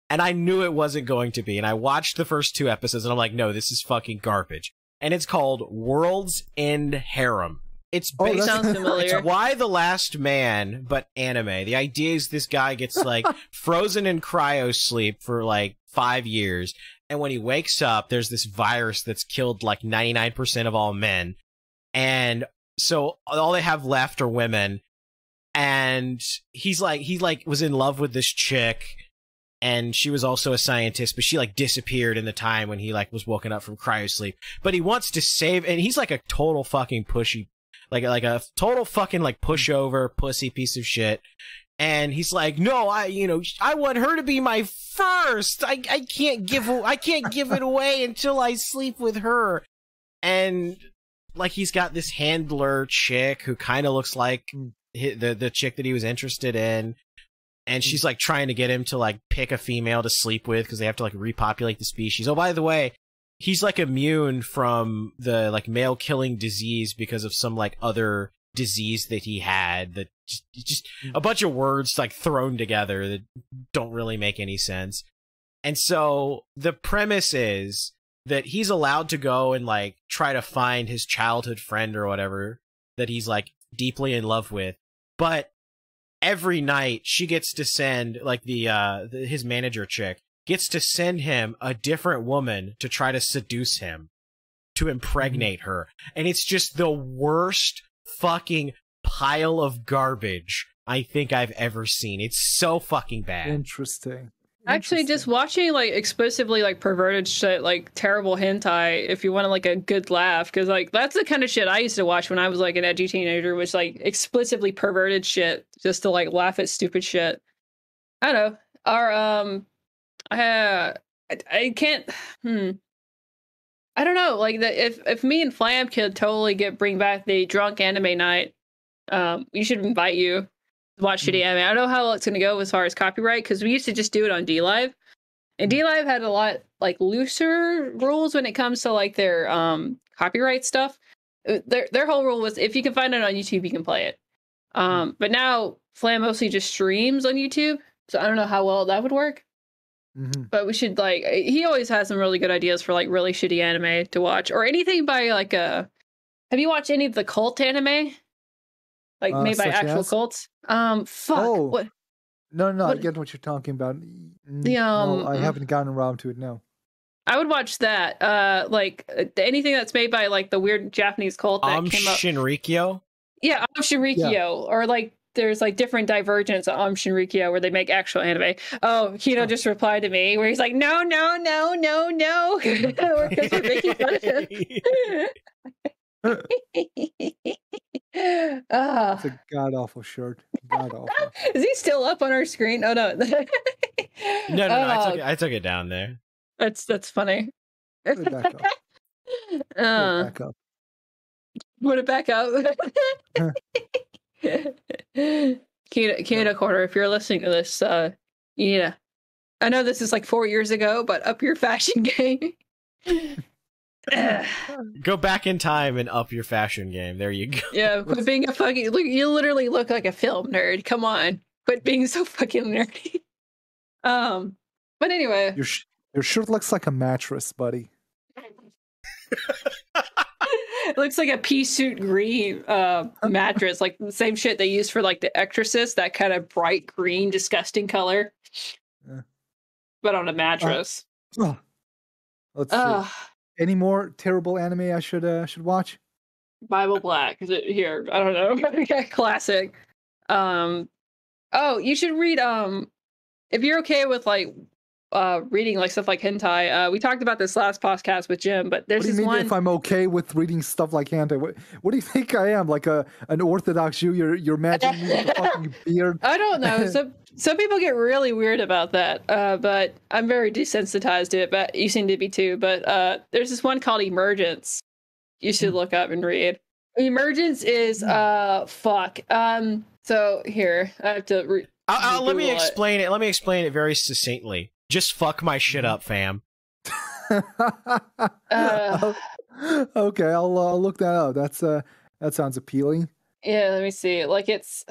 And I knew it wasn't going to be. And I watched the first 2 episodes and I'm like, no, this is fucking garbage. And it's called World's End Harem. It's based sounds familiar. It's Why the Last Man, but anime. The idea is this guy gets like frozen in cryo sleep for like 5 years. And when he wakes up, there's this virus that's killed like 99% of all men. And so all they have left are women. And he was in love with this chick. And she was also a scientist, but she like disappeared in the time when he like was woken up from cryosleep. But he wants to save, and he's like a total fucking pushy, like a total fucking like pushover pussy piece of shit. And he's like, no, I want her to be my first. I can't give it away until I sleep with her. And like he's got this handler chick who kind of looks like the chick that he was interested in. And she's like trying to get him to like pick a female to sleep with because they have to like repopulate the species. Oh, by the way, he's like immune from the like male killing disease because of some like other disease that he had that just a bunch of words like thrown together that don't really make any sense. And so the premise is that he's allowed to go and like try to find his childhood friend or whatever that he's like deeply in love with, but every night she gets to send like his manager chick gets to send him a different woman to try to seduce him, to impregnate her. And it's just the worst fucking pile of garbage I think I've ever seen. It's so fucking bad. Interesting. Actually, just watching like explicitly like perverted shit, like terrible hentai, if you want like a good laugh, because like that's the kind of shit I used to watch when I was like an edgy teenager, was like explicitly perverted shit just to like laugh at stupid shit. I don't know. I can't. I don't know. Like if me and Flam could totally bring back the drunk anime night, we should invite you. Watch shitty anime. I don't know how it's going to go as far as copyright, because we used to just do it on DLive, and DLive had a lot like looser rules when it comes to like their copyright stuff. Their whole rule was if you can find it on YouTube, you can play it. But now Flam mostly just streams on YouTube, so I don't know how well that would work. But we should like, he always has some really good ideas for like really shitty anime to watch, or anything by like have you watched any of the cult anime? Like made by actual cults. What? No, I get what you're talking about. No, I haven't gotten around to it. No, I would watch that. Like anything that's made by like the weird Japanese cult that came up. Shinrikyo. Yeah, Shinrikyo, or like there's like different divergents of Shinrikyo where they make actual anime. Oh, Kino just replied to me where he's like, no. Because we're making fun of him. Ah. It's a god awful shirt. God awful. Is he still up on our screen? Oh no. No, I took it down there. That's funny. Put it back up. Put it back up. Put it back up. Kino Corner, if you're listening to this, yeah. I know this is like 4 years ago, but up your fashion game. Go back in time and up your fashion game. There you go. Yeah, quit being a fucking. Look, you literally look like a film nerd. Come on, quit being so fucking nerdy. But anyway, your shirt looks like a mattress, buddy. it looks like a pea suit green mattress, like the same shit they use for like the Exorcist, that kind of bright green, disgusting color, but on a mattress. Let's see. Any more terrible anime I should watch? Bible Black. Is it here? I don't know. Classic. Oh, you should read if you're okay with like reading like stuff like hentai. We talked about this last podcast with Jim, but there's what do you this mean one. If I'm okay with reading stuff like hentai, what do you think I am? Like an Orthodox Jew? You're imagining me with a fucking beard? I don't know. Some people get really weird about that, but I'm very desensitized to it. But you seem to be too. But there's this one called Emergence. You should look up and read. Emergence is fuck. So here I have to. Let me explain it. Let me explain it very succinctly. Just fuck my shit up, fam. Okay, I'll look that up. That sounds appealing. Yeah, let me see. Like it's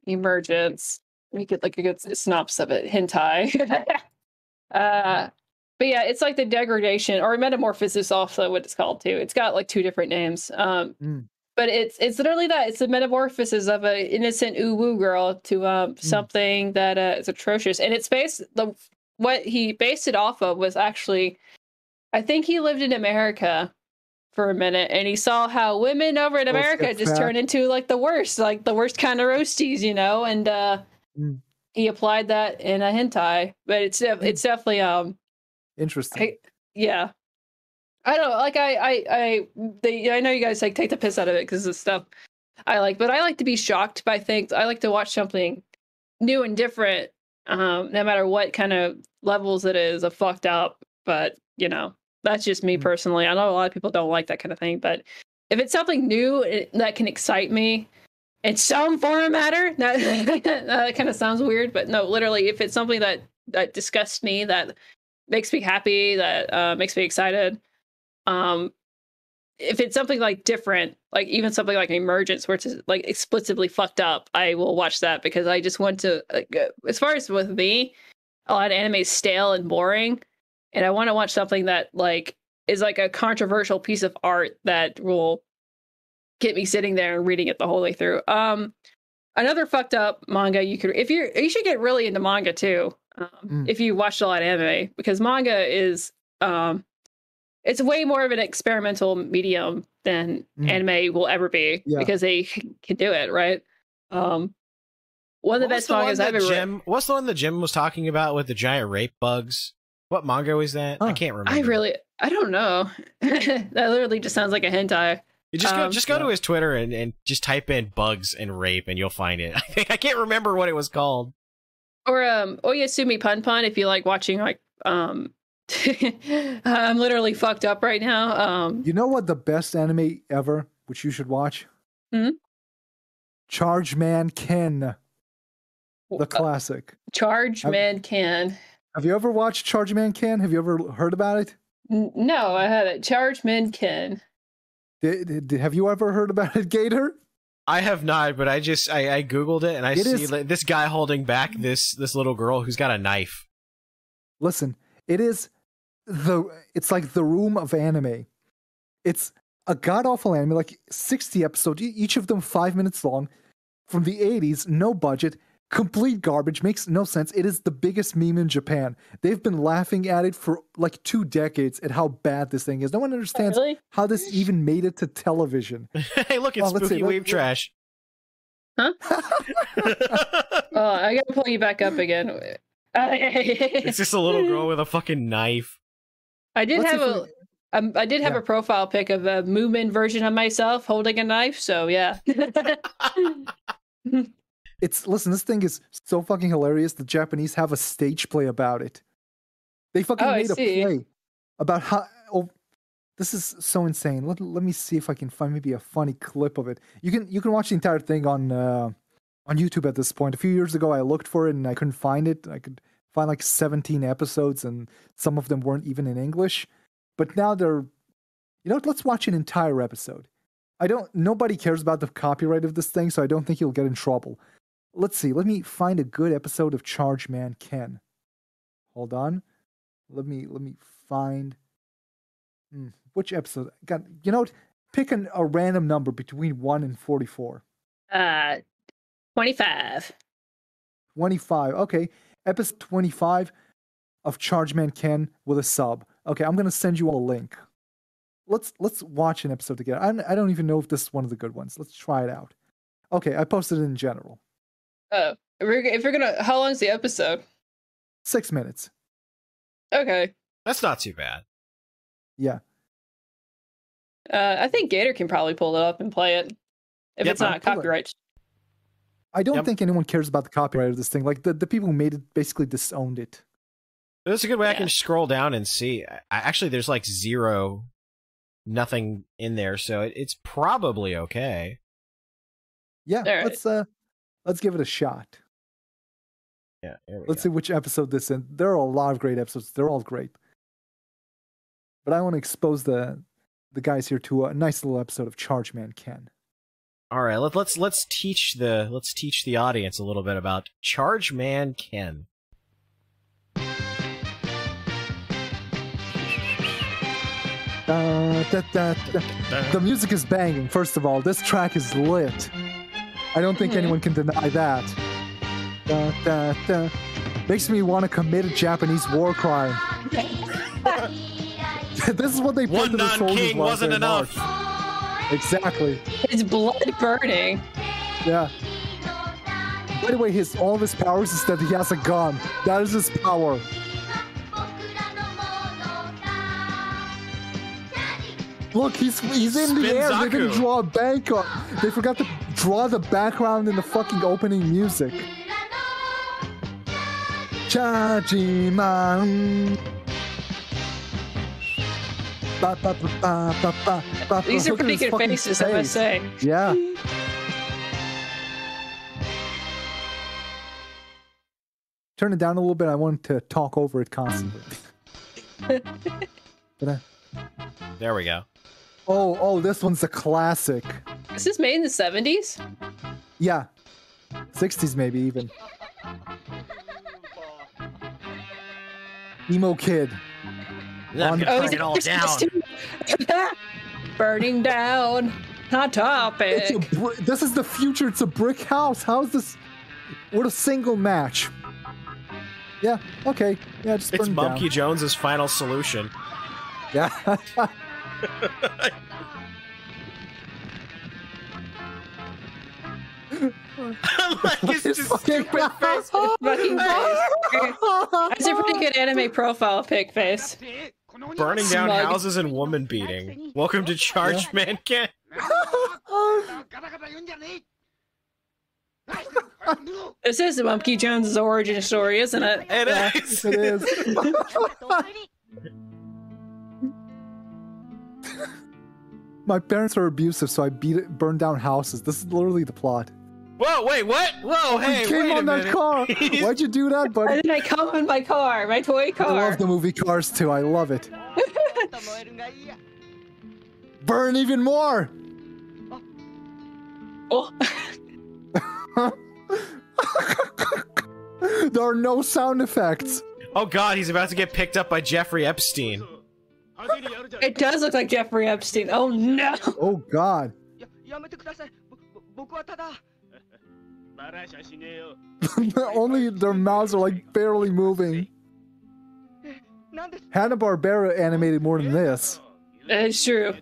Emergence. Let me get like a good synopsis of it. Hentai. But yeah, it's like the degradation or metamorphosis, also what it's called too. It's got like 2 different names. But it's literally that. It's the metamorphosis of an innocent uwu girl to something that is atrocious. And it's what he based it off of was actually, I think he lived in America for a minute and he saw how women over in America just turn into like the worst kind of roasties, you know, and he applied that in a hentai. But it's definitely interesting. Yeah. I don't know, like I know you guys like take the piss out of it because of stuff I like, but I like to be shocked by things. I like to watch something new and different, no matter what kind of levels it is of fucked up. But you know, that's just me personally. I know a lot of people don't like that kind of thing, but if it's something new that can excite me in some form or matter, that kind of sounds weird, but no, literally, if it's something that disgusts me, that makes me happy, that makes me excited. If it's something like different, like even something like Emergence, where it's like explicitly fucked up, I will watch that because I just want to. As far as with me, a lot of anime is stale and boring, and I want to watch something that like is like a controversial piece of art that will get me sitting there and reading it the whole way through. Another fucked up manga you should get really into manga too. If you watched a lot of anime, because manga is it's way more of an experimental medium than anime will ever be because they can do it, right? One of the best mangas I've ever read. What's the one that Jim was talking about with the giant rape bugs? What manga was that? I can't remember. I don't know. That literally just sounds like a hentai. You just go to his Twitter and just type in bugs and rape and you'll find it. I can't remember what it was called. Or Oyasumi Pun Pun if you like watching like I'm literally fucked up right now. You know what the best anime ever, which you should watch? Chargeman Ken. The classic. Chargeman Ken. Have you ever watched Chargeman Ken? Have you ever heard about it? No, I haven't. Chargeman Ken. Have you ever heard about it, Gator? I have not, but I googled it and I see this guy holding back this little girl who's got a knife. Listen, it's like the room of anime. It's a god-awful anime, like 60 episodes, each of them 5 minutes long, from the 80s, no budget, complete garbage, makes no sense. It is the biggest meme in Japan. They've been laughing at it for like 2 decades at how bad this thing is. No one understands how this even made it to television. Hey, look, it's spooky weeb trash. Huh? I gotta pull you back up again. It's just a little girl with a fucking knife. I did have I did have Yeah. a profile pic of a Moomin version of myself holding a knife, so yeah. Listen, this thing is so fucking hilarious. The Japanese have a stage play about it. They fucking Oh, I made a see. play about how. Oh, this is so insane. Let me see if I can find maybe a funny clip of it. You can watch the entire thing on YouTube at this point. A few years ago, I looked for it and I couldn't find it. I could find like 17 episodes, and some of them weren't even in English. But now they're, you know what? Let's watch an entire episode. Nobody cares about the copyright of this thing, so I don't think you'll get in trouble. Let's see. Let me find a good episode of Chargeman Ken. Hold on. Let me find which episode. God, you know what? Pick a random number between 1 and 44. 25. 25. Okay. Episode 25 of Chargeman Ken with a sub. Okay, I'm gonna send you all a link. Let's watch an episode together. I don't even know if this is one of the good ones. Let's try it out. Okay, I posted it in general. Oh, if you're gonna, how long's the episode? 6 minutes. Okay. That's not too bad. Yeah. I think Gator can probably pull it up and play it if Yep, it's not copyright. I don't Yep. think anyone cares about the copyright of this thing. Like the people who made it basically disowned it. That's a good way I Yeah. can scroll down and see. Actually, there's like nothing in there, so it's probably okay. Yeah, All right. let's give it a shot. Yeah, there we Let's go. see which episode this is. There are a lot of great episodes. They're all great. But I want to expose the guys here to a nice little episode of Chargeman Ken. All right, let's teach the audience a little bit about Chargeman Ken. The music is banging. First of all, this track is lit. I don't think anyone can deny that. Makes me want to commit a Japanese war crime. This is what they put One to the soldiers non-king while wasn't they're in enough. March. Exactly. It's blood burning. Yeah. By the way, all of his powers is that he has a gun. That is his power. Look, he's in the air. They didn't Spinzaku. draw a bank on. They forgot to draw the background in the fucking opening music. Chargeman. Ba, ba, ba, ba, ba, ba, ba. These are Look at pretty his good fucking faces, I must say. Yeah. Turn it down a little bit. I want to talk over it constantly. There we go. Oh, this one's a classic. Is this made in the 70s? Yeah. 60s maybe even. Emo kid. I'm gonna Oh, burn it all down. Burning down. Hot topic. This is the future. It's a brick house. How is this? What a single match. Yeah, okay. Yeah, just It's burn it down. Mumkey Jones's final solution. Yeah. Like his His fucking stupid face. Fucking face. That's a pretty good anime profile pic face. Burning down Smug. houses and woman beating. Welcome to Chargeman Ken. This is Mumkey Jones' origin story, isn't it? It Yeah. is. It is. My parents are abusive, so I burned down houses. This is literally the plot. Whoa, wait, what? Whoa, hey, He came wait a on that minute. car. Why'd you do that, buddy? And then I come in my car, my toy I car. love the movie Cars too. I love it. Burn even more. Oh. There are no sound effects. Oh god, he's about to get picked up by Jeffrey Epstein. It does look like Jeffrey Epstein. Oh no! Oh God. Only their mouths are like barely moving. Hanna-Barbera animated more than this. It's true.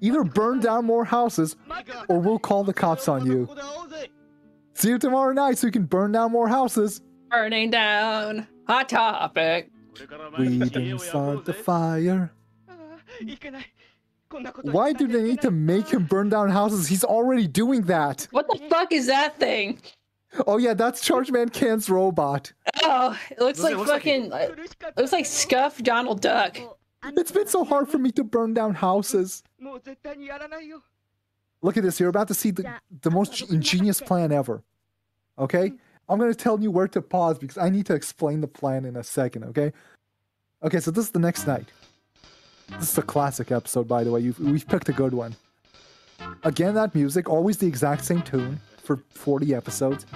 Either burn down more houses, or we'll call the cops on you. See you tomorrow night so you can burn down more houses. Burning down. Hot topic. We didn't start the fire. Why do they need to make him burn down houses? He's already doing that. What the fuck is that thing? Oh yeah, that's Chargeman Ken's robot. Oh, it looks like fucking. It looks like Scuff Donald Duck. It's been so hard for me to burn down houses. Look at this. You're about to see the most ingenious plan ever. Okay? I'm going to tell you where to pause because I need to explain the plan in a second, okay? Okay, so this is the next night. This is a classic episode, by the way. We've picked a good one. Again, that music, always the exact same tune for 40 episodes.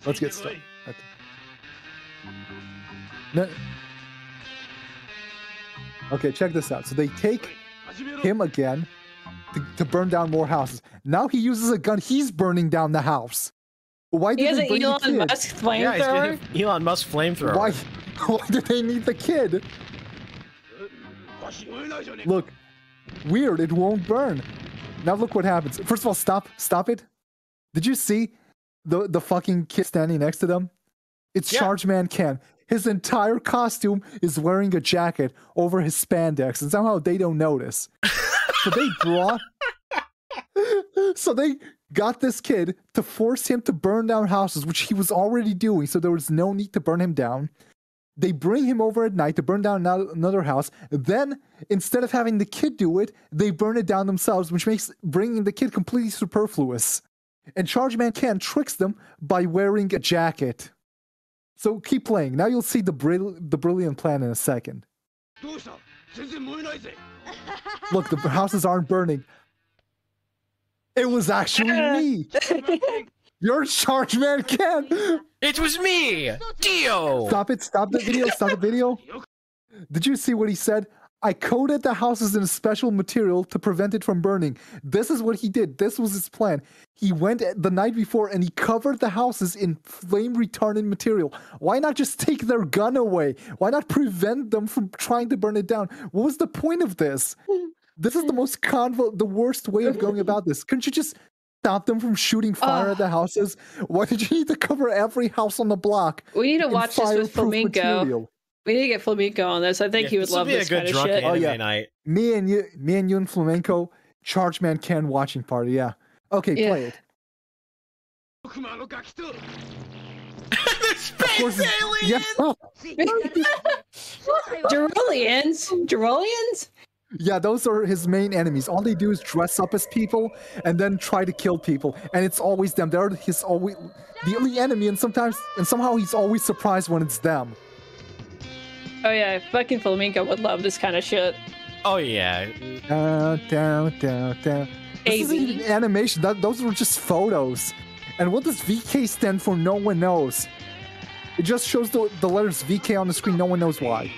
Let's get started. No. Okay, check this out. So they take him again to burn down more houses. Now he uses a gun. He's burning down the house. Why He did has they an bring the Elon kid? Musk Yeah, he's flamethrower. getting Elon Musk flamethrower. Why do they need the kid? Look, weird. It won't burn. Now look what happens. First of all, stop it. Did you see the fucking kid standing next to them? It's Chargeman Ken. His entire costume is wearing a jacket over his spandex, and somehow they don't notice. So they got this kid to force him to burn down houses, which he was already doing, so there was no need to burn him down. They bring him over at night to burn down another house. Then, instead of having the kid do it, they burn it down themselves, which makes bringing the kid completely superfluous. And Chargeman Ken tricks them by wearing a jacket. So keep playing. Now you'll see the brilliant plan in a second. Look, the houses aren't burning. It was actually me. You're Chargeman Ken. It was me, Dio. Stop it. Stop the video. Stop the video. Did you see what he said? I coated the houses in a special material to prevent it from burning. This is what he did. This was his plan. He went the night before and he covered the houses in flame retardant material. Why not just take their gun away? Why not prevent them from trying to burn it down? What was the point of this? This is the most the worst way of going about this. Couldn't you just stop them from shooting fire at the houses? Why did you need to cover every house on the block? We need to watch this with fireproof Flamingo. material? We need to get Flamenco on this. I think he would love this kind of shit. Oh yeah, night. Me and you and Flamenco, Chargeman Ken watching party. Yeah. Okay, play it. The space aliens! Yeah. Gerulians? Yeah, those are his main enemies. All they do is dress up as people and then try to kill people, and it's always them. They're the only enemy, and somehow he's always surprised when it's them. Oh yeah, fucking Flamenco would love this kind of shit. Oh yeah. Down. This isn't even animation. Those were just photos. And what does VK stand for? No one knows. It just shows the letters VK on the screen. No one knows why.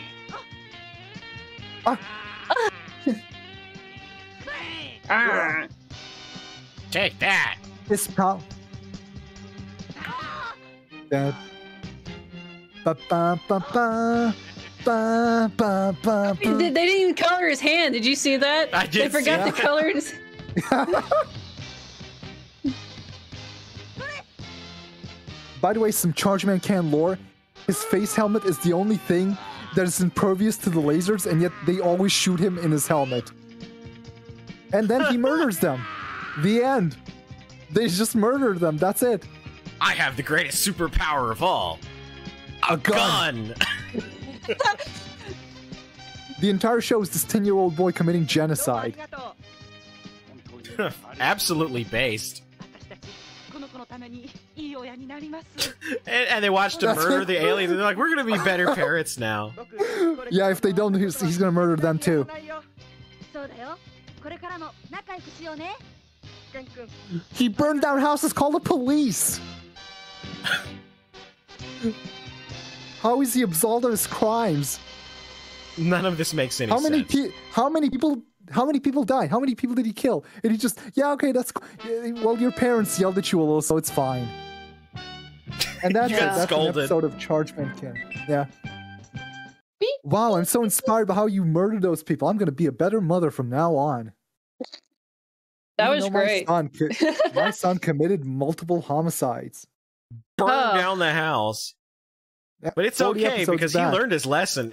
Take that. This power. That. Ba ba ba ba. Ba, ba, ba, ba. They didn't even color his hand. Did you see that? I did. They forgot to color his. By the way, some Chargeman Ken lore. His face helmet is the only thing that is impervious to the lasers, and yet they always shoot him in his helmet. And then he murders them. The end. They just murdered them. That's it. I have the greatest superpower of all. A gun. The entire show is this 10-year-old boy committing genocide. Absolutely based. And they watched him murder the aliens, and they're like, we're gonna be better parents now. Yeah, if they don't, he's gonna murder them too. He burned down houses, call the police! How is he absolved of his crimes? None of this makes any How many sense. How many people died? How many people did he kill? And he just, yeah, okay, that's well, your parents yelled at you a little, so it's fine. And that's You got that's an scolded. episode of Chargeman Ken. Yeah. Wow, I'm so inspired by how you murdered those people. I'm gonna be a better mother from now on. That Even was though great. My son committed multiple homicides. burn down the house. Yeah, But it's 40 okay episodes because he back. learned his lesson.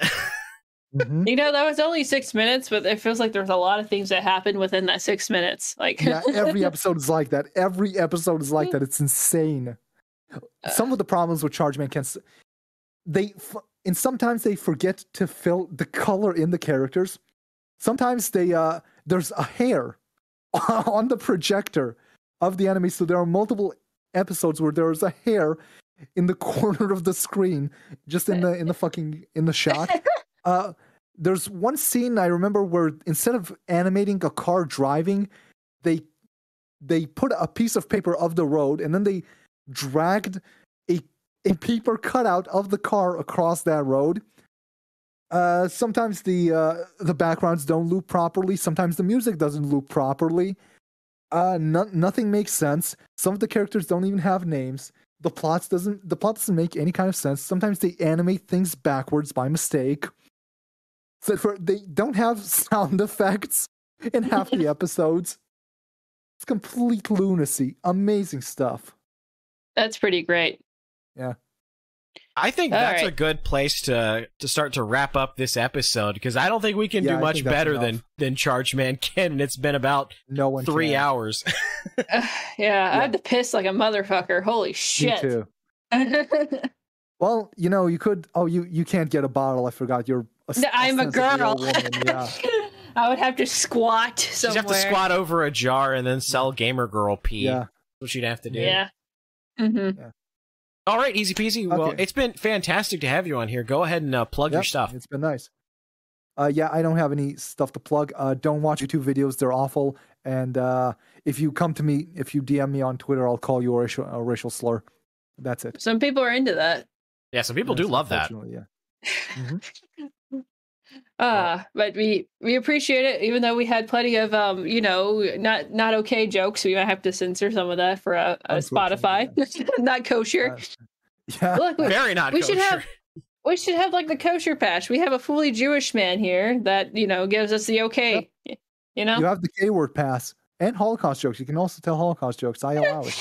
Mhm. You know, that was only 6 minutes, but it feels like there's a lot of things that happened within that 6 minutes. Like, Yeah, every episode is like that. Every episode is like that. It's insane. Some of the problems with Chargeman Ken, sometimes they forget to fill the color in the characters. Sometimes there's a hair on the projector of the enemy, so there are multiple episodes where there is a hair in the corner of the screen, just in the shot. There's one scene I remember where instead of animating a car driving, they put a piece of paper of the road and then they dragged a paper cutout of the car across that road. Sometimes the backgrounds don't loop properly. Sometimes the music doesn't loop properly. Nothing makes sense. Some of the characters don't even have names. The plot doesn't make any kind of sense. Sometimes they animate things backwards by mistake. So they don't have sound effects in half the episodes. It's complete lunacy. Amazing stuff. that's pretty great. Yeah. I think All that's right. a good place to start to wrap up this episode because I don't think we can Yeah, do I much think that's better enough. than Chargeman Ken, and it's been about No one 3 can. hours. Yeah, I had to piss like a motherfucker. Holy Me shit. too. Well, you could. Oh, you can't get a bottle. I forgot. You're. I'm a ostensibly girl. woman, yeah. I would have to squat somewhere. She'd have to squat over a jar and then sell gamer girl pee. Yeah. That's what she'd have to do. Yeah. hmm All right, easy peasy. Well, Okay. it's been fantastic to have you on here. Go ahead and plug your Yep, stuff. It's been nice. Yeah, I don't have any stuff to plug. Don't watch YouTube videos; they're awful. And if you come to me, if you DM me on Twitter, I'll call you a racial slur. That's it. Some people are into that. Yeah, some people do Yes, love that. unfortunately, Yeah. Mhm. But we appreciate it, even though we had plenty of not okay jokes. We might have to censor some of that for a Spotify. Not kosher. Yeah. Look, Very not we kosher. should have like the kosher patch. We have a fully Jewish man here that gives us the okay. You have the K-word pass and Holocaust jokes. You can also tell Holocaust jokes. I allow it.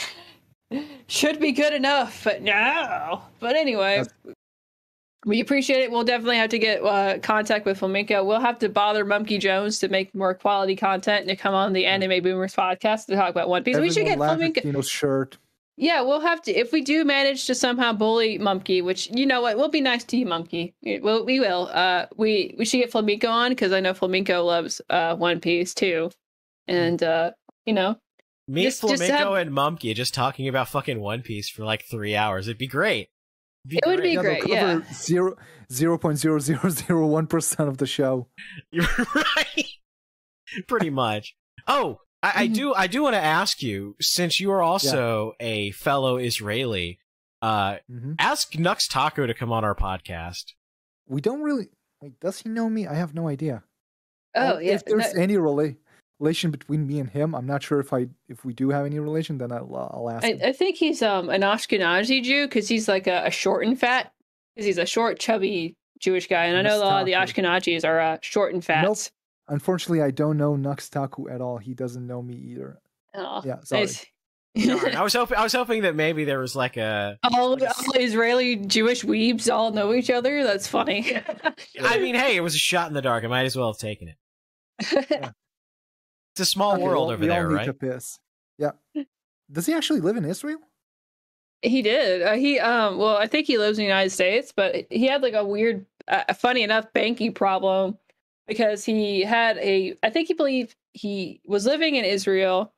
Should be good enough, but no. But anyway, we appreciate it. We'll definitely have to get contact with Flamingo. We'll have to bother Mumkey Jones to make more quality content and to come on the Anime Boomers podcast to talk about One Piece. We should get Flamingo. Kino's shirt. Yeah, we'll have to, if we do manage to somehow bully Mumkey, which, you know what, we'll be nice to you, Mumkey. We will. We should get Flamingo on because I know Flamingo loves One Piece too. And, Me, Just Flamingo, have- and Mumkey just talking about fucking One Piece for like 3 hours. It'd be great. It would be great, they'll cover 0.0001% of the show. You're right. Pretty much. Oh, I do want to ask you, since you are also a fellow Israeli, ask Nux Taco to come on our podcast. We don't really. Wait, does he know me? I have no idea. Oh, yeah. If there's any relation between me and him, I'm not sure if we do have any relation. Then I'll ask. him. I think he's an Ashkenazi Jew because he's like a short and fat. Because he's a short, chubby Jewish guy, and I know a lot of the Ashkenazis are short and fat. Nope. Unfortunately, I don't know Nux Taku at all. He doesn't know me either. Oh, Yeah, sorry. Darn, I was hoping that maybe there was like a. all Israeli Jewish weebs all know each other. That's funny. I mean, hey, it was a shot in the dark. I might as well have taken it. It's a small Okay, world well, over we there, all need right? to piss. Yeah. Does he actually live in Israel? He did. Well, I think he lives in the United States, but he had like a weird, funny enough, banking problem because he had I think he believed he was living in Israel.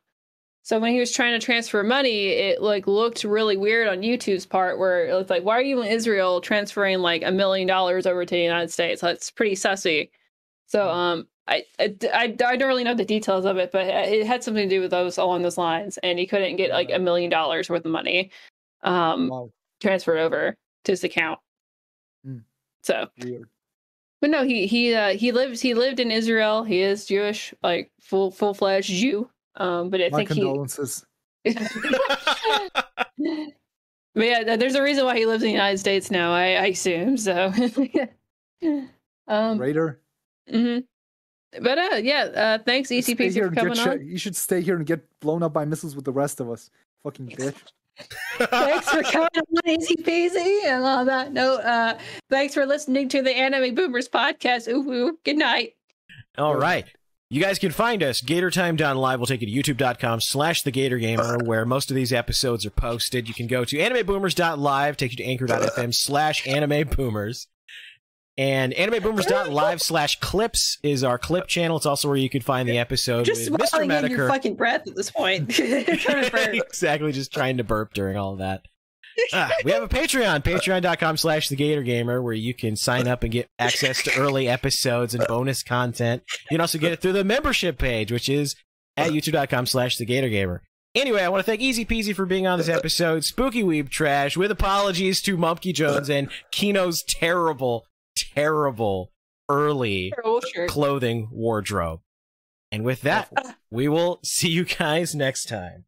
So when he was trying to transfer money, it like looked really weird on YouTube's part where it looked like, why are you in Israel transferring like $1 million over to the United States? That's pretty sussy. So, I don't really know the details of it, but it had something to do with those along those lines. And he couldn't get like $1 million worth of money. Wow. Transferred over to his account. So, Weird. but no, he lived in Israel. He is Jewish, like full-fledged Jew. But I My think condolences. But yeah, there's a reason why he lives in the United States now. I assume so. Raider. But thanks Stay ECPZ here for and get coming on. You should stay here and get blown up by missiles with the rest of us. Fucking bitch. Thanks for coming on EZPZ. And on that note, thanks for listening to the Anime Boomers podcast. Ooh, ooh. Good night. All right. You guys can find us. GatorTime.live will take you to youtube.com/thegatorgamer, where most of these episodes are posted. You can go to animeboomers.live, take you to anchor.fm/animeboomers. And animeboomers.live/clips is our clip channel. It's also where you can find the episode Just with Mr. swallowing in your Medicare. fucking breath at this point. Trying to burp. Exactly, just trying to burp during all of that. We have a Patreon, patreon.com/thegatorgamer, where you can sign up and get access to early episodes and bonus content. You can also get it through the membership page, which is at youtube.com/thegatorgamer. Anyway, I want to thank EZPZ for being on this episode. Spooky Weeb Trash, with apologies to Mumkey Jones and Kino's terrible early clothing wardrobe. And with that, we will see you guys next time.